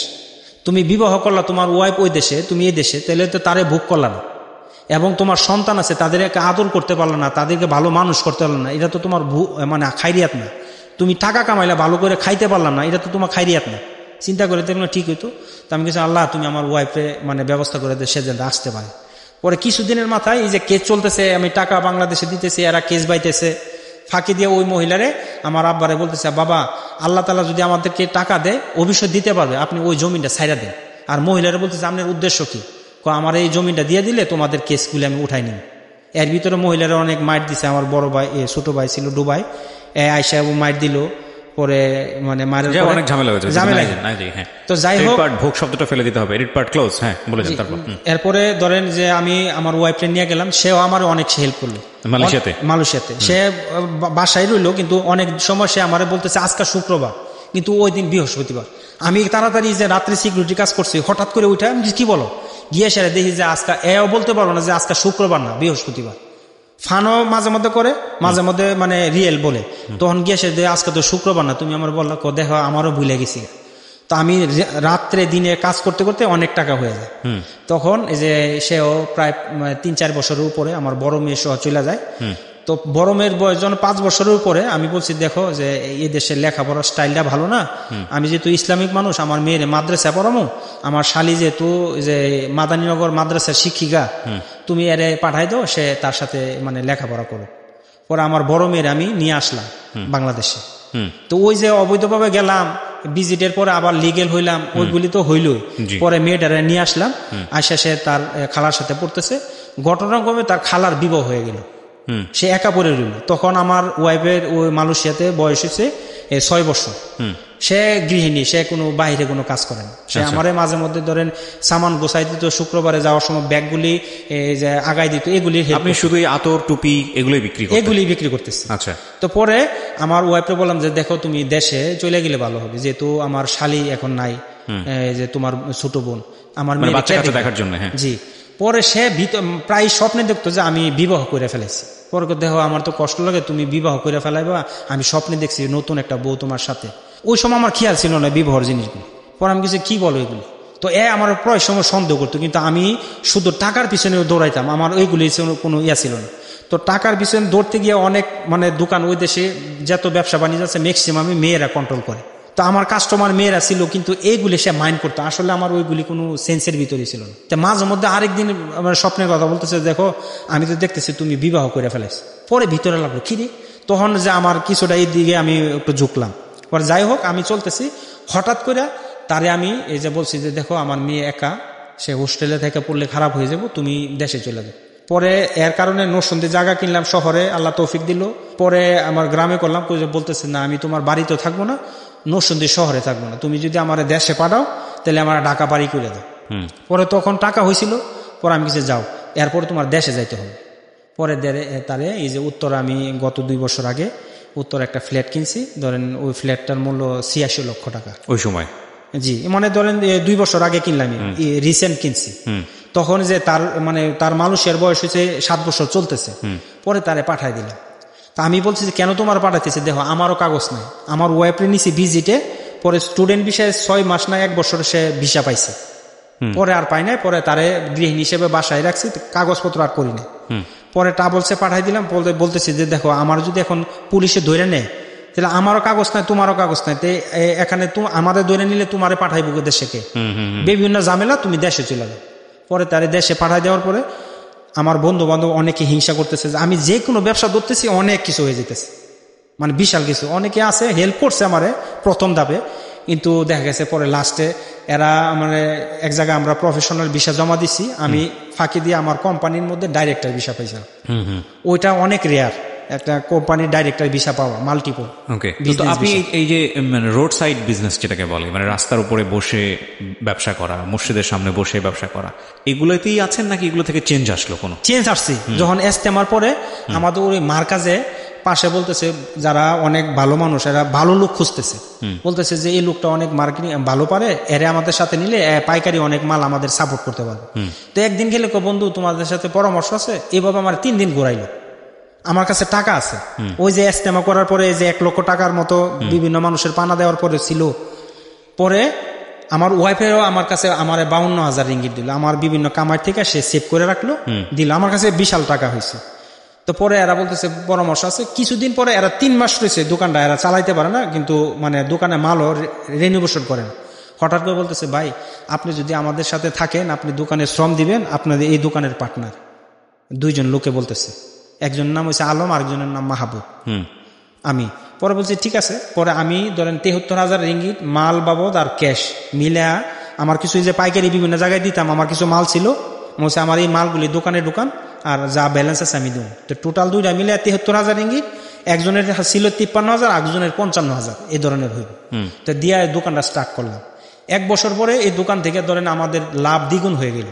তুমি বিবাহ করলা, তোমার ওয়াইফ ওই দেশে, তুমি এই দেশে, তাহলে তো তারে ভোগ করলা না। এবং তোমার সন্তান আছে, তাদেরকে আদর করতে পারলো না, তাদেরকে ভালো মানুষ করতে পারলো না, এটা তো তোমার মানে খাইরিয়াত না। তুমি টাকা কামাইলা, ভালো করে খাইতে পারলাম না, এটা তো তোমার খাইরিয়াত না। চিন্তা করে দেখলাম ঠিক হইতো। তো আমি কিছু আল্লাহ তুমি আমার ওয়াইফে মানে ব্যবস্থা করে সে যেন আসতে পারে। পরে কিছুদিনের মাথায় এই যে কেস চলতেছে, আমি টাকা বাংলাদেশে দিতেছি, এরা কেস বাইতেছে। ফাঁকি দিয়ে ওই মহিলারে আমার আব্বারে বলতেছে বাবা আল্লাহ তাআলা যদি আমাদেরকে টাকা দেয় অবশ্যই দিতে পারবে, আপনি ওই জমিটা ছাইরা দেন। আর মহিলারে বলতেছে আপনার উদ্দেশ্য কি? আমার এই জমিটা দিয়ে দিলে তোমাদের কেসগুলি আমি উঠাই নিই। এর ভিতরে মহিলারা অনেক মাইট দিছে। আমার বড় ভাই ছোট ভাই ছিল দুবাই, আয়সা মাইট দিল। পরে মানে মারের অনেক ঝামেলা হয়েছে। তো যাই হোক, ভোগ শব্দটা ফেলে দিতে হবে, এডিট পার্ট ক্লোজ। হ্যাঁ, বলে যান। তারপর এরপরে ধরেন যে আমি আমার ওয়াইফকে নিয়ে গেলাম, সেও আমার অনেক হেল্প করলো মালয়েশিয়াতে। সে বাসায় রইলো, কিন্তু অনেক সময় সে আমার বলতেছে আজকে শুক্রবার, কিন্তু ওই দিন বৃহস্পতিবার। আমি তাড়াতাড়ি যে রাত্রে সিকিউরিটি কাজ করছি, হঠাৎ করে উঠে আমি কি বলো গিয়ে সেরে দেখি যে আজকে এও বলতে পারবো না যে আজকে শুক্রবার না বৃহস্পতিবার। ফানও মাঝে মধ্যে করে, মাঝে মধ্যে মানে রিয়েল বলে। তখন গিয়ে সে আজকে তো শুক্রবার না, তুমি আমার বললা দেখো আমারও ভুলে গেছি। তো আমি রাত্রে দিনে কাজ করতে করতে অনেক টাকা হয়ে যায়। তখন এই যে সেও প্রায় 3-4 বছরের উপরে আমার বড় মেয়ে সহ চলে যায়। তো বড় মেয়ের বয়স যখন 5 বছরের উপরে, আমি বলছি দেখো যে এই দেশের লেখাপড়ার স্টাইলটা ভালো না, আমি যেহেতু ইসলামিক মানুষ, আমার মেয়ের মাদ্রাসা পড়ামো, আমার শালি যেহেতু যে মাদানীনগর মাদ্রাসার শিক্ষিকা, তুমি এরে পাঠাই দাও, সে তার সাথে মানে লেখাপড়া করো। পরে আমার বড় মেয়ের আমি নিয়ে আসলাম বাংলাদেশে। তো ওই যে অবৈধভাবে গেলাম, ভিজিটের পরে আবার লিগেল হইলাম, ওইগুলি তো হইলই। পরে মেয়েটারে নিয়ে আসলাম, আসা সে তার খালার সাথে পড়তেছে। ঘটনাক্রমে তার খালার বিবাহ হয়ে গেল, সে একা পড়ে রইল। তখন আমার ওয়াইফের ওই মালয়েশিয়াতে বয়স হয়েছে 6 বছর। সে গৃহিণী, সে কোনো বাইরে কোনো কাজ করে না। সে আমারে মাঝে মধ্যে ধরেন সামান গোছাই দিত, শুক্রবারে যাওয়ার সময় ব্যাগগুলি যে আগাই দিত, এগুলি। আপনি শুধু আতর টুপি এগুলি বিক্রি করতেছি। আচ্ছা। তো পরে আমার ওয়াইফকে বললাম যে দেখো তুমি দেশে চলে গেলে ভালো হবে, যেহেতু আমার শালি এখন নাই, যে তোমার ছোট বোন আমার মেয়ে বাচ্চা দেখার জন্য। জি। পরে সে প্রায় স্বপ্নে দেখতো যে আমি বিবাহ করে ফেলেছি। পরে দেখো আমার তো কষ্ট লাগে, তুমি বিবাহ করে ফেলাইবা, আমি স্বপ্নে দেখছি নতুন একটা বউ তোমার সাথে। ওই সময় আমার খেয়াল ছিল না বিবাহর জিনিসগুলো। পরে আমি কিছু কি বলো এগুলি, তো আমার প্রায় সময় সন্দেহ করতো, কিন্তু আমি শুধু টাকার পিছনে দৌড়াইতাম, আমার ওইগুলি কোনো ছিল না। তো টাকার পিছনে দৌড়তে গিয়ে অনেক মানে দোকান, ওই দেশে যত ব্যবসা বাণিজ্য আছে ম্যাক্সিমাম মেয়েরা কন্ট্রোল করে। তো আমার কাস্টমার মেয়েরা ছিল, কিন্তু এইগুলি সে মাইন্ড করতো। আসলে আমার ওইগুলি কোনো সেন্সের ভিতরে ছিল না। তো মাঝে মধ্যে আরেকদিন আমার স্বপ্নের কথা বলতেছে, দেখো আমি তো দেখতেছি তুমি বিবাহ করে ফেলেছ। পরে ভিতরে লাগলো কি রে, তখন যে আমার কিছুটা এই দিকে আমি একটু ঝুঁকলাম। পরে যাই হোক, আমি চলতেছি, হঠাৎ করে তারে আমি এই যে বলছি যে দেখো আমার মেয়ে একা, সে হোস্টেলে থেকে পড়লে খারাপ হয়ে যাবো, তুমি দেশে চলে যাও। পরে এর কারণে নরসন্দী জায়গা কিনলাম শহরে, আল্লাহ তৌফিক দিল। পরে আমার গ্রামে করলাম, বলতেছে না আমি তোমার বাড়িতেও থাকবো না, নরসন্দী শহরে থাকবো না, তুমি যদি আমার দেশে পাঠাও তাহলে আমার ঢাকা বাড়ি করে দাও। পরে তখন টাকা হয়েছিল, পরে আমি কিছু যাও, এরপরে তোমার দেশে যাইতে হবে। পরে তারে এই যে উত্তরে আমি গত 2 বছর আগে উত্তর একটা ফ্ল্যাট কিনছি, ধরেন ওই ফ্ল্যাটটার মূল্য 86 লক্ষ টাকা ওই সময়। জি, মানে ধরেন 2 বছর আগে কিনলাম, রিসেন্ট কিনছি। তখন যে তার মানুষের বয়স হয়েছে 7 বছর চলতেছে। পরে তারে পাঠাই দিলাম। তা আমি বলছি যে কেন তোমার পাঠাইতেছে, দেখো আমারও কাগজ নাই, আমার ওয়াইফে নিছি ভিজিটে, পরে স্টুডেন্ট ভিসায় 6 মাস না 1 বছর সে ভিসা পাইছে, পরে আর পাই নাই। পরে তারে গৃহিণী হিসেবে বাসায় রাখছি, কাগজপত্র আর করি না। পরে ট্রাভেলসে পাঠাই দিলাম, বলতেছি যে দেখো আমার যদি এখন পুলিশে ধরে নেয় তাহলে আমারও কাগজ নাই, তোমারও কাগজ নাই, তো এখানে আমাদের ধরে নিলে তোমারে পাঠাইবো দেশে কে, বিভিন্ন ঝামেলা, তুমি দেশে চলে যাও। পরে তারে দেশে পাঠাই দেওয়ার পরে আমার বন্ধু বান্ধব অনেকে হিংসা করতেছে যে আমি যে কোনো ব্যবসা ধরতেছি অনেক কিছু হয়ে যেতেছে, মানে বিশাল কিছু। অনেকে আছে হেল্প করছে আমারে প্রথম ধাপে, কিন্তু দেখা গেছে পরে লাস্টে এরা মানে এক জায়গায় আমরা প্রফেশনাল ভিসা জমা দিছি, আমি ফাঁকি দিয়ে আমার কোম্পানির মধ্যে ডাইরেক্টর ভিসা পাইছিলাম। ওইটা অনেক রেয়ার, একটা কোম্পানির ডাইরেক্টর ভিসা পাওয়া মাল্টিপল। ওকে, তো আপনি এই যে মানে রোড সাইড বিজনেস যেটাকে বলে, মানে রাস্তার উপরে বসে ব্যবসা করা, মসজিদের সামনে বসে ব্যবসা করা, এগুলোতেই আছেন নাকি এগুলো থেকে চেঞ্জ আসলো? কোনো চেঞ্জ আসছে যখন ইস্তেমার পরে আমাদের ওই মার্কাজে পাশে বলতেছে যারা অনেক ভালো মানুষ, এরা ভালো লোক খুঁজতেছে, বলতেছে যে এই লোকটা অনেক মার্কেটিং ভালো পারে, এরা আমাদের সাথে নিলে পাইকারি অনেক মাল আমাদের সাপোর্ট করতে পারবে। তো একদিন গেলে বন্ধু তোমাদের সাথে পরামর্শ আছে, এভাবে আমার 3 দিন ঘুরাইলো। আমার কাছে টাকা আছে, ওই যে ইস্তেমা করার পরে যে 1 লক্ষ টাকার মতো বিভিন্ন মানুষের পানা দেওয়ার পরে ছিল। পরে আমার ওয়াইফেরও আমার কাছে আমার 52,000 রিঙ্গিট দিল, আমার বিভিন্ন কামাই থেকে সে সেভ করে রাখলো, দিল, আমার কাছে বিশাল টাকা হয়েছে। তো পরে এরা বলতেছে পরামর্শ আছে। কিছুদিন পরে এরা 3 মাস রয়েছে দোকানটা, এরা চালাইতে পারে না, কিন্তু মানে দোকানে মালও রেনিভেশন করেন। হঠাৎ করে বলতেছে ভাই আপনি যদি আমাদের সাথে থাকেন, আপনি দোকানে শ্রম দিবেন, আপনাদের এই দোকানের পার্টনার। 2 জন লোকে বলতেছে, একজনের নাম হচ্ছে আলম, আরেকজনের নাম মাহবুব। আমি পরে বলছি ঠিক আছে। পরে আমি ধরেন 73,000 রিঙ্গিট মাল বাবদ আর ক্যাশ মিলে আমার কিছু যে পাইকারি বিভিন্ন জায়গায় দিতাম, আমার কিছু মাল ছিল, বলছে আমার এই মালগুলি দোকানে ঢুকান আর যা ব্যালেন্স আছে আমি দেব। তো টোটাল 2টা মিলে 73,000 রিঙ্গিট একজনের ছিল 53,000, একজনের 55,000 এই ধরনের হইব। তো দিয়া দোকানটা স্টার্ট করলাম। 1 বছর পরে এই দোকান থেকে ধরেন আমাদের লাভ দ্বিগুণ হয়ে গেল।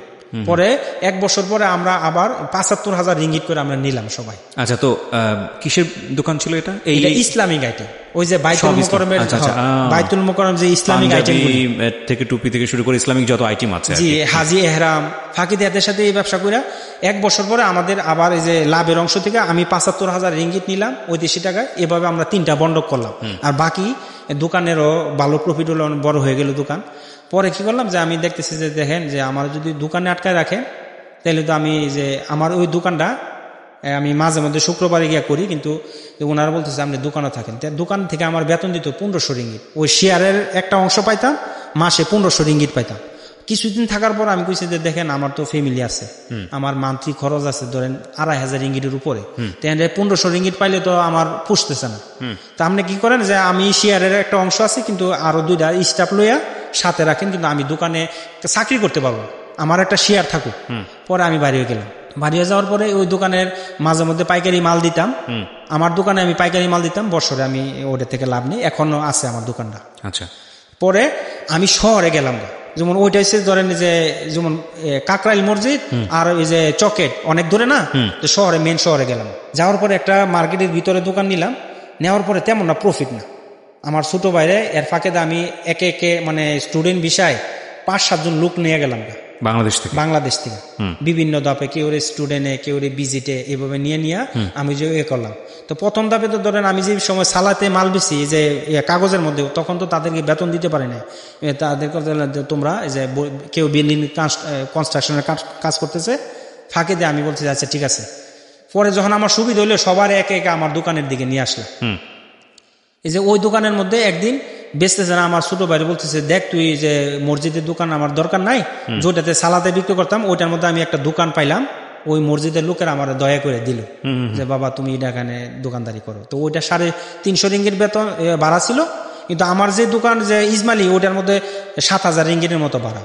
পরে 1 বছর পরে আমরা আবার 75,000 রিঙ্গিট করে আমরা নিলাম সবাই। আচ্ছা, তো কিসের দোকান ছিল এটা? এইটা ইসলামিক আইটেম, ওই যে বাইতুল মুকাররমের, বাইতুল মুকাররম যে ইসলামিক আইটেম থেকে টুপি থেকে শুরু করে ইসলামিক যত আইটেম আছে, জি, হাজি এহরাম ফাকিদাতের সাথে এই ব্যবসা করে 1 বছর পরে আমাদের আবার এই যে লাভের অংশ থেকে আমি 75,000 রিঙ্গিট নিলাম ওইদেশি টাকায়। এভাবে আমরা 3টা বন্ধক করলাম, আর বাকি দোকানেরও ভালো প্রফিট হলো, বড় হয়ে গেল দোকান। পরে কি করলাম যে আমি দেখতেছি যে দেখেন যে আমার যদি দোকানে আটকায় রাখেন তাহলে তো আমি যে আমার ওই দোকানটা আমি মাঝে মধ্যে শুক্রবারে গিয়া করি, কিন্তু ওনারা বলতেছে আপনি দোকানে থাকেন। দোকান থেকে আমার বেতন দিত 1500 রিঙ্গিট, ওই শেয়ারের একটা অংশ পাইতাম, মাসে 1500 রিঙ্গিট পাইতাম। কিছুদিন থাকার পর আমি কইছি যে দেখেন আমার তো ফ্যামিলি আছে, আমার মান্থলি খরচ আছে ধরেন 2500 রিঙ্গিটের উপরে, 1500 রিঙ্গিট পাইলে তো আমার পুষতেছে না। তা আপনি কি করেন যে আমি শেয়ারের একটা অংশ আছে, কিন্তু আরো 2টা স্টাফ লইয়া সাথে রাখেন, কিন্তু আমি দোকানে চাকরি করতে পারবো, আমার একটা শেয়ার থাকুক। পরে আমি বাইরে গেলাম। বাড়িয়ে যাওয়ার পরে ওই দোকানের মাঝে মধ্যে পাইকারি মাল দিতাম, আমার দোকানে আমি পাইকারি মাল দিতাম, বছরে আমি ওটা থেকে লাভ নেই, এখনো আছে আমার দোকানটা। আচ্ছা, পরে আমি শহরে গেলাম, যেমন ওইটা হচ্ছে ধরেন যে যেমন কাকরাইল মসজিদ আর ওই যে চকেট অনেক দূরে না, তো শহরে মেন শহরে গেলাম। যাওয়ার পরে একটা মার্কেটের ভিতরে দোকান নিলাম, নেওয়ার পরে তেমন না প্রফিট না। আমার ছোট বাইরে এর ফাঁকে আমি একে একে মানে স্টুডেন্ট বিষয় 5-7 জন লোক নিয়ে গেলাম বাংলাদেশ থেকে বিভিন্ন ধাপে, কেউ স্টুডেন্টে কেউ ভিজিটে, এভাবে নিয়ে আমি যে করলাম। তো প্রথম ধাপে তো ধরেন আমি যে সময় সালাতে মাল বেশি যে কাগজের মধ্যে, তখন তো তাদেরকে বেতন দিতে পারি না। তাদেরকে তোমরা যে কেউ বিল্ডিং কনস্ট্রাকশনের কাজ করতেছে, ফাঁকে দিয়ে আমি বলতে আচ্ছা ঠিক আছে। পরে যখন আমার সুবিধা হইলো সবার একে একে আমার দোকানের দিকে নিয়ে আসলাম। এই যে ওই দোকানের মধ্যে একদিন বেচতেছে না, আমার ছোট ভাই বলতেছে দেখ তুই যে মসজিদের দোকান আমার দরকার নাই, যেটাতে সালাতে বিক্রি করতাম ওইটার মধ্যে আমি একটা দোকান পাইলাম, ওই মসজিদের লোকের আমার দয়া করে দিল যে বাবা তুমি এটা এখানে দোকানদারি করো। তো ওইটা 350 রিঙ্গিট বেতন ভাড়া ছিল, কিন্তু আমার যে দোকান যে ইসমাইলি ওইটার মধ্যে 7000 রিঙ্গিটের মতো ভাড়া,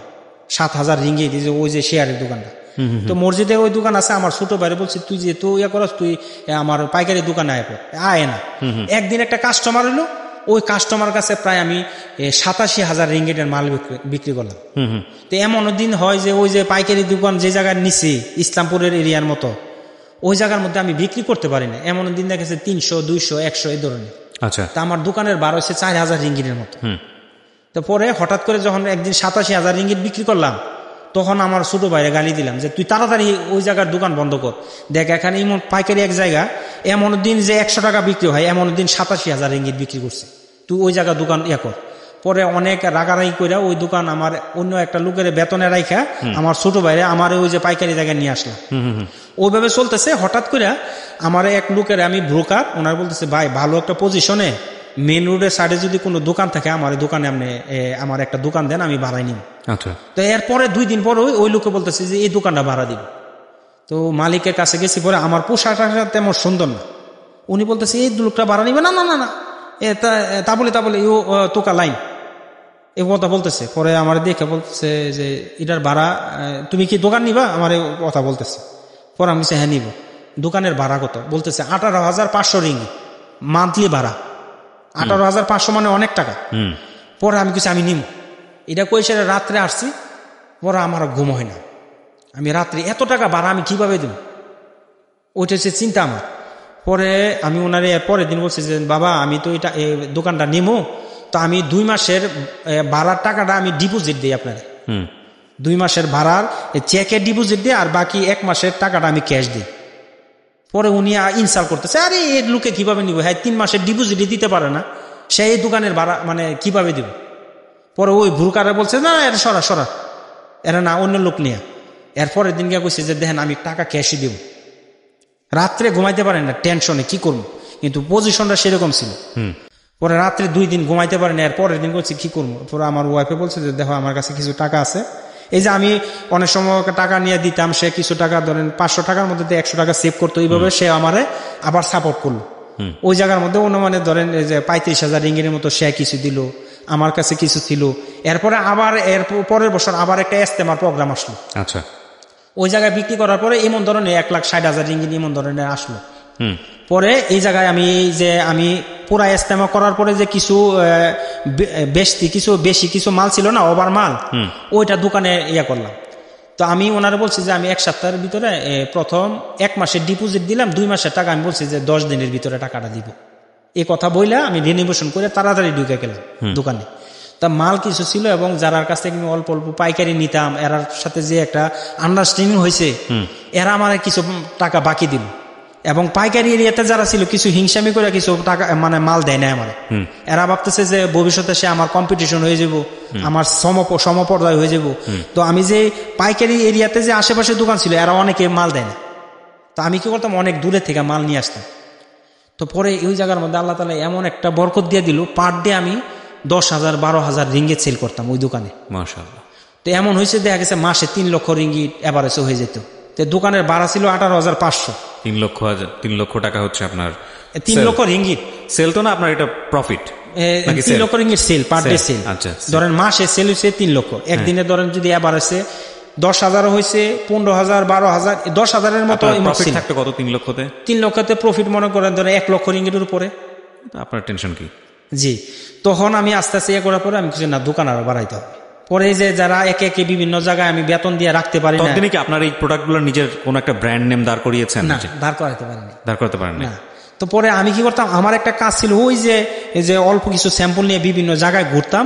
7000 রিঙ্গিট ওই যে শেয়ারের দোকানটা। তো মসজিদে ওই দোকান আছে, আমার ছোট ভাই বলছি তুই যে তুই ইয়া করস, তুই আমার পাইকারি দোকানে আয় না। একদিন একটা কাস্টমার হলো, ওই কাস্টমার কাছে প্রায় আমি 87,000 রিঙ্গিটের মাল বিক্রি করলাম। তো এমন দিন হয় যে ওই যে পাইকারি দোকান যে জায়গায় নিছি ইসলামপুরের এরিয়ার মতো, ওই জায়গার মধ্যে আমি বিক্রি করতে পারি না। এমন দিন দেখেছে 300, 200, 100 এই ধরনের। আচ্ছা, তা আমার দোকানের ভাড়া হচ্ছে 4000 রিঙ্গিটের মতো। তো পরে হঠাৎ করে যখন একদিন 87,000 রিঙ্গিট বিক্রি করলাম, তখন আমার ছোট ভাইরে গালি দিলাম যে তুই তাড়াতাড়ি ওই জায়গার দোকান বন্ধ কর, দেখ এখানে এমন পাইকারি এক জায়গা এমন দিন যে 100 টাকা বিক্রি হয়, এমন দিন 87,000 রিঙ্গিট বিক্রি করছে, তুই ওই জায়গার দোকান ইয়া কর। পরে অনেক রাগারাগি করে ওই দোকান আমার অন্য একটা লোকের বেতনে রাখা আমার ছোট ভাইরে আমার ওই যে পাইকারি জায়গায় নিয়ে আসলাম। ওইভাবে চলতেছে। হঠাৎ করে আমার এক লোকের আমি ব্রোকার, ওনার বলতেছে ভাই ভালো একটা পজিশনে মেন রোডের সাইডে যদি কোনো দোকান থাকে আমার দোকানে আপনি আমার একটা দোকান দেন, আমি ভাড়াই নিব। আচ্ছা, তো এরপরে 2 দিন পর ওই লোকে বলতেছে যে এই দোকানটা ভাড়া দিব। তো মালিকের কাছে গেছি, পরে আমার পোশাকটা তেমন সুন্দর না, উনি বলতেছে এই লোকটা ভাড়া নিবে না, না না না তা বলে ও তোকা লাইন এ কথা বলতেছে। পরে আমার দেখে বলতেছে যে এটার ভাড়া তুমি কি দোকান নিবা, আমার কথা বলতেছে। পরে আমি হ্যাঁ নিব। দোকানের ভাড়া কত বলতেছে 18,500 রিঙ্গিট মান্থলি ভাড়া। 18,500 মানে অনেক টাকা। পরে আমি কিছু আমি নিব এটা কই সেটা রাত্রে আসছি। পরে আমার ঘুম হয় না, আমি রাত্রে এত টাকা ভাড়া আমি কিভাবে দেব, ওইটা হচ্ছে চিন্তা আমার। পরে আমি ওনারে পরের দিন বলছি যে বাবা আমি তো এটা দোকানটা নিমো, তো আমি 2 মাসের ভাড়ার টাকাটা আমি ডিপোজিট দিই আপনার, 2 মাসের ভাড়ার চেকের ডিপোজিট দিই, আর বাকি 1 মাসের টাকাটা আমি ক্যাশ দিই। পরে উনি ইনসাল্ট করতেছে, আরে এর লোকে কিভাবে নিব, হ্যাঁ 3 মাসের ডিপোজিট দিতে পারে না, সে এই দোকানের ভাড়া মানে কিভাবে দিব। পরে ওই ভুরকারে বলছে না এটা সরা এরা না অন্য লোক নিয়ে। এরপরের দিন গিয়ে কইছে যে দেখেন আমি টাকা ক্যাশই দেব। রাত্রে ঘুমাইতে পারেন না টেনশনে কি করবো, কিন্তু পজিশনটা সেরকম ছিল। পরে রাত্রে 2 দিন ঘুমাইতে পারেন না। এরপরের দিন বলছি কি করবো। পরে আমার ওয়াইফে বলছে যে দেখো আমার কাছে কিছু টাকা আছে, এই যে আমি অনেক সময় টাকা নিয়ে দিতাম, সে কিছু টাকা ধরেন 500 টাকার মধ্যে 100 টাকা সেভ করতো, এইভাবে সে আমারে আবার সাপোর্ট করলো। ওই জায়গার মধ্যে অনুমানে ধরেন যে 35,000 রিঙ্গিটের মতো সে কিছু দিল, আমার কাছে কিছু ছিল। এরপরে আবার এর পরের বছর আবার একটা ইস্তেমার প্রোগ্রাম আসলো। আচ্ছা, ওই জায়গায় বিক্রি করার পরে এমন ধরনের 1,60,000 রিঙ্গিট এমন ধরনের আসলো। পরে এই জায়গায় আমি পুরা ইস্তেমা করার পরে যে কিছু বেশি মাল ছিল না, ওভার মাল, ওইটা দোকানে করলাম। তো আমি ওনারা বলছি যে আমি 1 সপ্তাহের ভিতরে প্রথম 1 মাসের ডিপোজিট দিলাম, 2 মাসের টাকা আমি বলছি যে 10 দিনের ভিতরে টাকাটা দিব। এই কথা বইলা আমি রিনিভেশন করে তাড়াতাড়ি ঢুকে গেলাম দোকানে। তা মাল কিছু ছিল এবং যার কাছ থেকে আমি অল্প অল্প পাইকারি নিতাম, এর সাথে যে একটা আন্ডারস্ট্যান্ডিং হয়েছে, এরা আমার কিছু টাকা বাকি দিল। এবং পাইকারি এরিয়াতে যারা ছিল কিছু হিংসামি করে কিছু টাকা মানে মাল দেয় না আমার। এরা ভাবতেছে যে ভবিষ্যতে সে আমার কম্পিটিশন হয়ে যাব, আমার সমপর্যায় হয়ে যাব। তো আমি যে পাইকারি এরিয়াতে যে আশেপাশে দোকান ছিল, এরা অনেকে মাল দেয় না। তো আমি কি করতাম, অনেক দূরে থেকে মাল নিয়ে আসতাম। তো পরে ওই জায়গার মধ্যে আল্লাহ তাআলা এমন একটা বরকত দিয়ে দিল, পার ডে আমি 10,000 12,000 রিঙ্গিত সেল করতাম ওই দোকানে। মাশাআল্লাহ। তো এমন হয়েছে, দেখা গেছে মাসে 3 লক্ষ রিঙ্গিত এভারেজে হয়ে যেত। তো দোকানের ভাড়া ছিল 18,500। 3 লক্ষ টাকা হচ্ছে আপনার 3 লক্ষ রিঙ্গিত সেল তো না আপনার, এটা প্রফিট? 3 লক্ষ ringgit sale, per day sale. আচ্ছা, ধরেন মাসে সেল হয়েছে 3 লক্ষ, একদিনে ধরেন যদি এভারেজে 10,000 হয়েছে, 15,000 12,000 10,000-এর মতো প্রফিট থাকতো। কত 3 লক্ষতে? 3 লক্ষতে প্রফিট মনে করেন ধরেন 1 লক্ষ রিঙ্গিতের উপরে। আপনার টেনশন কি? জি। তখন আমি আস্তে আস্তে করার পরে আমি কিছু না, দোকান আরো বাড়াইতে হবে। পরে যে যারা একে একে বিভিন্ন জায়গায় আমি বেতন দিয়ে রাখতে পারি না। ততদিনে কি আপনার এই প্রোডাক্টগুলো নিজের কোন একটা ব্র্যান্ড নেম দাঁড় করিয়েছেন? না, দাঁড় করাতে পারিনি। দাঁড় করতে পারেন না। তো পরে আমি কি করতাম, আমার একটা কাজ ছিল ওই যে অল্প কিছু স্যাম্পল নিয়ে বিভিন্ন জায়গায় ঘুরতাম,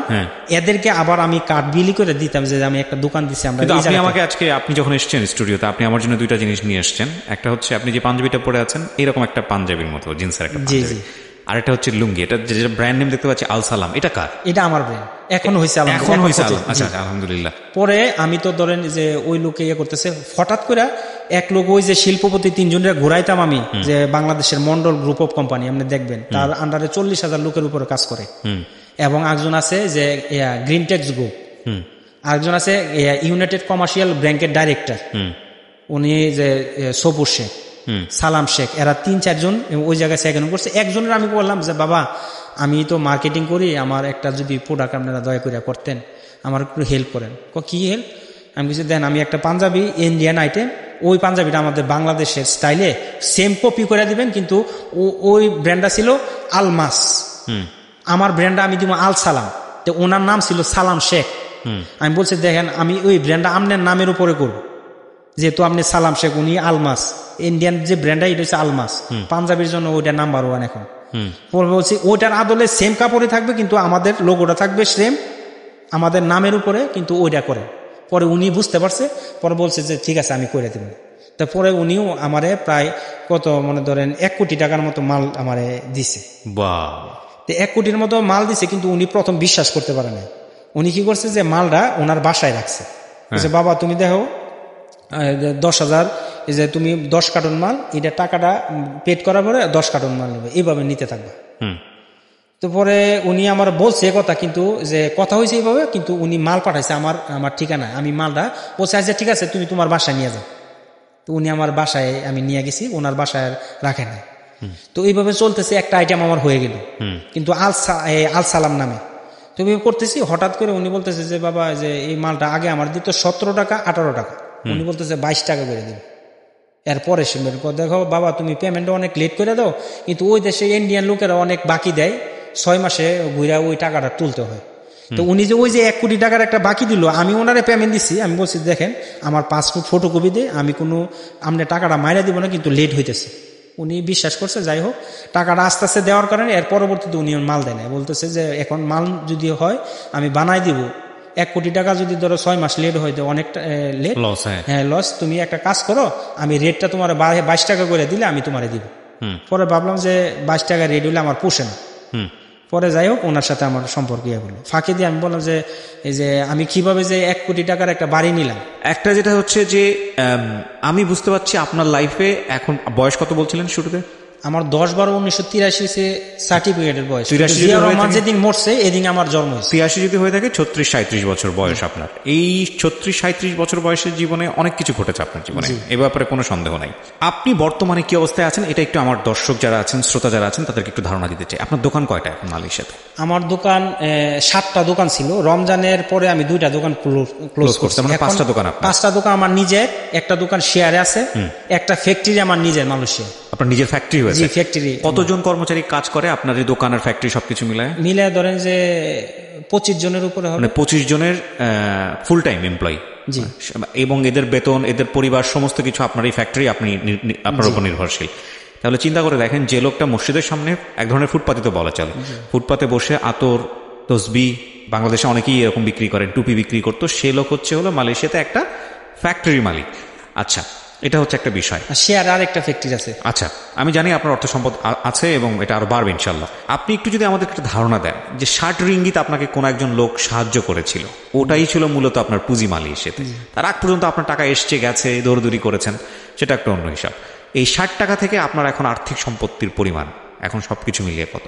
এদেরকে আবার আমি কার্ড বিলি করে দিতাম যে আমি একটা দোকান দিচ্ছি। আপনি আমাকে আজকে, আপনি যখন এসেছেন স্টুডিওতে, আপনি আমার জন্য 2টা জিনিস নিয়ে এসেছেন। একটা হচ্ছে আপনি যে পাঞ্জাবিটা পরে আছেন, এরকম একটা পাঞ্জাবির মতো জিন্সের একটা পাঞ্জাবি। আর একটা হচ্ছে লুঙ্গি, এটা যেটা ব্র্যান্ড নেম দেখতে পাচ্ছি আল সালাম, এটা কার? এটা আমার ব্র্যান্ড, এখন হয়েছে। আচ্ছা, আলহামদুলিল্লাহ। পরে আমি তো ধরেন যে ওই লোকে করতেছে, হঠাৎ করে এক লোক ওই যে শিল্পপতি 3 জনের ঘুরাইতাম আমি, যে বাংলাদেশের মন্ডল গ্রুপ অফ কোম্পানি, আপনি দেখবেন তার আন্ডারে 40,000 লোকের উপরে কাজ করে। এবং একজন আছে যে গ্রিন টেক্স গ্রুপ, আরেকজন আছে ইউনাইটেড কমার্শিয়াল ব্যাংকের ডাইরেক্টর, উনি যে সবুর শেখ, সালাম শেখ, এরা 3-4 জন ওই জায়গায় সেকেন্ড করছে। একজনের আমি বললাম যে বাবা আমি তো মার্কেটিং করি, আমার একটা যদি প্রোডাক্ট আপনারা দয়া করে করতেন, আমার একটু হেল্প করেন। কি হেল্প? আমি কিছু দেন, আমি একটা পাঞ্জাবি ইন্ডিয়ান আইটেম, ওই পাঞ্জাবিটা আমাদের বাংলাদেশের স্টাইলে সেম কপি করে দিবেন, কিন্তু ওই ব্র্যান্ডটা ছিল আলমাস, আমার ব্র্যান্ডটা আমি দিব আল সালাম। তো ওনার নাম ছিল সালাম শেখ। আমি বলছি দেখেন আমি ওই ব্র্যান্ডটা আপনার নামের উপরে করবো, যেহেতু আপনি সালাম শেখ, উনি আলমাস, ইন্ডিয়ান যে ব্র্যান্ডটা এটা হচ্ছে আলমাস, পাঞ্জাবির জন্য ওইটা নাম্বার 1 এখন। পরে বলছি ওইটার আদলে সেম কাপড়ে থাকবে, কিন্তু আমাদের লোগোটা থাকবে সেম আমাদের নামের উপরে, কিন্তু ওইটা করে। পরে উনি বুঝতে পারছে, পরে বলছে যে ঠিক আছে আমি করে দেব। তারপরে উনিও আমারে প্রায় কত মনে ধরেন 1 কোটি টাকার মতো মাল আমারে দিছে। তো 1 কোটির মতো মাল দিছে, কিন্তু উনি প্রথম বিশ্বাস করতে পারে না। উনি কি করছে যে মালটা ওনার বাসায় রাখছে, বাবা তুমি দেখো 10,000, এই যে তুমি 10 কার্টন মাল, এটা টাকাটা পেড করার পরে 10 কার্টন মাল নেবে, এইভাবে নিতে থাকবে। তো পরে উনি আমার বলছে কথা, কিন্তু যে কথা হয়েছে এইভাবে, কিন্তু উনি মাল পাঠাইছে আমার ঠিকানা, আমি মালটা বলছে আচ্ছা ঠিক আছে তুমি তোমার বাসায় নিয়ে যাও। তো উনি আমার বাসায় আমি নিয়ে গেছি, ওনার বাসায় রাখে নাই। তো এইভাবে চলতেছে, একটা আইটেম আমার হয়ে গেল, কিন্তু আল সালাম নামে। তো এইভাবে করতেছি, হঠাৎ করে উনি বলতেছে যে বাবা যে এই মালটা আগে আমার দিত 17 টাকা 18 টাকা, উনি বলতেছে 22 টাকা করে দিন। এরপরে দেখো বাবা তুমি পেমেন্টটা অনেক লেট করে দাও, কিন্তু ওই দেশে ইন্ডিয়ান লোকেরা অনেক বাকি দেয়, 6 মাসে ঘুরে ওই টাকাটা তুলতে হয়। তো উনি যে ওই যে 1 কোটি টাকার একটা বাকি দিল, আমি ওনারে পেমেন্ট দিচ্ছি, আমি বলছি দেখেন আমার পাসপোর্ট ফটোকপি দিয়ে আমি কোনো আপনি টাকাটা মাইরা দিব না, কিন্তু লেট হইতেছে। উনি বিশ্বাস করছে, যাই হোক টাকাটা আস্তে আস্তে দেওয়ার কারণে এর পরবর্তীতে উনি মাল দেয় না, বলতেছে যে এখন মাল যদি হয় আমি বানাই দিব, 1 কোটি টাকা যদি ধরো 6 মাস লেট হয় তো অনেকটা লেট, হ্যাঁ লস। তুমি একটা কাজ করো, আমি রেটটা তোমার 22 টাকা করে দিলে আমি তোমারে দিব। পরে ভাবলাম যে 22 টাকা রেট হইলে আমার পোষে না। পরে যাই হোক ওনার সাথে আমার সম্পর্ক ইয়ে করলো, ফাঁকি দিয়ে আমি বললাম যে এই যে আমি কিভাবে যে 1 কোটি টাকার একটা বাড়ি নিলাম। একটা যেটা হচ্ছে যে আমি বুঝতে পারছি আপনার লাইফে এখন বয়স কত বলছিলেন শুরুতে? আমার 10/12/1983 সার্টিফিকেটের বয়স। যেদিন মরছে এদিন আমার জন্ম হয়েছে। 83 যদি হয়ে থাকে 36-37 বছর বয়স আপনার। এই 36-37 বছর বয়সের জীবনে অনেক কিছু ঘটেছে আপনার জীবনে, এ ব্যাপারে কোনো সন্দেহ নাই। আপনি বর্তমানে কি অবস্থায় আছেন এটা একটু আমার দর্শক যারা আছেন, শ্রোতা যারা আছেন তাদেরকে একটু ধারণা দিতে চাই। আপনার দোকান কয়টা এখন মালয়েশিয়াতে? আমার দোকান 7টা দোকান ছিল, রমজানের পরে আমি 2টা দোকান ক্লোজ করছি। মানে 5টা দোকান আপনার? 5টা দোকান আমার নিজের, একটা দোকান শেয়ারে আছে, একটা ফ্যাক্টরি আমার নিজের মালয়েশিয়া। আপনার নিজের ফ্যাক্টরি হয়েছে? ফ্যাক্টরি। কতজন কর্মচারী কাজ করে আপনার এই দোকান আর ফ্যাক্টরি সবকিছু মিলায় ধরেন যে 25 জনের উপরে হবে। 25 জনের ফুল টাইম এমপ্লয়ি, এবং এদের বেতন, এদের পরিবার, সমস্ত কিছু আপনার এই ফ্যাক্টরি, আপনার উপর নির্ভরশীল। তাহলে চিন্তা করে দেখেন, যে লোকটা মসজিদের সামনে এক ধরনের ফুটপাতে তো বলা চলে, ফুটপাতে বসে আতর, তসবি, বাংলাদেশে অনেকেই এরকম বিক্রি করেন, টুপি বিক্রি করতো, সে লোক হলো মালয়েশিয়াতে একটা ফ্যাক্টরির মালিক। আচ্ছা, এটা হচ্ছে একটা বিষয়। শেয়ার আর একটা ফ্যাক্টরি আছে। আচ্ছা, আমি জানি আপনার অর্থ সম্পদ আছে এবং এটা আরো বাড়বে ইনশাল্লাহ। আপনি একটু যদি আমাদের একটা ধারণা দেন যে 60 রিঙ্গিত আপনাকে কোন একজন লোক সাহায্য করেছিল, ওটাই ছিল মূলত আপনার পুঁজি মালয়েশিয়াতে। তার আগ পর্যন্ত আপনার টাকা এসছে গেছে, দৌড়দৌড়ি করেছেন, সেটা একটা অন্য হিসাব। এই 60 টাকা থেকে আপনার এখন আর্থিক সম্পত্তির পরিমাণ এখন সবকিছু মিলিয়ে কত?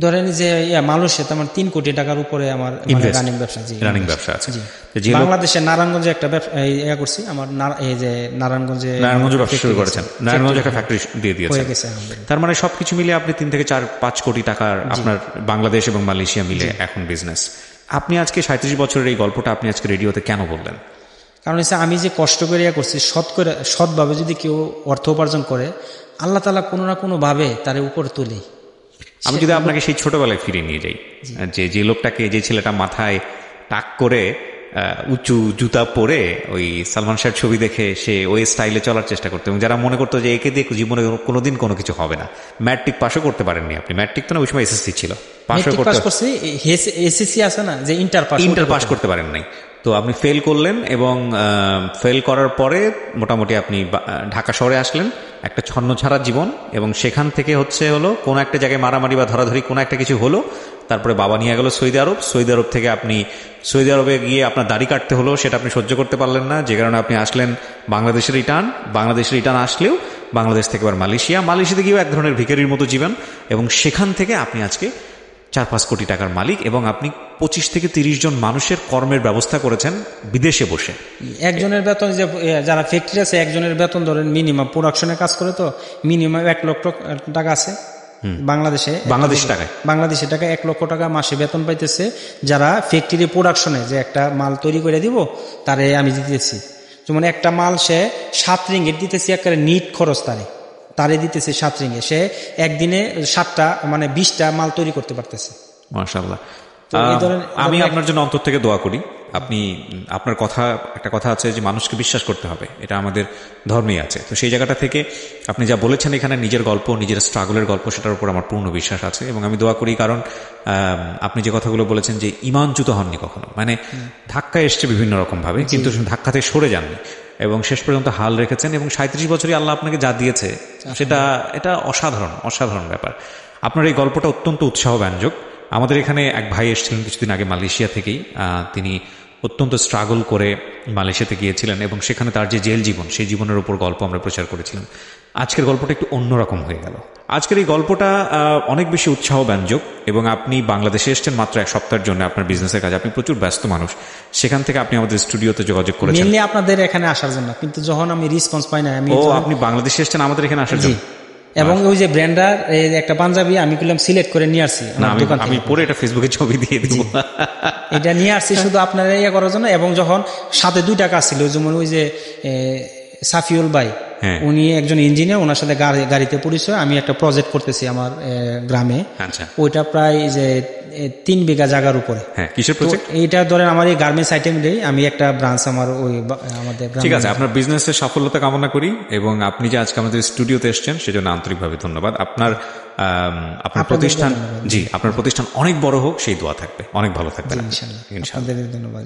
ধরেন যে মালয়েশিয়াতে আমার 3 কোটি টাকার উপরে আমার রানিং ব্যবসা আছে। বাংলাদেশে নারায়ণগঞ্জে একটা ব্যবসা করছি, আমার এই যে নারায়ণগঞ্জে ব্যবসা শুরু করেছেন, নারায়ণগঞ্জে একটা ফ্যাক্টরি দিয়ে দিয়েছে। তার মানে সবকিছু মিলে আপনি 3 থেকে 4-5 কোটি টাকার আপনার বাংলাদেশ এবং মালয়েশিয়া মিলে এখন বিজনেস। আপনি আজকে 37 বছরের এই গল্পটা আপনি আজকে রেডিওতে কেন বললেন? কারণ হচ্ছে আমি যে কষ্ট করে করছি, সৎভাবে যদি কেউ অর্থ উপার্জন করে, আল্লাহ তাআলা কোনো না কোনো ভাবে তার উপরে তুলে। আমি যদি আপনাকে সেই ছোটবেলায় ফিরে নিয়ে যাই, যে লোকটাকে, যে ছেলেটা মাথায় টাক করে উঁচু জুতা পরে ওই সালমান শাহর ছবি দেখে সে ওই স্টাইলে চলার চেষ্টা করতো, এবং যারা মনে করতো যে একে দিয়ে জীবনে কোনোদিন কোনো কিছু হবে না। ম্যাট্রিক পাশও করতে পারেননি আপনি। ম্যাট্রিক তো না, ওই সময় এসএসসি ছিল, এসএসসি আছে না, যে ইন্টার পাস করতে পারেন নাই। তো আপনি ফেল করলেন, এবং ফেল করার পরে মোটামুটি আপনি ঢাকা শহরে আসলেন, একটা ছন্ন ছাড়া জীবন, এবং সেখান থেকে হলো কোনো একটা জায়গায় মারামারি বা ধরাধরি কোনো একটা কিছু হলো। তারপরে বাবা নিয়ে গেল সৌদি আরব, সৌদি আরব থেকে আপনি সৌদি আরবে গিয়ে আপনার দাড়ি কাটতে হলো, সেটা আপনি সহ্য করতে পারলেন না, যে কারণে আপনি আসলেন বাংলাদেশের রিটার্ন আসলেও বাংলাদেশ থেকে আবার মালয়েশিয়াতে গিয়েও এক ধরনের ভিখারির মতো জীবন, এবং সেখান থেকে আপনি আজকে 4-5 কোটি টাকার মালিক, এবং আপনি 25 থেকে 30 জন মানুষের কর্মের ব্যবস্থা করেছেন বিদেশে বসে। একজনের বেতন, যে যারা ফ্যাক্টরি আছে, একজনের বেতন ধরেন মিনিমাম প্রোডাকশনে কাজ করে, তো মিনিমাম 1 লক্ষ টাকা আছে বাংলাদেশে টাকা 1 লক্ষ টাকা মাসে বেতন পাইতেছে। যারা ফ্যাক্টরি প্রোডাকশনে, যে একটা মাল তৈরি করে দিব তারে আমি দিতেছি, যেমন একটা মাল সে 7 রিঙ্গিত দিতেছি, একটা নিট খরচ তারে দিতেছে 7 রিঙ্গিত, সে একদিনে 7টা মানে 20টা মাল তৈরি করতে পারতেছে। মাশাআল্লাহ। আমি আপনার জন্য অন্তর থেকে দোয়া করি। আপনার একটা কথা আছে যে মানুষকে বিশ্বাস করতে হবে, এটা আমাদের ধর্মেই আছে। তো সেই জায়গাটা থেকে আপনি যা বলেছেন এখানে, নিজের গল্প, নিজের স্ট্রাগলের গল্প, সেটার উপর আমার পূর্ণ বিশ্বাস আছে, এবং আমি দোয়া করি। কারণ আপনি যে কথাগুলো বলেছেন যে ইমানচ্যুত হননি কখনো, মানে ধাক্কা এসছে বিভিন্ন রকম ভাবে, কিন্তু ধাক্কা থেকে সরে যাননি, এবং শেষ পর্যন্ত হাল রেখেছেন, এবং 37 বছরই আল্লাহ আপনাকে যা দিয়েছে এটা অসাধারণ ব্যাপার। আপনার এই গল্পটা অত্যন্ত উৎসাহব্যঞ্জক। আমাদের এখানে এক ভাই এসেছিলেন কিছুদিন আগে মালয়েশিয়া থেকেই, তিনি অত্যন্ত স্ট্রাগল করে মালয়েশিয়াতে গিয়েছিলেন, এবং সেখানে তার যে জেল জীবন, সেই জীবনের উপর গল্প আমরা প্রচার করেছিলাম। আজকের গল্পটা একটু অন্যরকম হয়ে গেল। আজকের এই গল্পটা অনেক বেশি উৎসাহব্যঞ্জক, এবং আপনি বাংলাদেশে এসেছেন মাত্র 1 সপ্তাহের জন্য আপনার বিজনেসের কাজে। আপনি প্রচুর ব্যস্ত মানুষ, সেখান থেকে আপনি আমাদের স্টুডিওতে যোগাযোগ করেছেন আপনাদের এখানে আসার জন্য, কিন্তু যখন আমি রেসপন্স পাই না, আপনি বাংলাদেশে এসেছেন আমাদের এখানে আসার জন্য, এবং ওই যে ব্র্যান্ডার একটা পাঞ্জাবি আমি বললাম সিলেক্ট করে নিয়ে আসছি, আমি পরে এটা ফেসবুকে ছবি দিয়ে দিব, এটা নিয়ে আসছি শুধু আপনারা ইয়ে করার জন্য। এবং যখন সাথে 2 টাকা ছিল, যেমন ওই যে সাফিউল ভাই, উনি একজন ইঞ্জিনিয়ার, ওনার সাথে গাড়িতে পরিচয়, আমি একটা প্রজেক্ট করতেছি আমার গ্রামে, ওইটা প্রায় যে 3 বিঘা জায়গার উপরে। কিসের প্রজেক্ট? এইটা ধরেন আমার এই গার্মেন্টস আইটেম আমি একটা ব্রাঞ্চ আমার ওই আমাদের। ঠিক আছে, আপনার বিজনেসের সফলতা কামনা করি, এবং আপনি যে আজকে আমাদের স্টুডিওতে এসেছেন সেজন্য আন্তরিকভাবে ধন্যবাদ। আপনার প্রতিষ্ঠান, আপনার প্রতিষ্ঠান অনেক বড় হোক, সেই দোয়া থাকবে, অনেক ভালো থাকবে। ইনশাআল্লাহ, আপনাদের ধন্যবাদ।